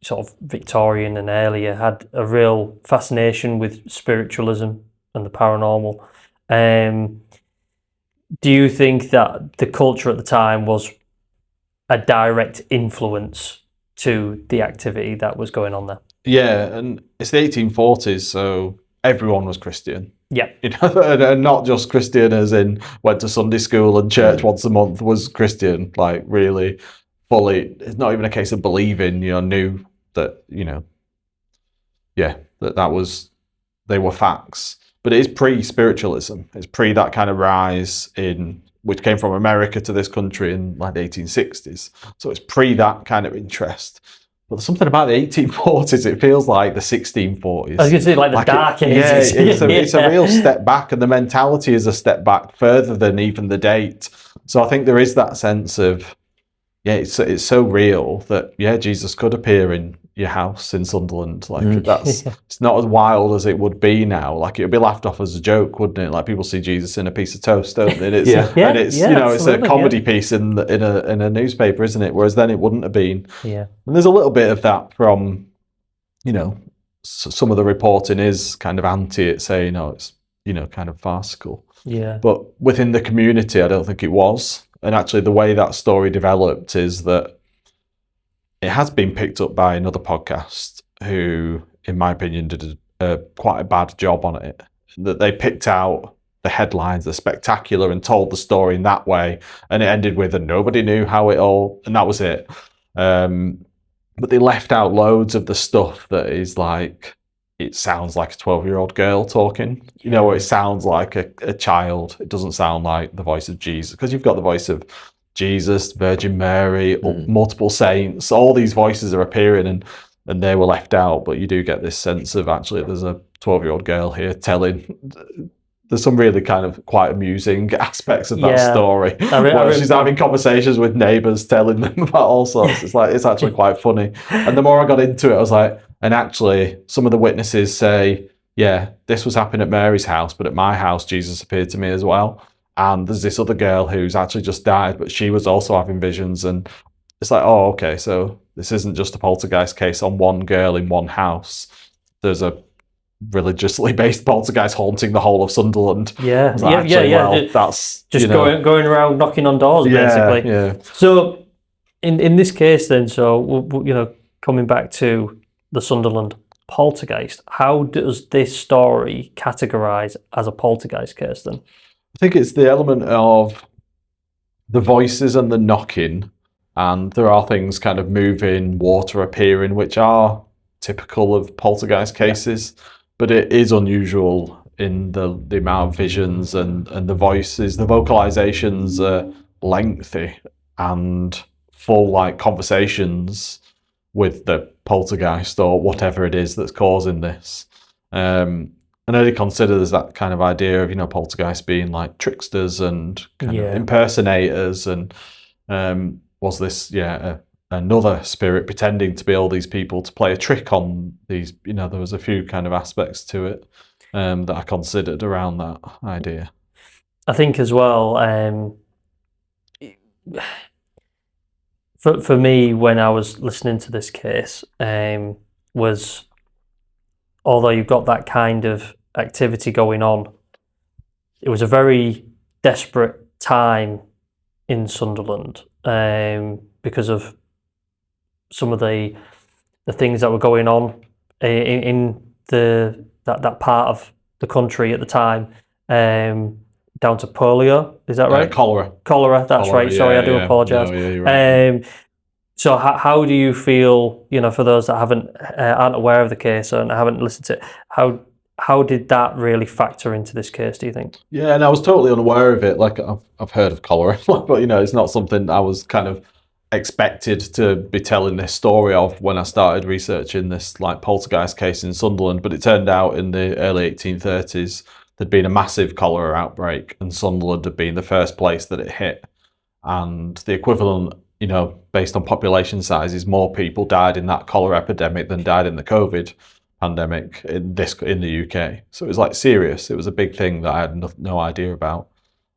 sort of Victorian and earlier had a real fascination with spiritualism and the paranormal. Do you think that the culture at the time was a direct influence to the activity that was going on there? Yeah, and it's the 1840s, so everyone was Christian. Yeah. And not just Christian as in went to Sunday school and church once a month, was Christian, like really fully. It's not even a case of believing, knew that, that was, they were facts. But it is pre-spiritualism. It's pre that kind of rise which came from America to this country in like the 1860s. So it's pre that kind of interest. But there's something about the 1840s, it feels like the 1640s. I was going to say, like the dark ages. Yeah, it's a real step back, and the mentality is a step back further than even the date. So I think there is that sense of, it's so real that, Jesus could appear in your house in Sunderland. Like, it's not as wild as it would be now. Like, it would be laughed off as a joke, wouldn't it? Like, people see Jesus in a piece of toast, don't they? And it's, it's a comedy piece in a newspaper, isn't it? Whereas then it wouldn't have been. Yeah. And there's a little bit of that from, some of the reporting is kind of anti it, saying, it's, kind of farcical. Yeah. But within the community, I don't think it was. And actually, the way that story developed is that it has been picked up by another podcast who, in my opinion, did quite a bad job on it. That they picked out the headlines, the spectacular, and told the story in that way. And it ended with, and nobody knew how it all, and that was it. But they left out loads of the stuff that is like, it sounds like a 12-year-old girl talking. You know, it sounds like a child. It doesn't sound like the voice of Jesus, because you've got the voice of Jesus, Virgin Mary, multiple saints. All these voices are appearing, and they were left out. But you do get this sense of actually there's a 12-year-old girl here telling. There's some really kind of quite amusing aspects of that story. Where she's having conversations with neighbours, telling them about all sorts. It's actually quite funny. And the more I got into it, I was like, and actually, some of the witnesses say, yeah, this was happening at Mary's house, but at my house, Jesus appeared to me as well. And there's this other girl who's actually just died, but she was also having visions. And it's like, oh, okay, so this isn't just a poltergeist case on one girl in one house. There's a religiously based poltergeist haunting the whole of Sunderland. That's just going around knocking on doors, basically. Yeah. So, in this case, then, so coming back to the Sunderland poltergeist, how does this story categorise as a poltergeist case then? I think it's the element of the voices and the knocking, and there are things kind of moving, water appearing, which are typical of poltergeist cases, but it is unusual in the amount of visions and the voices. The vocalizations are lengthy and full, like conversations with the poltergeist or whatever it is that's causing this. And I did consider there's that kind of idea of, poltergeists being like tricksters and kind of impersonators, and was this, another spirit pretending to be all these people to play a trick on these, there was a few kind of aspects to it that I considered around that idea. I think as well, for me, when I was listening to this case, was, although you've got that kind of activity going on, it was a very desperate time in Sunderland because of some of the things that were going on in that part of the country at the time, down to polio. Is that right? Cholera. That's right. Sorry, I do apologise. No, you're right. So how do you feel? For those that aren't aware of the case and haven't listened to it, how did that really factor into this case, do you think? Yeah, and I was totally unaware of it. Like I've heard of cholera, but it's not something I was kind of expected to be telling this story of when I started researching this like poltergeist case in Sunderland. But it turned out in the early 1830s there'd been a massive cholera outbreak, and Sunderland had been the first place that it hit. And the equivalent, based on population sizes, more people died in that cholera epidemic than died in the COVID pandemic in the UK. So it was like serious. It was a big thing that I had no idea about.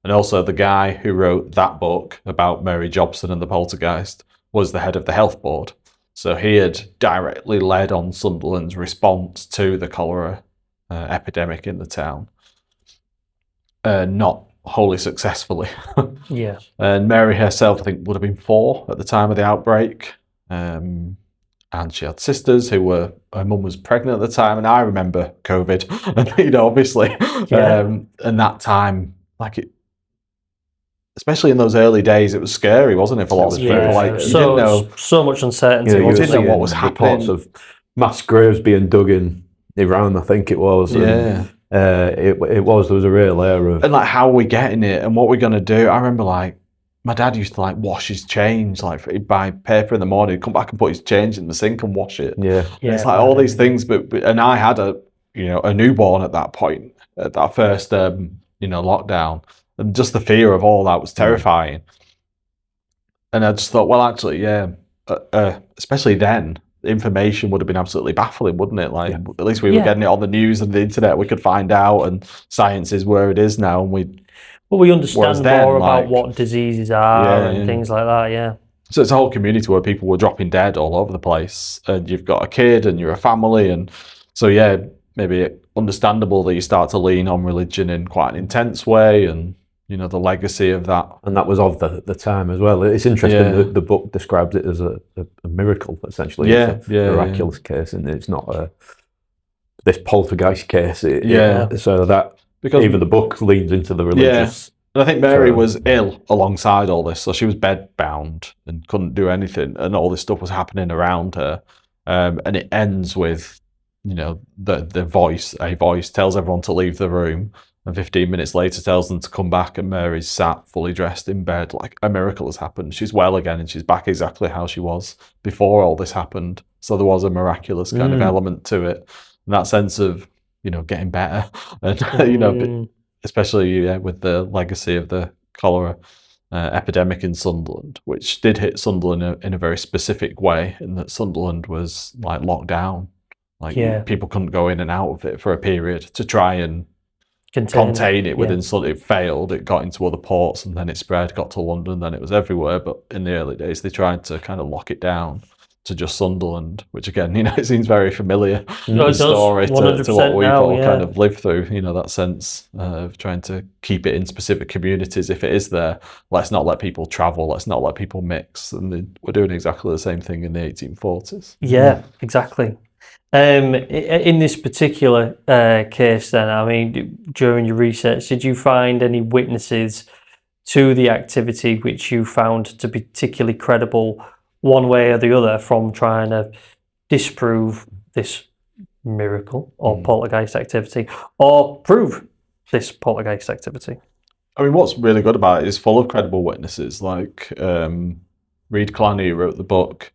And also the guy who wrote that book about Mary Jobson and the poltergeist was the head of the health board. So he had directly led on Sunderland's response to the cholera epidemic in the town. Not wholly successfully. Yeah. And Mary herself, I think, would have been 4 at the time of the outbreak. And she had sisters her mum was pregnant at the time. And I remember COVID, and, obviously. Yeah. And that time, especially in those early days, it was scary, wasn't it, for lots of people? You didn't know. So much uncertainty. You didn't know what was happening. Reports of mass graves being dug in Iran, I think it was. Yeah. There was a real air of... And how are we getting it and what we're going to do? I remember my dad used to wash his change, he'd buy paper in the morning, he'd come back and put his change in the sink and wash it. Yeah. It's all these things, and I had a newborn at that point, at that first lockdown, and just the fear of all that was terrifying. And I just thought, well, actually, especially then, information would have been absolutely baffling, wouldn't it? At least we were getting it on the news and the internet. We could find out, and science is where it is now, and we understand more about what diseases are and things like that. Yeah. So it's a whole community where people were dropping dead all over the place, and you've got a kid and you're a family, and so maybe understandable that you start to lean on religion in quite an intense way, and the legacy of that. And that was of the time as well. It's interesting that the book describes it as a miracle, essentially. It's a miraculous case, and it's not this poltergeist case. So that, because even the book leans into the religious. And I think Mary was ill alongside all this, so she was bedbound and couldn't do anything, and all this stuff was happening around her. And it ends with a voice tells everyone to leave the room, and 15 minutes later tells them to come back, and Mary's sat fully dressed in bed, like a miracle has happened. She's well again, and she's back exactly how she was before all this happened. So there was a miraculous kind of element to it, and that sense of getting better, and especially with the legacy of the cholera epidemic in Sunderland, which did hit Sunderland in a very specific way, in that Sunderland was like locked down. People couldn't go in and out of it for a period to try and contain it within Sunderland. It failed. It got into other ports, and then it spread, got to London, then it was everywhere. But in the early days, they tried to kind of lock it down to just Sunderland, which again, it seems very familiar story to what we've all kind of lived through. That sense of trying to keep it in specific communities. If it is there, let's not let people travel. Let's not let people mix. And we're doing exactly the same thing in the 1840s. Yeah, exactly. In this particular case, then, I mean, during your research, did you find any witnesses to the activity which you found to be particularly credible, one way or the other, from trying to disprove this miracle or poltergeist activity, or prove this poltergeist activity? I mean, what's really good about it is full of credible witnesses. Like Reed Clanny, who wrote the book,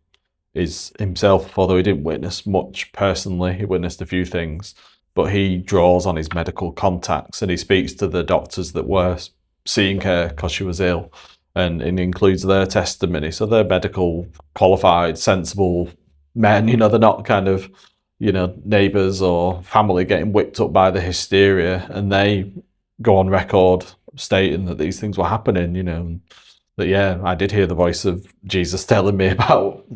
is himself, although he didn't witness much personally, he witnessed a few things, but he draws on his medical contacts, and he speaks to the doctors that were seeing her because she was ill, and includes their testimony. So they're medical, qualified, sensible men. They're not kind of, neighbours or family getting whipped up by the hysteria, and they go on record stating that these things were happening, that, I did hear the voice of Jesus telling me about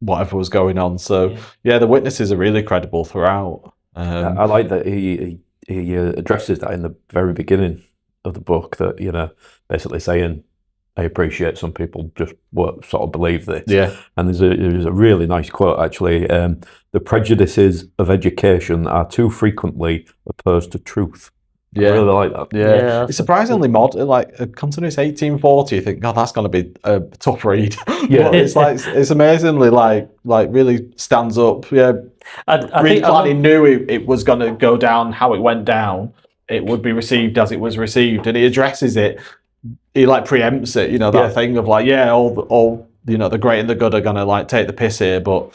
whatever was going on. So the witnesses are really credible throughout. I like that he addresses that in the very beginning of the book, that basically saying, I appreciate some people just sort of believe this. Yeah. And there's a really nice quote, actually. The prejudices of education are too frequently opposed to truth. I really like that. Yeah. It's surprisingly modern. Considering it's 1840, you think, God, that's going to be a tough read. Yeah. It's amazingly really stands up. Yeah. Reed Clanny knew it was going to go down how it went down. It would be received as it was received, and he addresses it. He preempts it. That thing of all the great and the good are going to take the piss here, but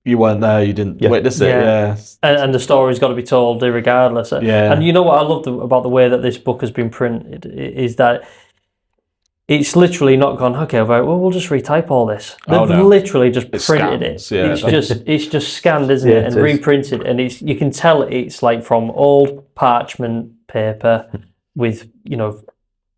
you weren't there, you didn't witness it. Yeah. And the story's got to be told regardless. Yeah. And what I love about the way that this book has been printed is that it's literally not gone, okay, right, well, we'll just retype all this. They've literally just printed it. Yeah, it's just scanned, isn't it? And reprinted. And you can tell it's from old parchment paper with,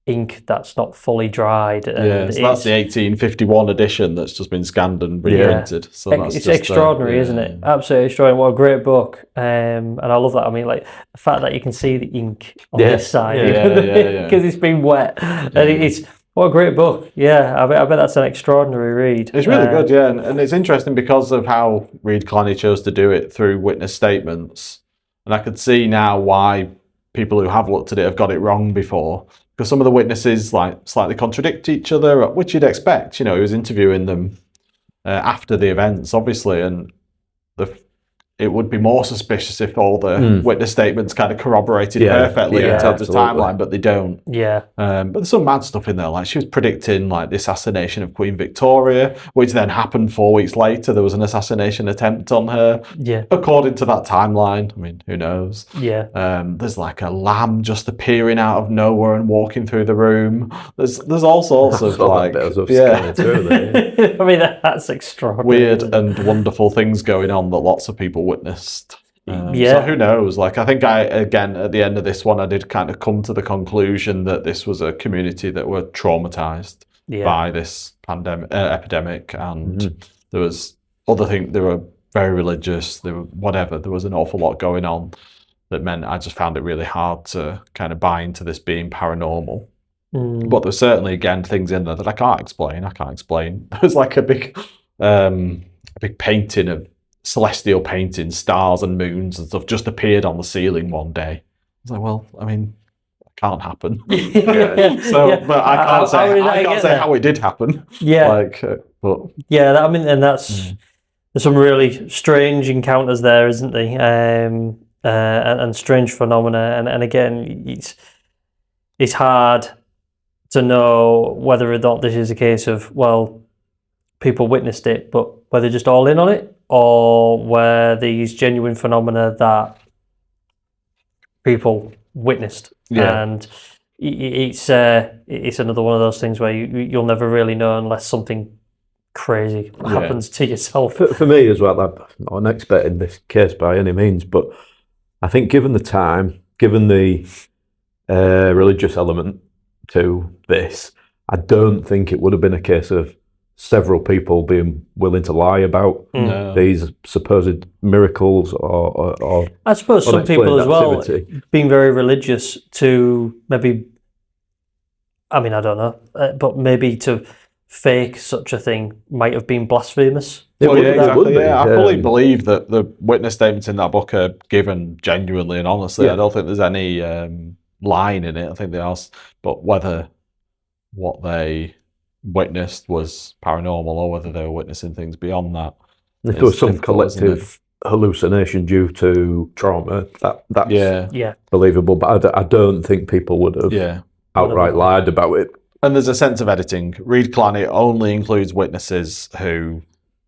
ink that's not fully dried. And so that's the 1851 edition that's just been scanned and reprinted. So it's extraordinary, isn't it? Absolutely extraordinary. What a great book. And I love that. I mean, the fact that you can see the ink on this side because it's been wet. And it's what a great book. Yeah, I bet that's an extraordinary read. It's really good, and it's interesting because of how Reed Clanny chose to do it through witness statements. And I could see now why people who have looked at it have got it wrong before. Because some of the witnesses slightly contradict each other, which you'd expect. He was interviewing them after the events, obviously, and it would be more suspicious if all the witness statements kind of corroborated perfectly in terms of timeline, but they don't. Yeah. But there's some mad stuff in there. She was predicting the assassination of Queen Victoria, which then happened 4 weeks later. There was an assassination attempt on her. Yeah. According to that timeline. I mean, who knows? Yeah. There's a lamb just appearing out of nowhere and walking through the room. There's all sorts of I mean, that's extraordinary. Weird and wonderful things going on that lots of people witnessed. So who knows? I think again at the end of this one, I did kind of come to the conclusion that this was a community that were traumatized by this epidemic, and there was other things. They were very religious. They were whatever. There was an awful lot going on that meant I just found it really hard to kind of buy into this being paranormal. But there's certainly again things in there that I can't explain. There's a big painting of celestial paintings, stars and moons and stuff just appeared on the ceiling one day. I was well, I mean, it can't happen. But I can't say how it did happen. Yeah. But I mean, and that's there's some really strange encounters there, isn't there? And strange phenomena, and again, it's hard to know whether or not this is a case of, well, people witnessed it, but were they just all in on it, or were these genuine phenomena that people witnessed? Yeah. And it's another one of those things where you'll never really know unless something crazy happens to yourself. For me as well, I'm not an expert in this case by any means, but I think given the time, given the religious element to this, I don't think it would have been a case of several people being willing to lie about these supposed miracles or I suppose some people as well activity. Being very religious to maybe, I mean, I don't know, but maybe to fake such a thing might have been blasphemous. Well, yeah, exactly. Yeah, I fully believe that the witness statements in that book are given genuinely and honestly. I don't think there's any line in it. I think they are, but whether what they witnessed was paranormal or whether they were witnessing things beyond that. If there was some collective hallucination due to trauma, that's believable. But I don't think people would have outright lied about it. And there's a sense of editing. Reed Clanney only includes witnesses who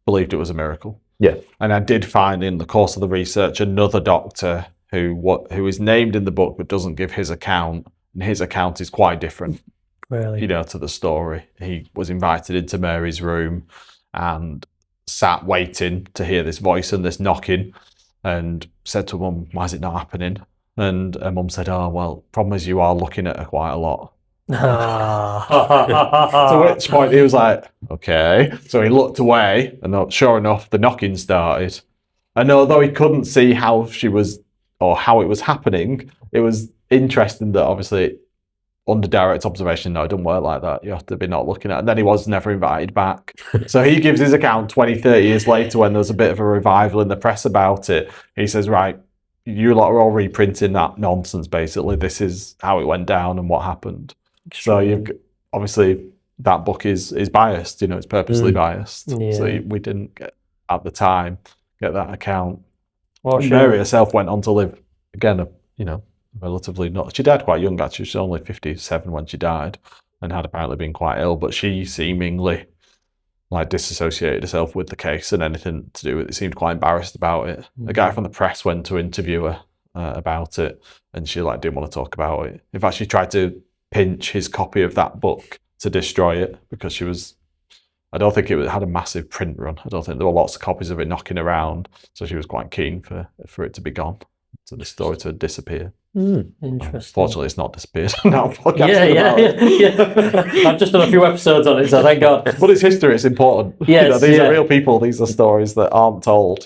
believed it was a miracle. Yeah. And I did find in the course of the research another doctor who is named in the book but doesn't give his account, and his account is quite different. Really? To the story. He was invited into Mary's room and sat waiting to hear this voice and this knocking, and said to Mum, "Why is it not happening?" And Mum said, "Oh, well, problem is you are looking at her quite a lot." To which point he was like, "Okay." So he looked away, and sure enough, the knocking started. And although he couldn't see how she was or how it was happening, it was interesting that obviously under direct observation, no, it doesn't work like that. You have to be not looking at it. And then he was never invited back. So he gives his account 20, 30 years later when there's a bit of a revival in the press about it. He says, right, you lot are all reprinting that nonsense, basically. This is how it went down and what happened. So you've obviously that book is biased, it's purposely biased. Yeah. So we didn't at the time get that account. Well, Mary herself went on to live again, relatively not. She died quite young, actually. She was only 57 when she died, and had apparently been quite ill. But she seemingly disassociated herself with the case and anything to do with it. Seemed quite embarrassed about it. A guy from the press went to interview her about it, and she didn't want to talk about it. In fact, she tried to pinch his copy of that book to destroy it because she was. I don't think it had a massive print run. I don't think there were lots of copies of it knocking around, so she was quite keen for it to be gone, so the story to disappear. Interesting. Fortunately, it's not disappeared. Now Yeah. I've just done a few episodes on it, so thank God. But it's history. It's important. Yes, these are real people. These are stories that aren't told.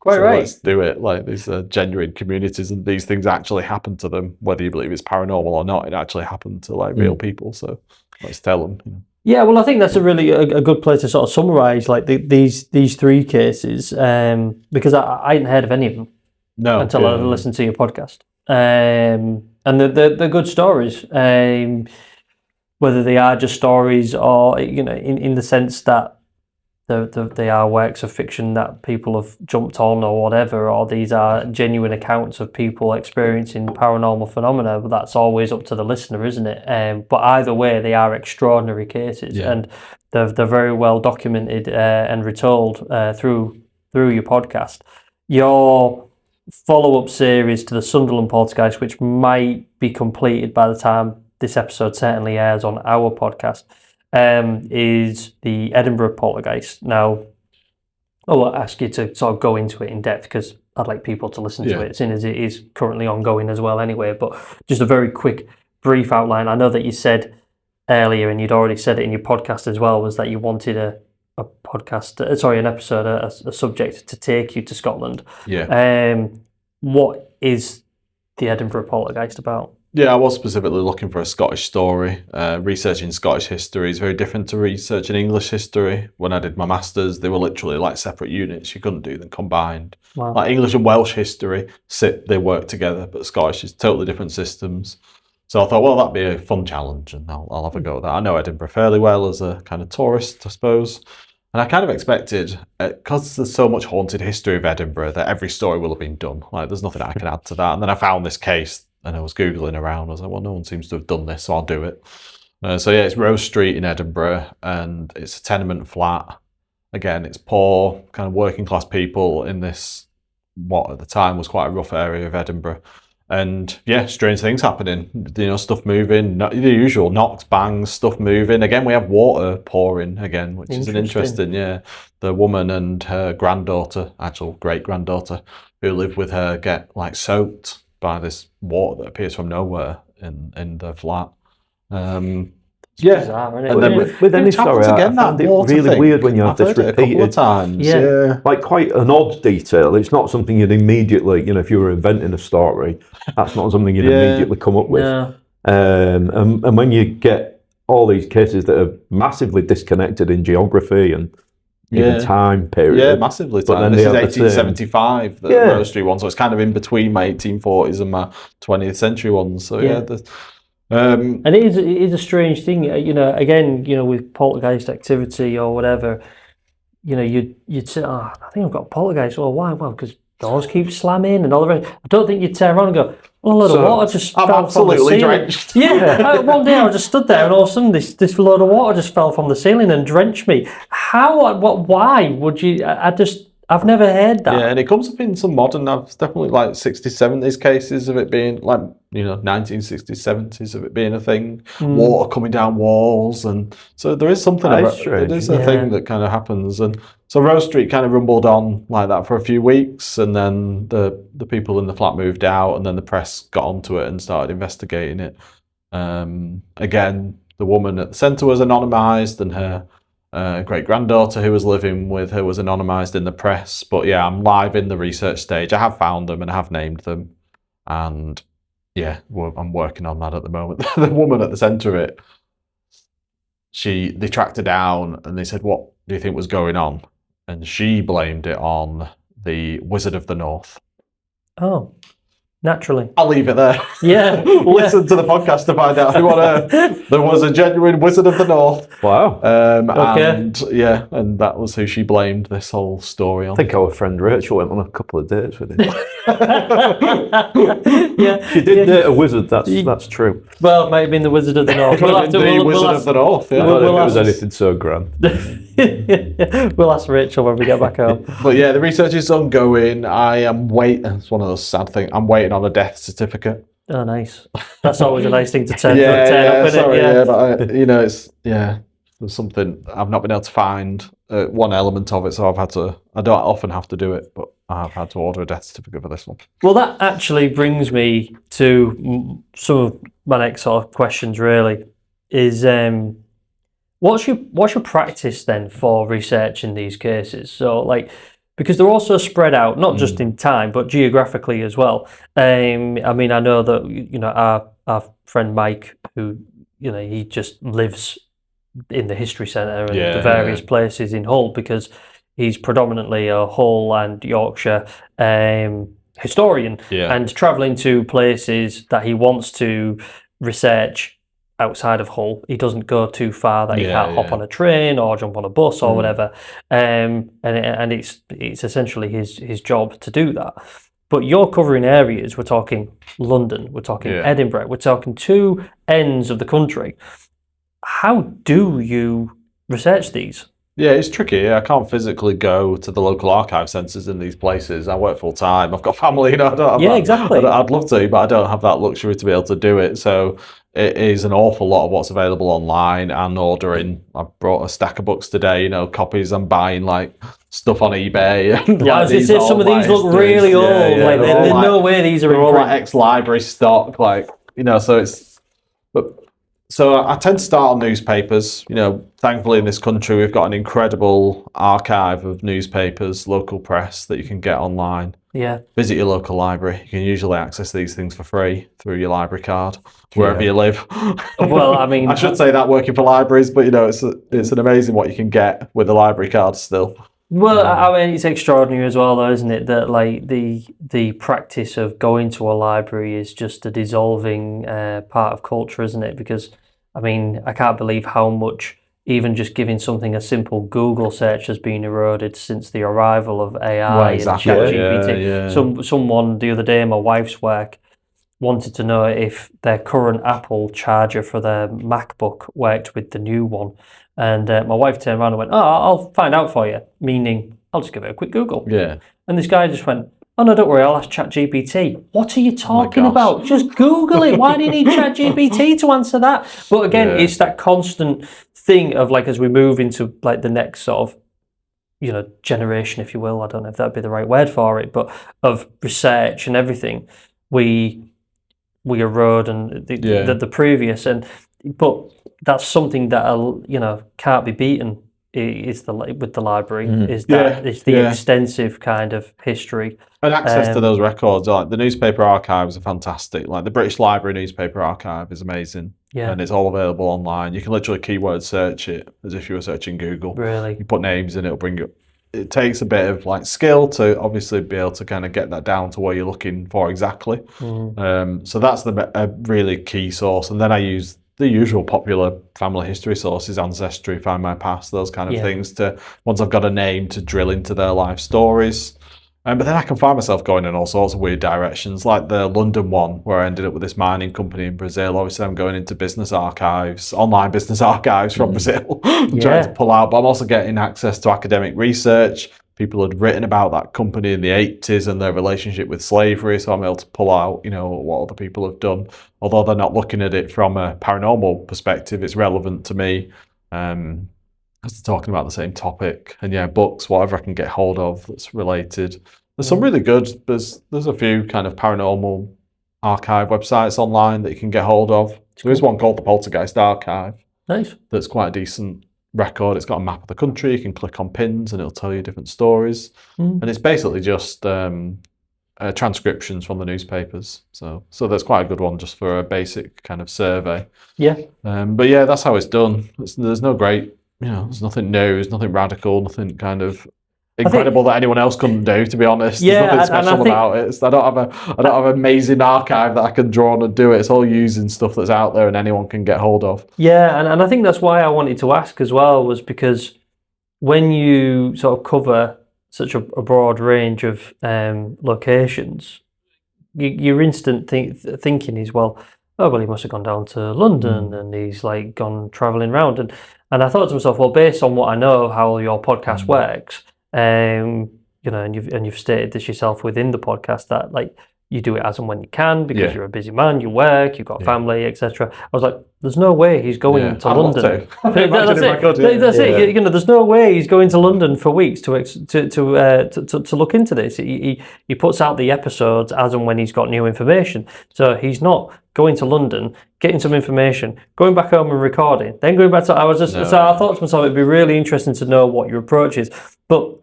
Quite so right. Let's do it. These are genuine communities, and these things actually happen to them. Whether you believe it's paranormal or not, it actually happened to real people. So let's tell them. Yeah, well, I think that's a really a good place to sort of summarise these three cases, because I hadn't heard of any of them until I listened to your podcast. And they're good stories, whether they are just stories or in the sense that they are works of fiction that people have jumped on or whatever, or these are genuine accounts of people experiencing paranormal phenomena. But that's always up to the listener, isn't it? But either way, they are extraordinary cases, and they're very well documented and retold through your podcast. Your follow-up series to the Sunderland Poltergeist, which might be completed by the time this episode certainly airs on our podcast, is the Edinburgh Poltergeist. Now, I'll ask you to sort of go into it in depth because I'd like people to listen to it, seeing as it is currently ongoing as well anyway. But just a very quick, brief outline. I know that you said earlier, and you'd already said it in your podcast as well, was that you wanted an episode, a subject to take you to Scotland. Yeah. What is the Edinburgh Poltergeist about? Yeah, I was specifically looking for a Scottish story. Researching Scottish history is very different to researching English history. When I did my masters, they were literally separate units. You couldn't do them combined. Wow. English and Welsh history they work together, but Scottish is totally different systems. So I thought, well, that'd be a fun challenge, and I'll have a go at that. I know Edinburgh fairly well as a kind of tourist, I suppose. And I kind of expected, because there's so much haunted history of Edinburgh, that every story will have been done. Like, there's nothing I can add to that. And then I found this case, and I was Googling around. I was like, well, no one seems to have done this, so I'll do it. So yeah, it's Rose Street in Edinburgh, and it's a tenement flat. Again, it's poor, kind of working class people in this, what at the time was quite a rough area of Edinburgh. And yeah, strange things happening, stuff moving, the usual knocks, bangs, stuff moving. Again, we have water pouring again, which is an interesting, the woman and her granddaughter, actual great granddaughter, who live with her, get like soaked by this water that appears from nowhere in the flat. Bizarre, and then with any story, I found it really weird when you have this repeated. A couple of times. Yeah, like quite an odd detail. It's not something you'd immediately, if you were inventing a story, that's not something you'd immediately come up with. No. And when you get all these cases that are massively disconnected in geography and even time period. Yeah, massively time. This is 1875, the Rose Street one, so it's kind of in between my 1840s and my 20th century ones. So and it is a strange thing, again, with poltergeist activity or whatever, you'd say, I think I've got a poltergeist. Well, why? Well, because doors keep slamming and all the rest. I don't think you'd turn around and go, well, a load of water just fell from the ceiling. Drenched. Yeah, one day I just stood there and all of a sudden this load of water just fell from the ceiling and drenched me. Why would you? I've never heard that. Yeah, and it comes up in some modern, definitely like 60s, 70s cases of it being like, 1960s, 70s of it being a thing. Water coming down walls. And so there is something about it. Is a thing that kind of happens. And so Rose Street kind of rumbled on like that for a few weeks. And then the people in the flat moved out, and then the press got onto it and started investigating it. Again, the woman at the centre was anonymised, and her great-granddaughter who was living with her was anonymised in the press. But yeah, I'm live in the research stage. I have found them and I have named them, and yeah, I'm working on that at the moment. The woman at the centre of it, they tracked her down and they said, what do you think was going on? And she blamed it on the Wizard of the North. Oh, naturally. I'll leave it there. Yeah. Listen to the podcast to find out who on earth there was a genuine Wizard of the North. Wow. And that was who she blamed this whole story on. I think our friend Rachel went on a couple of dates with him. She did date a wizard, that's true. Well, it might have been the Wizard of the North. We'll have to, Wizard of the North, yeah. I don't think it was anything so grand. We'll ask Rachel when we get back home. But yeah, the research is ongoing. I am waiting. It's one of those sad things. I'm waiting on a death certificate. Oh, nice. That's always a nice thing to turn up, isn't it? But there's something I've not been able to find one element of it, so I don't often have to do it, but I've had to order a death certificate for this one. Well, that actually brings me to some of my next sort of questions, really, is what's your practice then for researching these cases? So, because they're also spread out, not just in time, but geographically as well. I mean, I know that, our friend Mike, who, he just lives in the history centre and the various places in Hull, because he's predominantly a Hull and Yorkshire historian, and travelling to places that he wants to research outside of Hull. He doesn't go too far that he can't hop on a train or jump on a bus or whatever, and it's essentially his job to do that. But you're covering areas, we're talking London, we're talking Edinburgh, we're talking two ends of the country. How do you research these? Yeah, it's tricky. I can't physically go to the local archive centres in these places. I work full time. I've got family. I don't have that. Exactly. I'd love to, but I don't have that luxury to be able to do it. So it is an awful lot of what's available online and ordering. I brought a stack of books today. Copies. I'm buying stuff on eBay. And, some of these look really old. There's no way these are. They're all ex-library stock. So it's. So I tend to start on newspapers. Thankfully in this country we've got an incredible archive of newspapers, local press that you can get online. Yeah. Visit your local library. You can usually access these things for free through your library card, wherever you live. Well, I mean, I should say that working for libraries, but it's an amazing what you can get with a library card still. Well, I mean, it's extraordinary as well, though, isn't it? That the practice of going to a library is just a dissolving part of culture, isn't it? Because I mean, I can't believe how much even just giving something a simple Google search has been eroded since the arrival of AI Well, and exactly. ChatGPT. Yeah. Someone the other day in my wife's work wanted to know if their current Apple charger for their MacBook worked with the new one. And my wife turned around and went, "Oh, I'll find out for you," meaning I'll just give it a quick Google. Yeah. And this guy just went, "Oh no, don't worry, I'll ask ChatGPT." What are you talking gosh. about? Just Google it. Why do you need ChatGPT to answer that? But again, Yeah. it's that constant thing of like, as we move into like the next sort of, generation, if you will, I don't know if that'd be the right word for it, but of research and everything, we erode and the previous, but that's something that can't be beaten. Is with the library is that it's the extensive kind of history and access to those records. Like the newspaper archives are fantastic. Like the British Library newspaper archive is amazing, and it's all available online. You can literally keyword search it as if you were searching Google. Really, you put names in, it'll bring you. It takes a bit of like skill to obviously be able to kind of get that down to what you're looking for exactly. So that's a really key source, and then I use the usual popular family history sources, Ancestry, Find My Past, those kind of things, to once I've got a name to drill into their life stories. But then I can find myself going in all sorts of weird directions, like the London one where I ended up with this mining company in Brazil. Obviously, I'm going into business archives, online business archives from Brazil, trying to pull out, but I'm also getting access to academic research. People had written about that company in the 80s and their relationship with slavery, so I'm able to pull out, what other people have done. Although they're not looking at it from a paranormal perspective, it's relevant to me because they're talking about the same topic. And books, whatever I can get hold of that's related. There's some really good. There's a few kind of paranormal archive websites online that you can get hold of. There is one called the Poltergeist Archive. Nice. That's quite a decent record. It's got a map of the country. You can click on pins and it'll tell you different stories. And it's basically just transcriptions from the newspapers. So that's quite a good one just for a basic kind of survey. Yeah. But that's how it's done. There's no great, there's nothing new, there's nothing radical, nothing kind of incredible that anyone else couldn't do, to be honest. There's nothing special about it. I don't have an amazing archive that I can draw on and do it. It's all using stuff that's out there and anyone can get hold of. Yeah, and I think that's why I wanted to ask as well, was because when you sort of cover such a broad range of locations, your instant thinking is, well, he must have gone down to London and he's like gone travelling around. And I thought to myself, well, based on what I know of how your podcast works, and you've stated this yourself within the podcast that like you do it as and when you can because you're a busy man, you work, you've got family, etc. I was like, there's no way he's going to London. That's it. There's no way he's going to London for weeks to look into this. He puts out the episodes as and when he's got new information. So he's not going to London, getting some information, going back home and recording, then going back to. So I thought to myself, it'd be really interesting to know what your approach is. But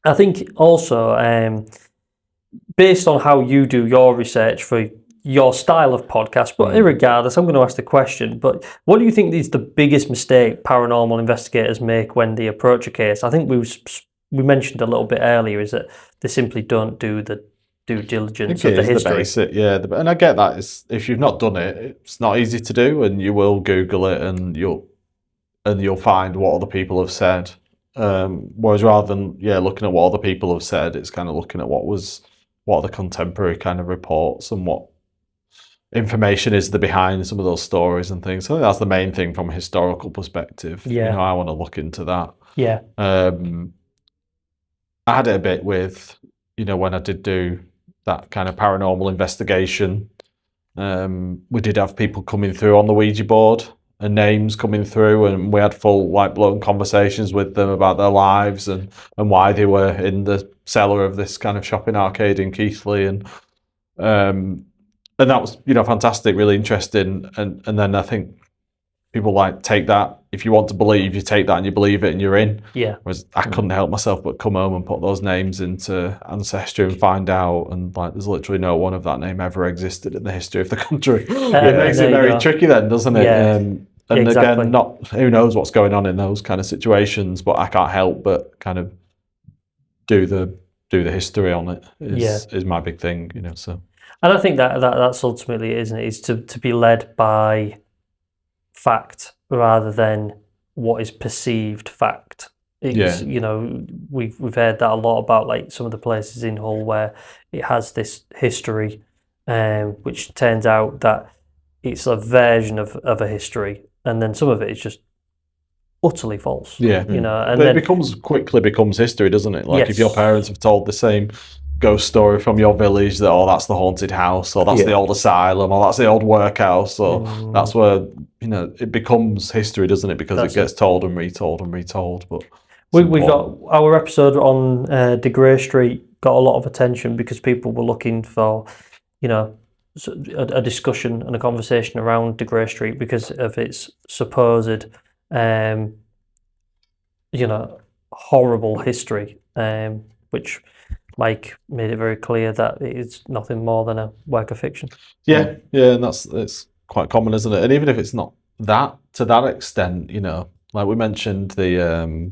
I think also, based on how you do your research for your style of podcast, but irregardless, I'm going to ask the question, but what do you think is the biggest mistake paranormal investigators make when they approach a case? I think we mentioned a little bit earlier is that they simply don't do the due diligence of the history. The basic, and I get that. If you've not done it, it's not easy to do, and you will Google it and you'll find what other people have said. Whereas rather than looking at what other people have said, it's kind of looking at what are the contemporary kind of reports and what information is there behind some of those stories and things. So I think that's the main thing from a historical perspective. I want to look into that. I had it a bit with when I did do that kind of paranormal investigation. We did have people coming through on the Ouija board and names coming through, and we had full blown conversations with them about their lives and why they were in the cellar of this kind of shopping arcade in Keighley, and that was fantastic, really interesting, and then I think people take that. If you want to believe, you take that and you believe it and you're in. Whereas I couldn't help myself but come home and put those names into Ancestry and find out, and there's literally no one of that name ever existed in the history of the country. It makes it very tricky then, doesn't it? And exactly. Again, who knows what's going on in those kind of situations, but I can't help but kind of do the history on it is my big thing, so. And I think that's ultimately it, isn't it? Is to be led by fact rather than what is perceived fact. It's, Yeah. you know, we've heard that a lot about like some of the places in Hull where it has this history, which turns out that it's a version of a history, and then some of it is just utterly false. Yeah. You know, and But then it quickly becomes history, doesn't it? Like if your Yes. parents have told the same ghost story from your village, that that's the haunted house, or that's the old asylum, or that's the old workhouse, or that's where, you know, it becomes history, doesn't it? Because That's it gets told and retold and retold. But we got our episode on De Grey Street got a lot of attention because people were looking for, you know, a discussion and a conversation around De Grey Street because of its supposed, you know, horrible history, which Mike made it very clear that it is nothing more than a work of fiction. Yeah, and it's quite common, isn't it? And even if it's not that to that extent, you know, like we mentioned the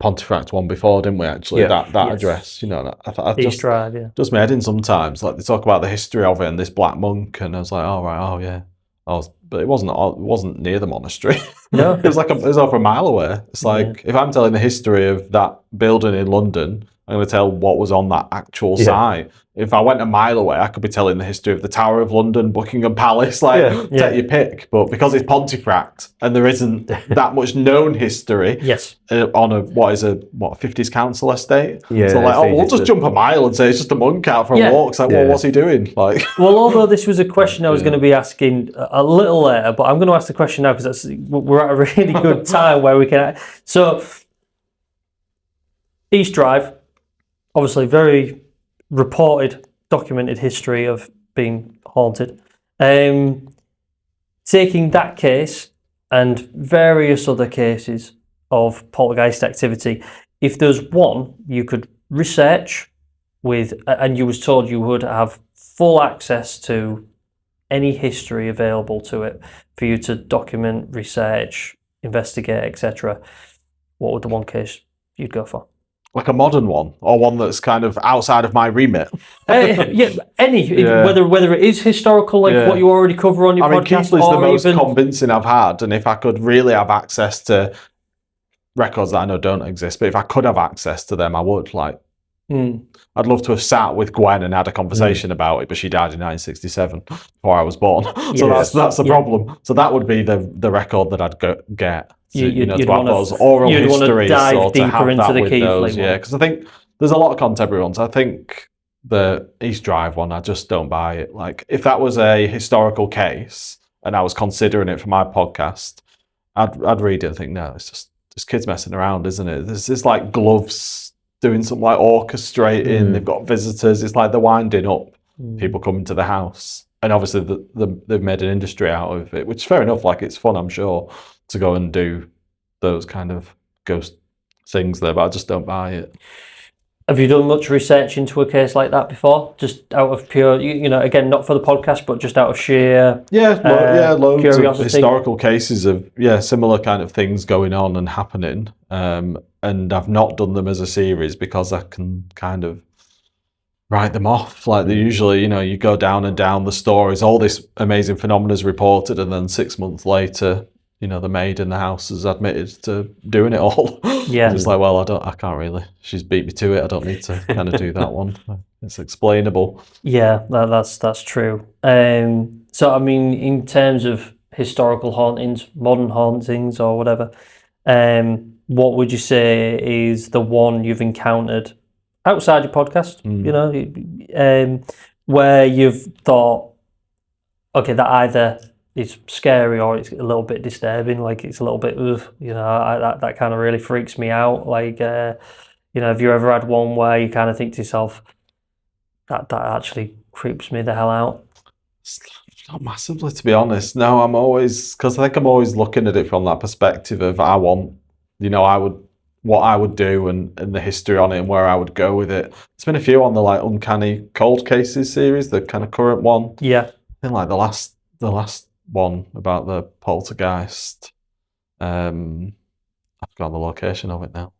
Pontefract one before, didn't we? Actually, that Yes. address, you know, I East just Drive, yeah. does my head in sometimes. Like they talk about the history of it and this black monk, and I was like, oh yeah, but it wasn't near the monastery. No. It was over a mile away. It's like if I'm telling the history of that building in London, I'm going to tell what was on that actual site. If I went a mile away, I could be telling the history of the Tower of London, Buckingham Palace, take your pick. But because it's Pontefract and there isn't that much known history Yes. on a 50s council estate, Yeah, so like, it's we'll easy just to- jump a mile and say it's just a monk out for a walk. It's like, well, what's he doing? Like, Well, although this was a question I was going to be asking a little later, but I'm going to ask the question now because we're at a really good time where we can. So, East Drive, obviously, very reported, documented history of being haunted. Taking that case and various other cases of poltergeist activity, if there's one you could research with, and you was told you would have full access to any history available to it for you to document, research, investigate, etc., what would the one case you'd go for? like a modern one, or one that's kind of outside of my remit. Whether it is historical, like what you already cover on your I mean, podcast, Keithley's the or most even convincing I've had, and if I could really have access to records that I know don't exist, but if I could have access to them, I would. Like, I'd love to have sat with Gwen and had a conversation about it, but she died in 1967 before I was born. So that's the problem. So that would be the record that I'd get. You'd to have want those oral you'd want to histories, dive or to deeper have into that the with Keithley those. one. Yeah, because I think there's a lot of contemporary ones. I think the East Drive one, I just don't buy it. Like, if that was a historical case and I was considering it for my podcast, I'd read it and think, no, it's just kids messing around, isn't it? There's this like gloves doing some like orchestrating. They've got visitors. It's like they're winding up people coming to the house. And obviously they've made an industry out of it, which is fair enough. Like, it's fun, I'm sure, to go and do those kind of ghost things there, but I just don't buy it. Have you done much research into a case like that before? Just out of pure, you know, again, not for the podcast, but just out of sheer loads curiosity. of historical cases of similar kind of things going on and happening. And I've not done them as a series because I can kind of write them off. Like, they usually, you know, you go down and down the stories, all this amazing phenomena is reported, and then 6 months later, you know, the maid in the house has admitted to doing it all. Yeah. It's like, well, I can't really. She's beat me to it. I don't need to kind of do that one. It's explainable. Yeah, that's true. So, I mean, in terms of historical hauntings, modern hauntings, or whatever, what would you say is the one you've encountered outside your podcast? You know, where you've thought, okay, that either it's scary or it's a little bit disturbing, like it's a little bit, you know, that kind of really freaks me out. Like, you know, have you ever had one where you kind of think to yourself, that actually creeps me the hell out? Not massively, to be honest. No, because I think I'm always looking at it from that perspective of what I would do and the history on it and where I would go with it. There's been a few on the like Uncanny Cold Cases series, the kind of current one. Yeah. I think like the last one about the poltergeist. I've forgotten the location of it now.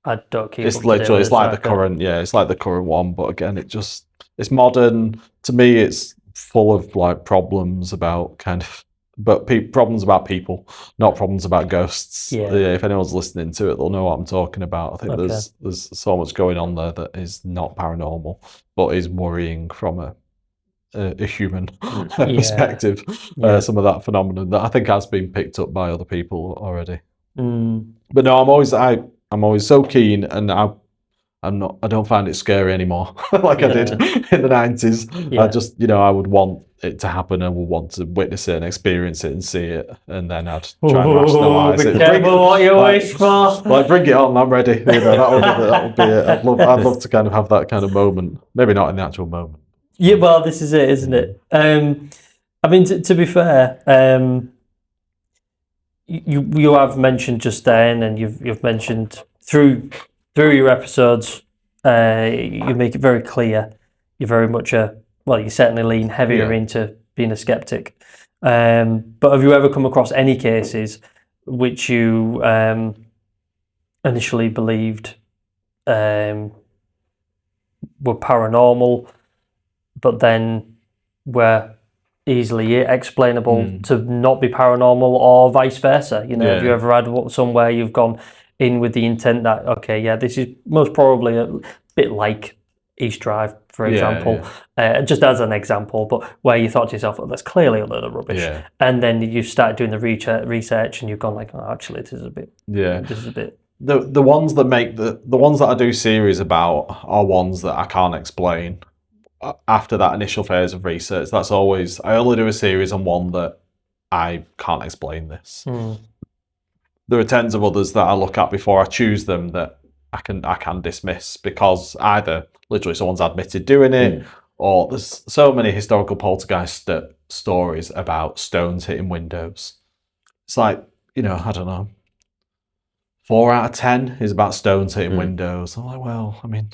I don't keep. It's literally, it's like the current, it's like the current one. But again, it's modern. To me, it's full of like problems about kind of but problems about people, not problems about ghosts. Yeah. If anyone's listening to it, they'll know what I'm talking about. I think Okay. there's so much going on there that is not paranormal, but is worrying from a human perspective. Yeah. Some of that phenomenon that I think has been picked up by other people already. Mm. But no, I'm always so keen, and I don't find it scary anymore like I did in the 90s. Yeah. I just, I would want it to happen, and would want to witness it and experience it and see it, and then I'd try and rationalise it. Be careful what you wish for. Like, bring it on, I'm ready. That would be it. I'd love to kind of have that kind of moment. Maybe not in the actual moment. Yeah, well, this is it, isn't it? I mean, to be fair, you have mentioned just then, and you've mentioned through your episodes, you make it very clear you're very much you certainly lean heavier into being a skeptic. But have you ever come across any cases which you initially believed were paranormal, but then were easily explainable to not be paranormal, or vice versa? Have you ever had somewhere you've gone in with the intent that, okay, this is most probably a bit like East Drive, for example, just as an example, but where you thought to yourself, that's clearly a load of rubbish, and then you started doing the research, and you've gone like, oh, actually, this is a bit. The ones that make the ones that I do series about are ones that I can't explain. After that initial phase of research, I only do a series on one that I can't explain this. There are tens of others that I look at before I choose them that I can dismiss, because either literally someone's admitted doing it, or there's so many historical poltergeist stories about stones hitting windows. It's like, I don't know, 4 out of 10 is about stones hitting windows. I'm like, well, I mean,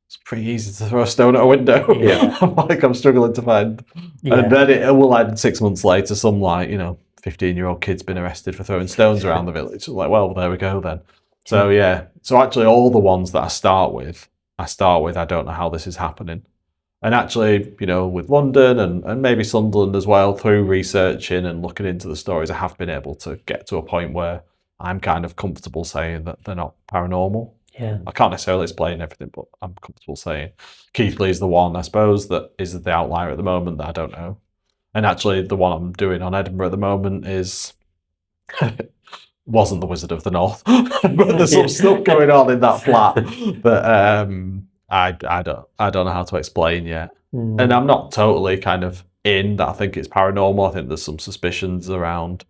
it's pretty easy to throw a stone at a window. I'm struggling to find. And then it will end 6 months later, some 15-year-old kid's been arrested for throwing stones around the village. Like, well, there we go then. So so actually all the ones that I start with, I don't know how this is happening. And actually, with London and maybe Sunderland as well, through researching and looking into the stories, I have been able to get to a point where I'm kind of comfortable saying that they're not paranormal. I can't necessarily explain everything, but I'm comfortable saying Keithley is the one, I suppose, that is the outlier at the moment that I don't know. And actually, the one I'm doing on Edinburgh at the moment wasn't the Wizard of the North, but there's some stuff going on in that flat that I don't know how to explain yet. And I'm not totally kind of in that I think it's paranormal. I think there's some suspicions around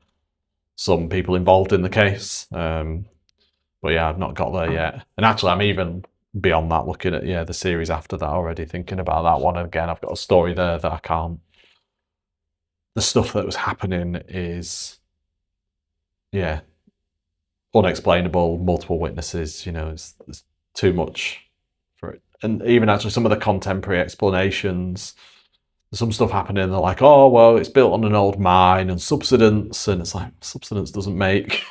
some people involved in the case. But I've not got there yet. And actually, I'm even beyond that, looking at the series after that already, thinking about that one. And again, I've got a story there that I can't. The stuff that was happening is, unexplainable. Multiple witnesses. It's too much for it. And even actually, some of the contemporary explanations. Some stuff happening, they're like, oh, well, it's built on an old mine and subsidence, and it's like, subsidence doesn't make,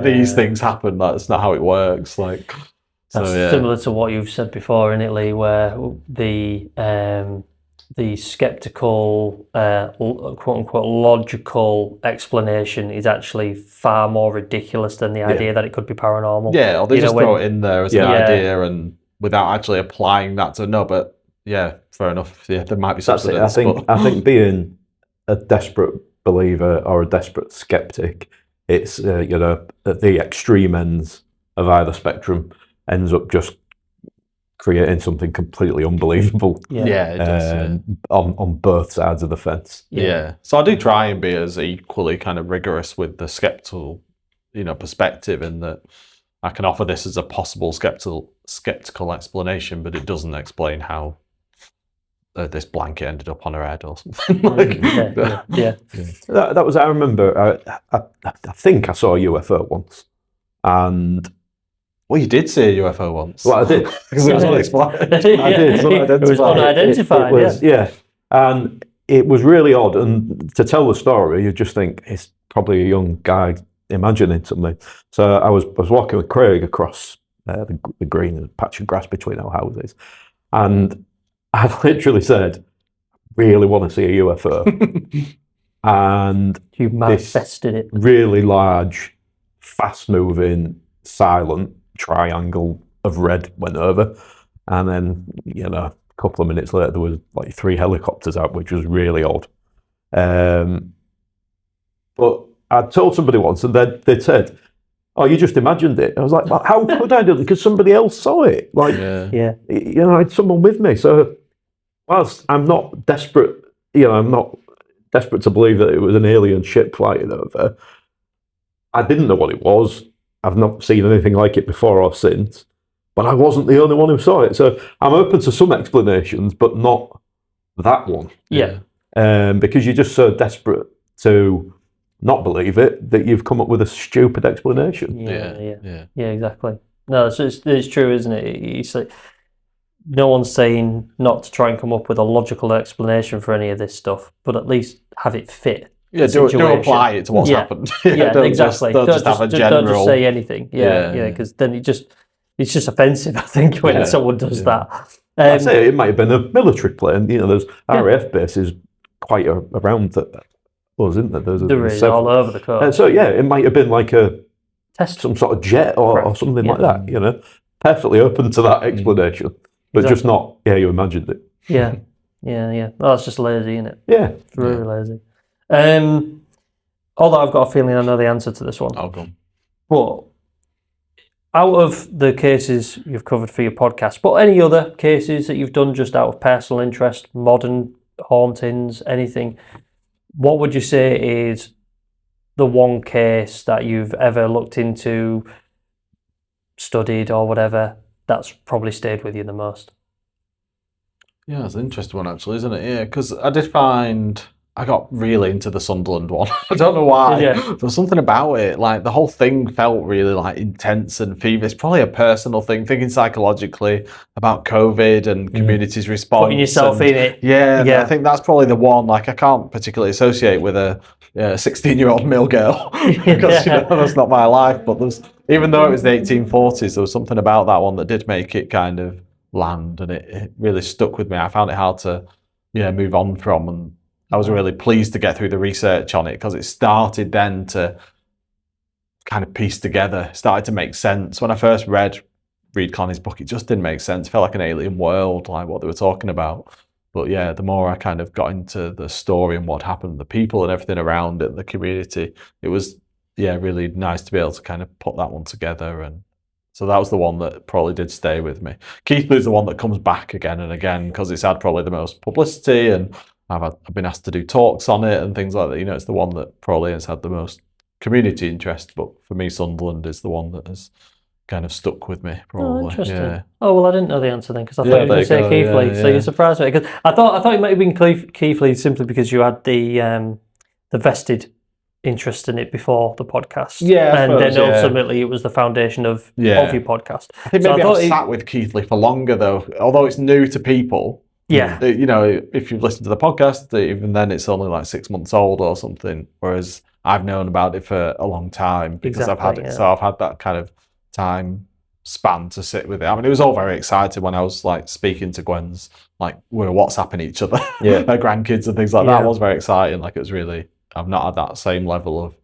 these things happen. That's not how it works. Like, that's similar to what you've said before, isn't it, Lee, where the skeptical, quote-unquote, logical explanation is actually far more ridiculous than the idea that it could be paranormal. Yeah, or they just throw it in there as an idea and without actually applying that to no, but fair enough. Yeah, there might be subsidence. I think being a desperate believer or a desperate skeptic, it's at the extreme ends of either spectrum ends up just creating something completely unbelievable. It does, on both sides of the fence. So I do try and be as equally kind of rigorous with the skeptical, perspective, in that I can offer this as a possible skeptical explanation, but it doesn't explain how this blanket ended up on her head or something. That was, I remember, I think I saw a UFO once, and well, you did see a UFO once. Well, I did. Because it was unexplained. I did. It was unidentified. It was, and it was really odd. And to tell the story, you just think it's probably a young guy imagining something. So I was walking with Craig across the green, patch of grass between our houses, and I literally said, "Really want to see a UFO." and You manifested it. really large, fast-moving, silent triangle of red went over, and then a couple of minutes later there was like 3 helicopters out, which was really odd. But I told somebody once, and they said, "Oh, you just imagined it." I was like, well, "How could I do it?" Because somebody else saw it. Like, Yeah. I had someone with me. So, whilst I'm not desperate, I'm not desperate to believe that it was an alien ship flying over. I didn't know what it was. I've not seen anything like it before or since. But I wasn't the only one who saw it. So I'm open to some explanations, but not that one. Yeah. Because you're just so desperate to not believe it that you've come up with a stupid explanation. Yeah, exactly. No, it's true, isn't it? It's like, no one's saying not to try and come up with a logical explanation for any of this stuff, but at least have it fit. Yeah, do apply it to what's happened. Don't exactly. Don't just have a general. Don't just say anything. Because then it's just offensive, I think, when someone does that. I'd say it might have been a military plane. There's RAF bases quite around that. Isn't there? There is all over the coast. So it might have been like some sort of jet or something like that. Perfectly open to that explanation, but just not. Yeah, you imagined it. Yeah. Well, that's just lazy, isn't it? Yeah, it's really lazy. Although I've got a feeling I know the answer to this one. I'll go. But out of the cases you've covered for your podcast, but any other cases that you've done just out of personal interest, modern hauntings, anything, what would you say is the one case that you've ever looked into, studied or whatever, that's probably stayed with you the most? Yeah, it's an interesting one actually, isn't it? Yeah, because I did find I got really into the Sunderland one. I don't know why. There was something about it. Like the whole thing felt really like intense and feverish. It's probably a personal thing, thinking psychologically about COVID and community's response. Putting yourself in it. Yeah, I think that's probably the one. Like I can't particularly associate with a 16-year-old male girl because that's not my life. But even though it was the 1840s, there was something about that one that did make it kind of land, and it really stuck with me. I found it hard to move on from, and I was really pleased to get through the research on it because it started then to kind of piece together, started to make sense. When I first read Connie's book, it just didn't make sense. It felt like an alien world, like what they were talking about. But the more I kind of got into the story and what happened, the people and everything around it, the community, it was really nice to be able to kind of put that one together. And so that was the one that probably did stay with me. Keithley's the one that comes back again and again because it's had probably the most publicity, and I've been asked to do talks on it and things like that. It's the one that probably has had the most community interest. But for me, Sunderland is the one that has kind of stuck with me, probably. Oh, interesting. Yeah. Oh, well, I didn't know the answer then because I thought you were going to say Keithley, so you surprised me. Because I thought it might have been Keithley simply because you had the vested interest in it before the podcast. Yeah, and then ultimately it was the foundation of your podcast. I think maybe I've sat with Keithley for longer though, although it's new to people. Yeah. If you've listened to the podcast, even then it's only like 6 months old or something, whereas I've known about it for a long time because I've had it. So I've had that kind of time span to sit with it. I mean, it was all very exciting when I was like speaking to Gwen's, like we were WhatsApping each other, her grandkids and things like that. It was very exciting. Like it was really, I've not had that same level of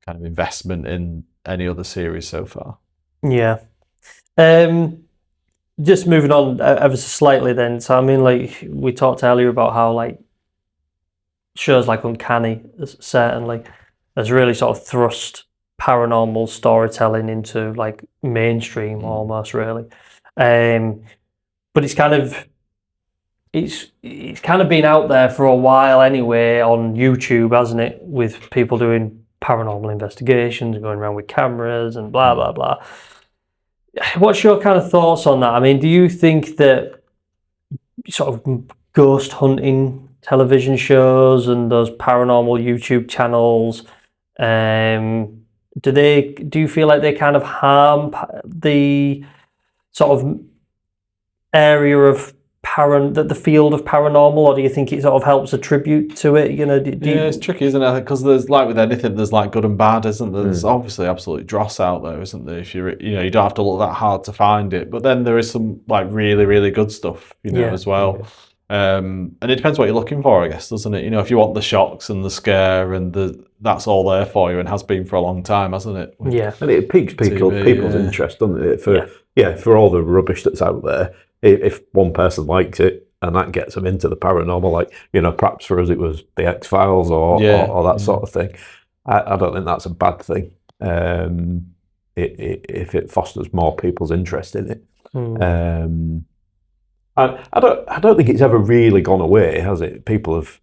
kind of investment in any other series so far. Yeah. Just moving on ever so slightly then. So, I mean, like, we talked earlier about how, like, shows like Uncanny, certainly, has really sort of thrust paranormal storytelling into, like, mainstream almost, really. But it's kind of been out there for a while anyway on YouTube, hasn't it? With people doing paranormal investigations, going around with cameras and blah, blah, blah. What's your kind of thoughts on that? I mean, do you think that sort of ghost hunting television shows and those paranormal YouTube channels, do you feel like they kind of harm the sort of area of the field of paranormal, or do you think it sort of helps attribute to it? It's tricky, isn't it? Because there's, like with anything, there's like good and bad, isn't there? There's obviously absolute dross out there, isn't there? If you don't have to look that hard to find it, but then there is some like really, really good stuff, as well. And it depends what you're looking for, I guess, doesn't it? You know, if you want the shocks and the scare and that's all there for you and has been for a long time, hasn't it? Yeah. And it piques people's interest, doesn't it? For all the rubbish that's out there, if one person likes it and that gets them into the paranormal, like, you know, perhaps for us it was the X-Files or that sort of thing. I don't think that's a bad thing. If it fosters more people's interest in it. I don't think it's ever really gone away, has it? People have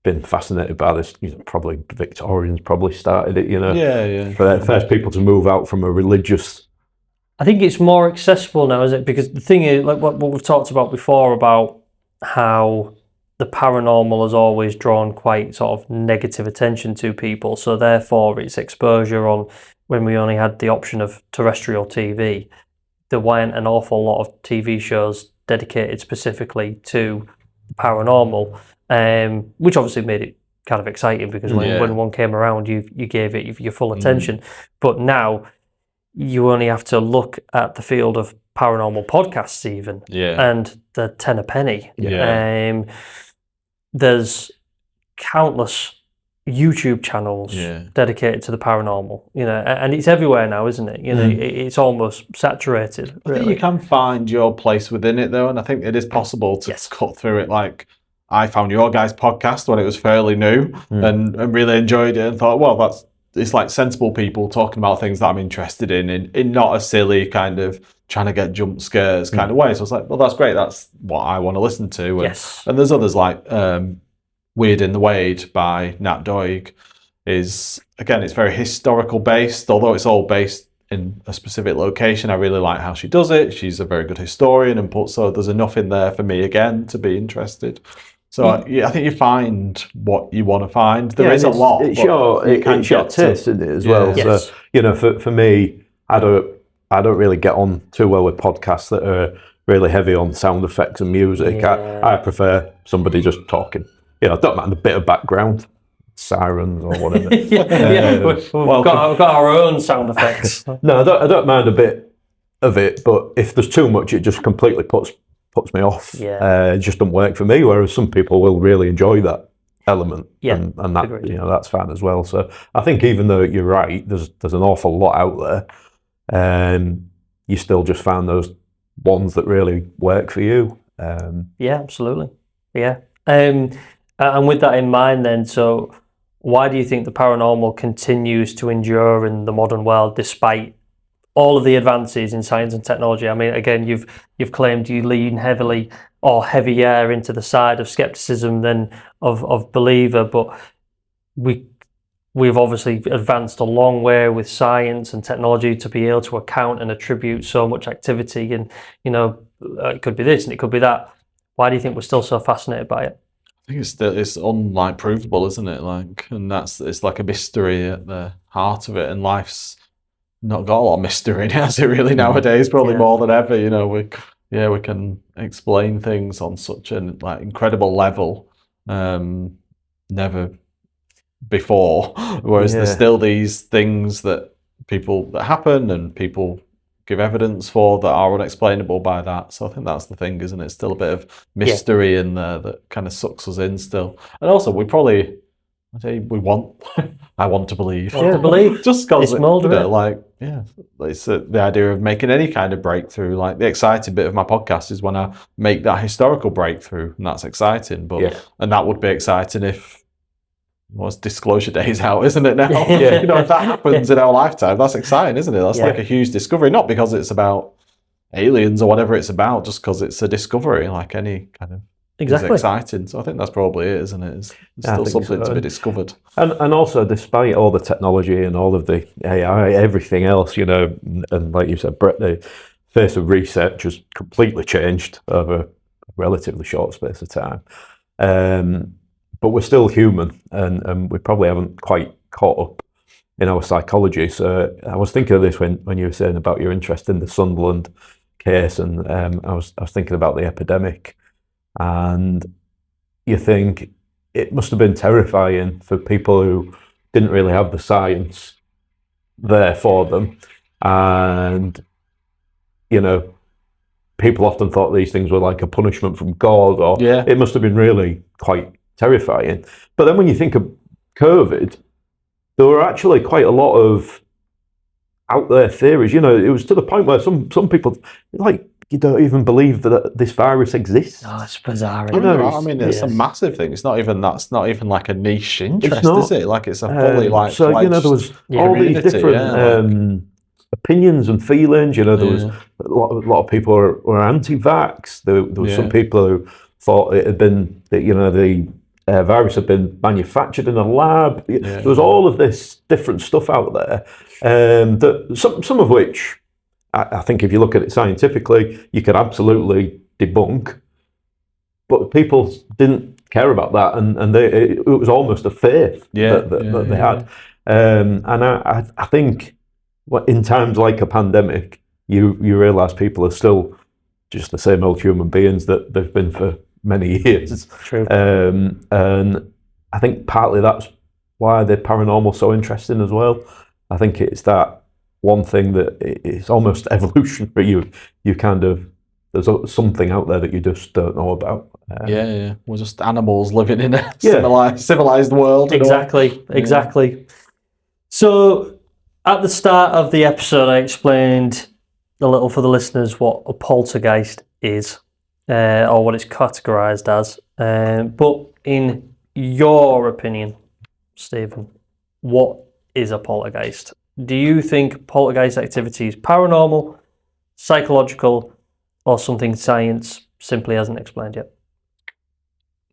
been fascinated by this. You know, probably Victorians probably started it. You know, for the first people to move out from a religious. I think it's more accessible now, is it? Because the thing is, like what we've talked about before, about how the paranormal has always drawn quite sort of negative attention to people. So therefore, its exposure on when we only had the option of terrestrial TV, there weren't an awful lot of TV shows dedicated specifically to the paranormal, which obviously made it kind of exciting because when one came around, you gave it your full attention. But now you only have to look at the field of paranormal podcasts even, and they're 10 a penny. There's countless YouTube channels dedicated to the paranormal, you know, and it's everywhere now, isn't it? You know, it's almost saturated. I think you can find your place within it though, and I think it is possible to cut through it. Like, I found your guys' podcast when it was fairly new and really enjoyed it and thought, well, it's like sensible people talking about things that I'm interested in not a silly kind of trying to get jump scares kind of way. So I was like, well, that's great. That's what I want to listen to. And there's others like Weird in the Wade by Nat Doig. Again, it's very historical based, although it's all based in a specific location. I really like how she does it. She's a very good historian, so there's enough in there for me again to be interested. So I think you find what you want to find. There is a lot. It's your taste, isn't it, as well? Yes. So, you know, for me, I don't really get on too well with podcasts that are really heavy on sound effects and music. I prefer somebody just talking. You know, don't mind a bit of background, sirens or whatever. We've got our own sound effects. No, I don't mind a bit of it, but if there's too much, it just completely puts me off. It just doesn't work for me. Whereas some people will really enjoy that element, and that agreed. You know, that's fine as well. So I think even though you're right, there's an awful lot out there, you still just find those ones that really work for you. Yeah, absolutely. Yeah. And with that in mind then, so why do you think the paranormal continues to endure in the modern world despite all of the advances in science and technology? I mean, again, you've claimed you lean heavily or heavier into the side of skepticism than of believer, but we've obviously advanced a long way with science and technology to be able to account and attribute so much activity, and, you know, it could be this and it could be that. Why do you think we're still so fascinated by it? I think it's unlike provable, isn't it? Like, and it's like a mystery at the heart of it, and life's not got a lot of mystery in it, has it really nowadays? Probably more than ever. You know, we can explain things on such an incredible level, never before. Whereas there's still these things that happen and people give evidence for that are unexplainable by that. So I think that's the thing, isn't it? Still a bit of mystery in there that kind of sucks us in still. And also I want to believe. Just because it's the idea of making any kind of breakthrough. Like, the exciting bit of my podcast is when I make that historical breakthrough, and that's exciting. And that would be exciting if Disclosure Day is out, isn't it now? You know, if that happens in our lifetime, that's exciting, isn't it? That's like a huge discovery, not because it's about aliens or whatever it's about, just because it's a discovery, like any kind of is exciting. So I think that's probably it, isn't it? It's still something to be discovered. And also, despite all the technology and all of the AI, everything else, you know, and like you said, Brett, the face of research has completely changed over a relatively short space of time. But we're still human, and we probably haven't quite caught up in our psychology. So I was thinking of this when you were saying about your interest in the Sunderland case, and I was thinking about the epidemic, and you think it must have been terrifying for people who didn't really have the science there for them, and, you know, people often thought these things were like a punishment from God, or Yeah. it must have been really quite terrifying. But then when you think of COVID, there were actually quite a lot of out there theories. You know, it was to the point where some people, like, you don't even believe that this virus exists. Oh, it's bizarre. I isn't it? know. I mean, it's a Yes. massive thing. It's not even like a niche interest, not. is it? Like it's a fully like. So you know, there was all these community, different opinions and feelings. You know, there was Yeah. a lot of people were anti-vax. There was some Yeah. people who thought it had been that, you know, the virus had been manufactured in a lab. There was all of this different stuff out there, that some of which I think, if you look at it scientifically, you could absolutely debunk. But people didn't care about that, and it was almost a faith that they had. And I think in times like a pandemic, you realise people are still just the same old human beings that they've been for many years. True. And I think partly that's why the paranormal so interesting as well. I think it's that one thing that it's almost evolutionary. You kind of, there's something out there that you just don't know about. We're just animals living in a civilized world. Exactly. So at the start of the episode, I explained a little for the listeners what a poltergeist is, or what it's categorized as. But in your opinion, Stephen, what is a poltergeist? Do you think poltergeist activity is paranormal, psychological, or something science simply hasn't explained yet?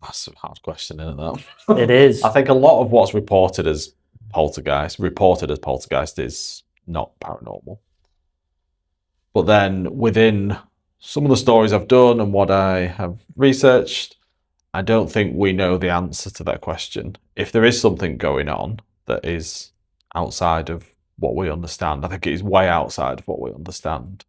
That's a hard question, isn't it? It is. I think a lot of what's reported as poltergeist is not paranormal. But then within some of the stories I've done and what I have researched, I don't think we know the answer to that question. If there is something going on that is outside of what we understand, I think it is way outside of what we understand.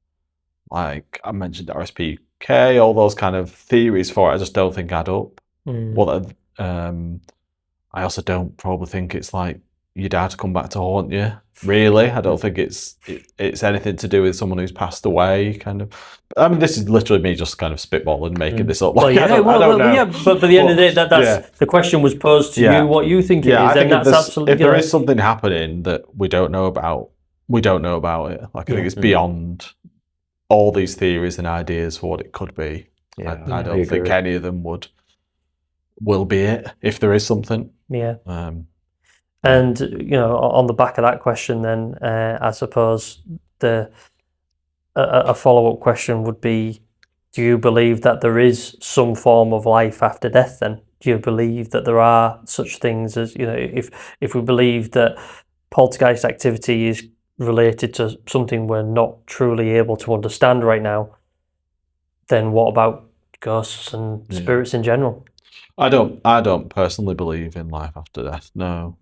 Like I mentioned, RSPK, all those kind of theories for it, I just don't think add up. Well, I also don't probably think it's like your dad come back to haunt you. Really, I don't think it's anything to do with someone who's passed away. Kind of. I mean, this is literally me just kind of spitballing, making this up. Like, I don't know. But at the end of the day, that's the question was posed to you. What you think it is, and that's absolutely. If there is something happening that we don't know about, we don't know about it. Like I think it's beyond all these theories and ideas for what it could be. I don't think any of them will be it if there is something. Yeah. And on the back of that question, then I suppose a follow-up question would be: do you believe that there is some form of life after death? Then do you believe that there are such things as if we believe that poltergeist activity is related to something we're not truly able to understand right now, then what about ghosts and spirits in general? I don't personally believe in life after death, no.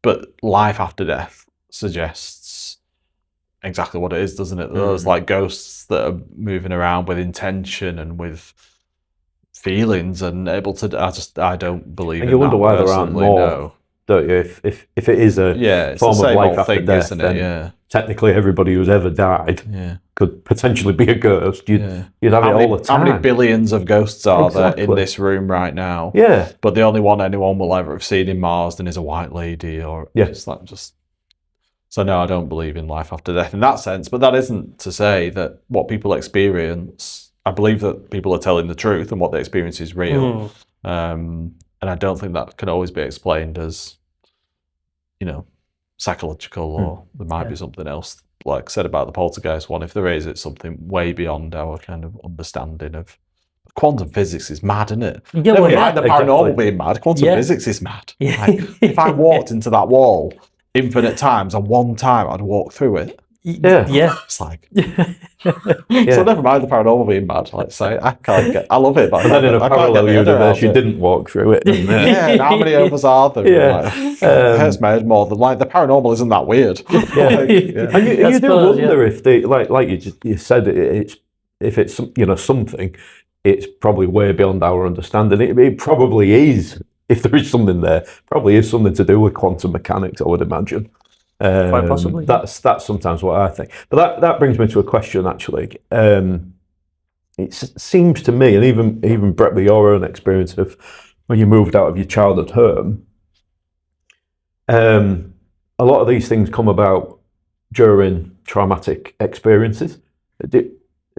But life after death suggests exactly what it is, doesn't it? There's like ghosts that are moving around with intention and with feelings and able to. I don't believe. And you wonder why there aren't more, no. don't you? If it is a form of life after death, then technically everybody who's ever died could potentially be a ghost. You'd have it all the time. How many billions of ghosts are there in this room right now? Yeah. But the only one anyone will ever have seen in Marsden is a white lady, or it's like just. So no, I don't believe in life after death in that sense. But that isn't to say that what people experience. I believe that people are telling the truth and what they experience is real. And I don't think that can always be explained as, psychological, or there might be something else. Like I said about the poltergeist one, if there is, it's something way beyond our kind of understanding of. Quantum physics is mad, isn't it? Yeah, Never mind the paranormal being mad. Quantum physics is mad. Like, if I walked into that wall infinite times and one time I'd walk through it. Yeah. It's like. So never mind the paranormal being mad. Like say, I love it. But then in a parallel universe, you didn't walk through it. And how many of us are there? It hurts my head more than like the paranormal isn't that weird. And you do wonder if they like you said if it's something, it's probably way beyond our understanding. It probably is. If there is something there, probably is something to do with quantum mechanics, I would imagine. Quite possibly. That's sometimes what I think. But that brings me to a question, actually. seems to me, and even Brett, with your own experience of when you moved out of your childhood home, a lot of these things come about during traumatic experiences. Would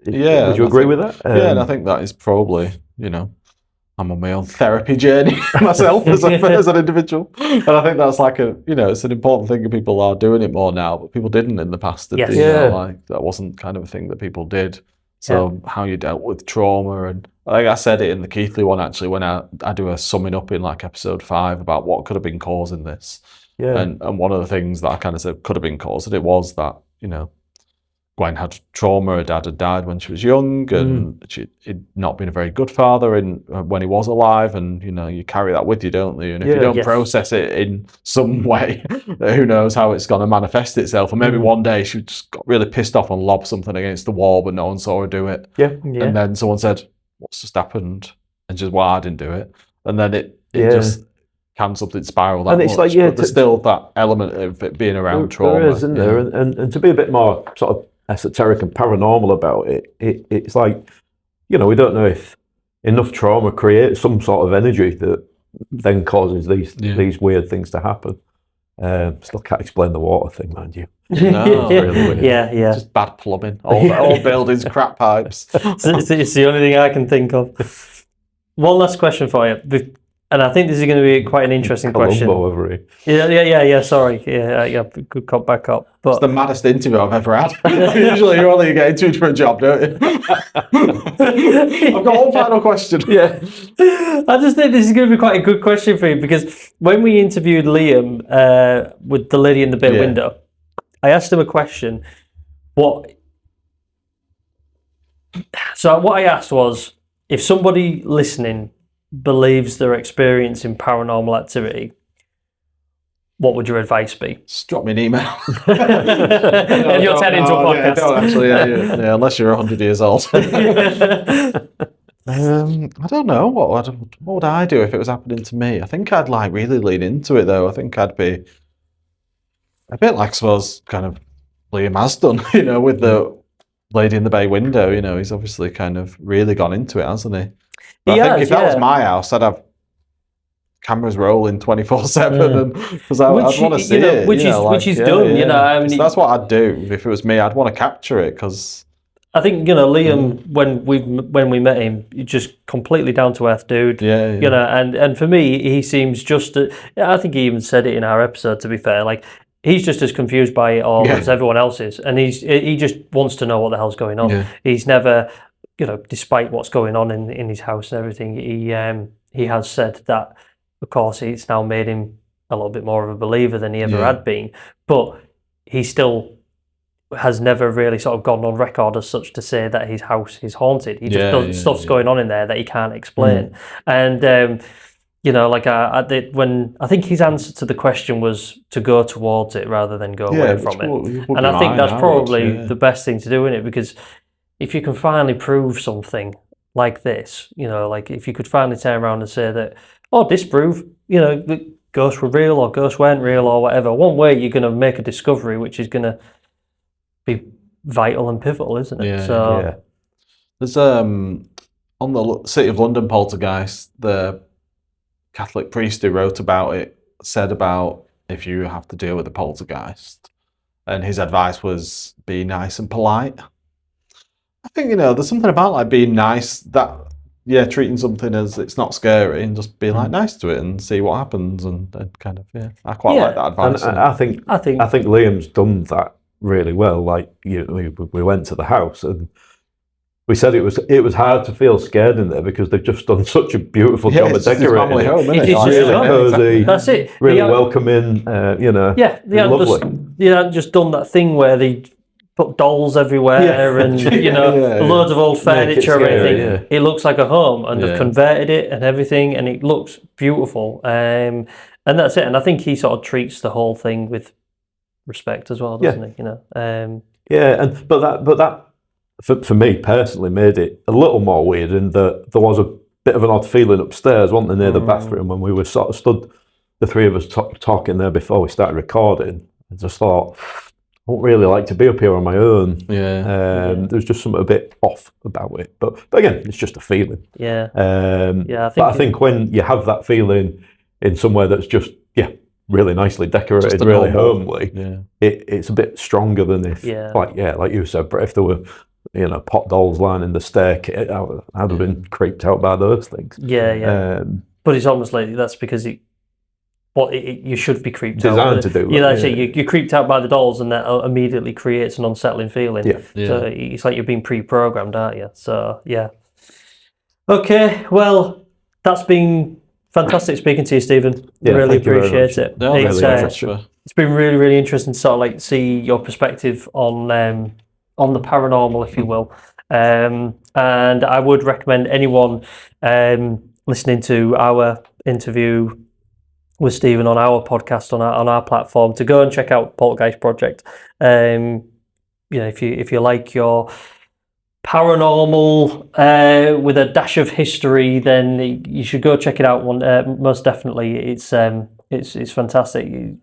you agree with that? And I think that is probably, I'm on my own therapy journey myself as an individual, and I think that's like it's an important thing. People are doing it more now, but people didn't in the past. Did they? Like that wasn't kind of a thing that people did. So how you dealt with trauma, and I think I said it in the Keithley one actually when I do a summing up in like episode 5 about what could have been causing this. Yeah. And one of the things that I kind of said could have been causing it was that Gwen had trauma. Her dad had died when she was young, and he'd not been a very good father when he was alive. And you carry that with you, don't you? And if you don't process it in some way, who knows how it's going to manifest itself? And maybe one day she just got really pissed off and lobbed something against the wall, but no one saw her do it. And then someone said, "What's just happened?" And she's, "Well, I didn't do it." And then it just cancelled its spiral that much. Like, but there's still that element of it being around trauma. There is, isn't there? And to be a bit more sort of esoteric and paranormal about it, it's like, we don't know if enough trauma creates some sort of energy that then causes these weird things to happen. Still can't explain the water thing, mind you. No, really weird. Just bad plumbing. All buildings, crap pipes. It's the only thing I can think of. One last question for you. And I think this is going to be quite an interesting question. Yeah. Sorry. Yeah. Good cop, back up. But it's the maddest interview I've ever had. Usually, you only get interviewed for a job, don't you? I've got one final question. Yeah. I just think this is going to be quite a good question for you, because when we interviewed Liam with the lady in the bay window, I asked him a question. So what I asked was, if somebody listening believes they're experiencing paranormal activity, what would your advice be? Just drop me an email. And you'll turn into a podcast. Don't actually, unless you're 100 years old. I don't know. What would I do if it was happening to me? I think I'd really lean into it, though. I think I'd be a bit like, I suppose, kind of Liam has done, with the lady in the bay window. He's obviously kind of really gone into it, hasn't he? But I think if that was my house, I'd have cameras rolling 24/7, because I'd want to see it. Which is done. That's what I'd do if it was me. I'd want to capture it, because I think Liam, when we met him, he's just completely down to earth dude. And for me, he seems just. I think he even said it in our episode. To be fair, he's just as confused by it all as everyone else is, and he just wants to know what the hell's going on. Yeah. He's never. Despite what's going on in his house and everything, he has said that, of course, it's now made him a little bit more of a believer than he ever had been. But he still has never really sort of gone on record as such to say that his house is haunted. He just does stuff's going on in there that he can't explain. And when I think his answer to the question was to go towards it rather than go away from it. And I think that's probably the best thing to do in it, because if you can finally prove something like this, if you could finally turn around and say that, disprove, that ghosts were real or ghosts weren't real or whatever, one way you're going to make a discovery which is going to be vital and pivotal, isn't it? Yeah. There's on the City of London poltergeist, the Catholic priest who wrote about it said about if you have to deal with a poltergeist, and his advice was be nice and polite. I think, there's something about being nice, treating something as it's not scary, and just being nice to it and see what happens, and kind of, I quite like that advice. And I think Liam's done that really well. We went to the house and we said it was hard to feel scared in there, because they've just done such a beautiful job of decorating it. Home, it's really cozy. That's it. Really welcoming. They hadn't just done that thing where they put dolls everywhere and loads of old furniture and everything. It looks like a home, and they've converted it and everything, and it looks beautiful. And that's it. And I think he sort of treats the whole thing with respect as well, doesn't he? But that for me personally made it a little more weird, in that there was a bit of an odd feeling upstairs, wasn't there, near the bathroom, when we were sort of stood, the three of us talking there before we started recording. I just thought, don't really like to be up here on my own. Yeah. There's just something a bit off about it. But again, it's just a feeling. Yeah. I think when you have that feeling in somewhere that's just really nicely decorated, Just a really normal- homely, it's a bit stronger than if like you said, but if there were pot dolls lining the staircase, I'd have been creeped out by those things. But it's almost like that's because you should be creeped out. Designed to do that. You're creeped out by the dolls, and that immediately creates an unsettling feeling. So it's like you're being pre-programmed, aren't you? So yeah. Okay, well, that's been fantastic speaking to you, Stephen. Really appreciate it. No, it's been really, really interesting to sort of like see your perspective on the paranormal, if you will. And I would recommend anyone listening to our interview with Stephen on our podcast on our platform to go and check out Poltergeist Project. If you like your paranormal with a dash of history, then you should go check it out. Most definitely, it's fantastic.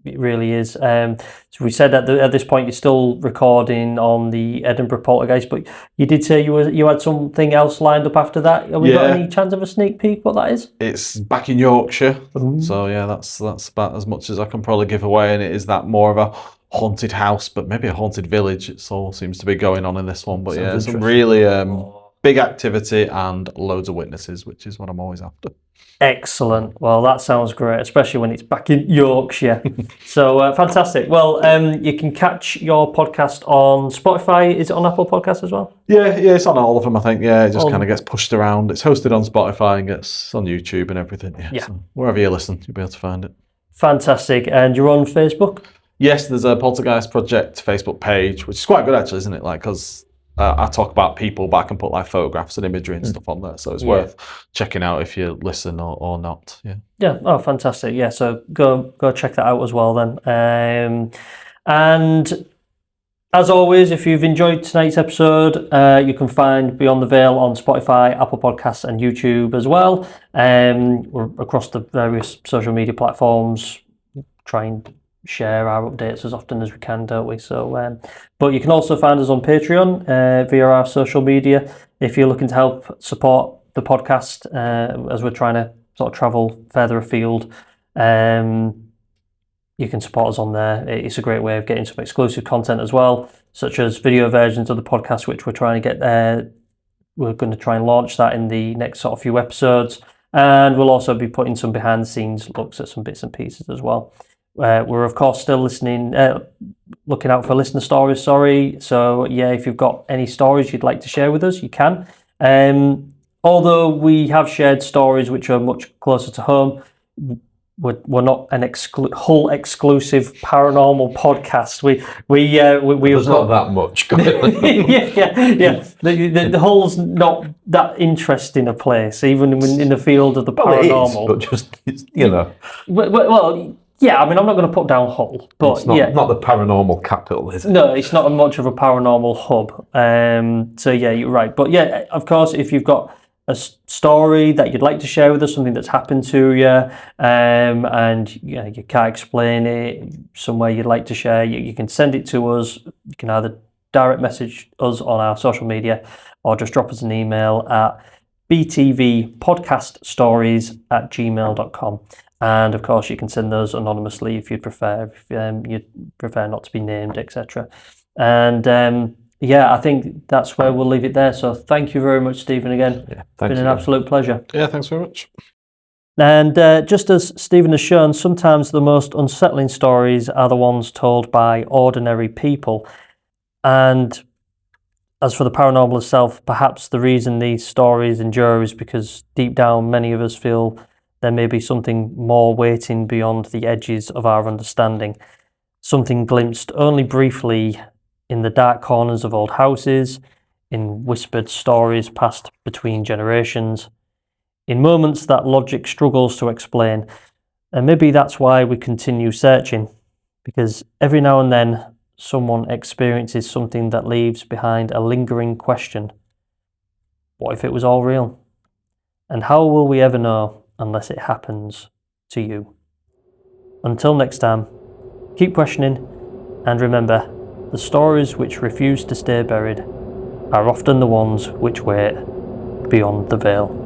It really is. So we said at this point you're still recording on the Edinburgh Poltergeist, but you did say you had something else lined up after that. Have we got any chance of a sneak peek what that is? It's back in Yorkshire. So yeah, that's about as much as I can probably give away, and it is that more of a haunted house, but maybe a haunted village. It all seems to be going on in this one. But Sounds some really big activity and loads of witnesses, which is what I'm always after. Excellent. Well, that sounds great, especially when it's back in Yorkshire. So fantastic. Well, you can catch your podcast on Spotify. Is it on Apple Podcasts as well? Yeah, it's on all of them, I think. Yeah, it just kind of gets pushed around. It's hosted on Spotify and gets on YouTube and everything. So wherever you listen, you'll be able to find it. Fantastic. And you're on Facebook? Yes, there's a Poltergeist Project Facebook page, which is quite good actually, isn't it? Like, because I talk about people, but I can put like photographs and imagery and stuff on there, so it's worth checking out if you listen or not. Yeah. Oh, fantastic. Yeah. So go check that out as well then. And as always, if you've enjoyed tonight's episode, you can find Beyond the Veil on Spotify, Apple Podcasts, and YouTube as well. We're across the various social media platforms. Try and share our updates as often as we can, don't we? So, but you can also find us on Patreon via our social media if you're looking to help support the podcast as we're trying to sort of travel further afield. You can support us on there. It's a great way of getting some exclusive content as well, such as video versions of the podcast, which we're trying to get. We're going to try and launch that in the next sort of few episodes, and we'll also be putting some behind the scenes looks at some bits and pieces as well. We're of course still looking out for listener stories. So yeah, if you've got any stories you'd like to share with us, you can. Although we have shared stories which are much closer to home, we're not an Hull exclusive paranormal podcast. There's not that much going on. yeah. The Hull's not that interesting a place, even in the field of the paranormal. But just Well, yeah. I mean, I'm not going to put down Hull, but it's not the paranormal capital, is it? No, it's not much of a paranormal hub. So yeah, you're right. But yeah, of course, if you've got a story that you'd like to share with us, something that's happened to you, and you can't explain it, somewhere you'd like to share, you can send it to us. You can either direct message us on our social media or just drop us an email at btvpodcaststories@gmail.com. And of course, you can send those anonymously if you'd prefer, not to be named, etc. And yeah, I think that's where we'll leave it there. So thank you very much, Stephen, again. Yeah, it's been an absolute pleasure. Yeah, thanks very much. And just as Stephen has shown, sometimes the most unsettling stories are the ones told by ordinary people. And as for the paranormal itself, perhaps the reason these stories endure is because deep down many of us feel there may be something more waiting beyond the edges of our understanding, something glimpsed only briefly in the dark corners of old houses, in whispered stories passed between generations, in moments that logic struggles to explain. And maybe that's why we continue searching, because every now and then someone experiences something that leaves behind a lingering question. What if it was all real? And how will we ever know unless it happens to you? Until next time, keep questioning And remember, the stories which refuse to stay buried are often the ones which wait beyond the veil.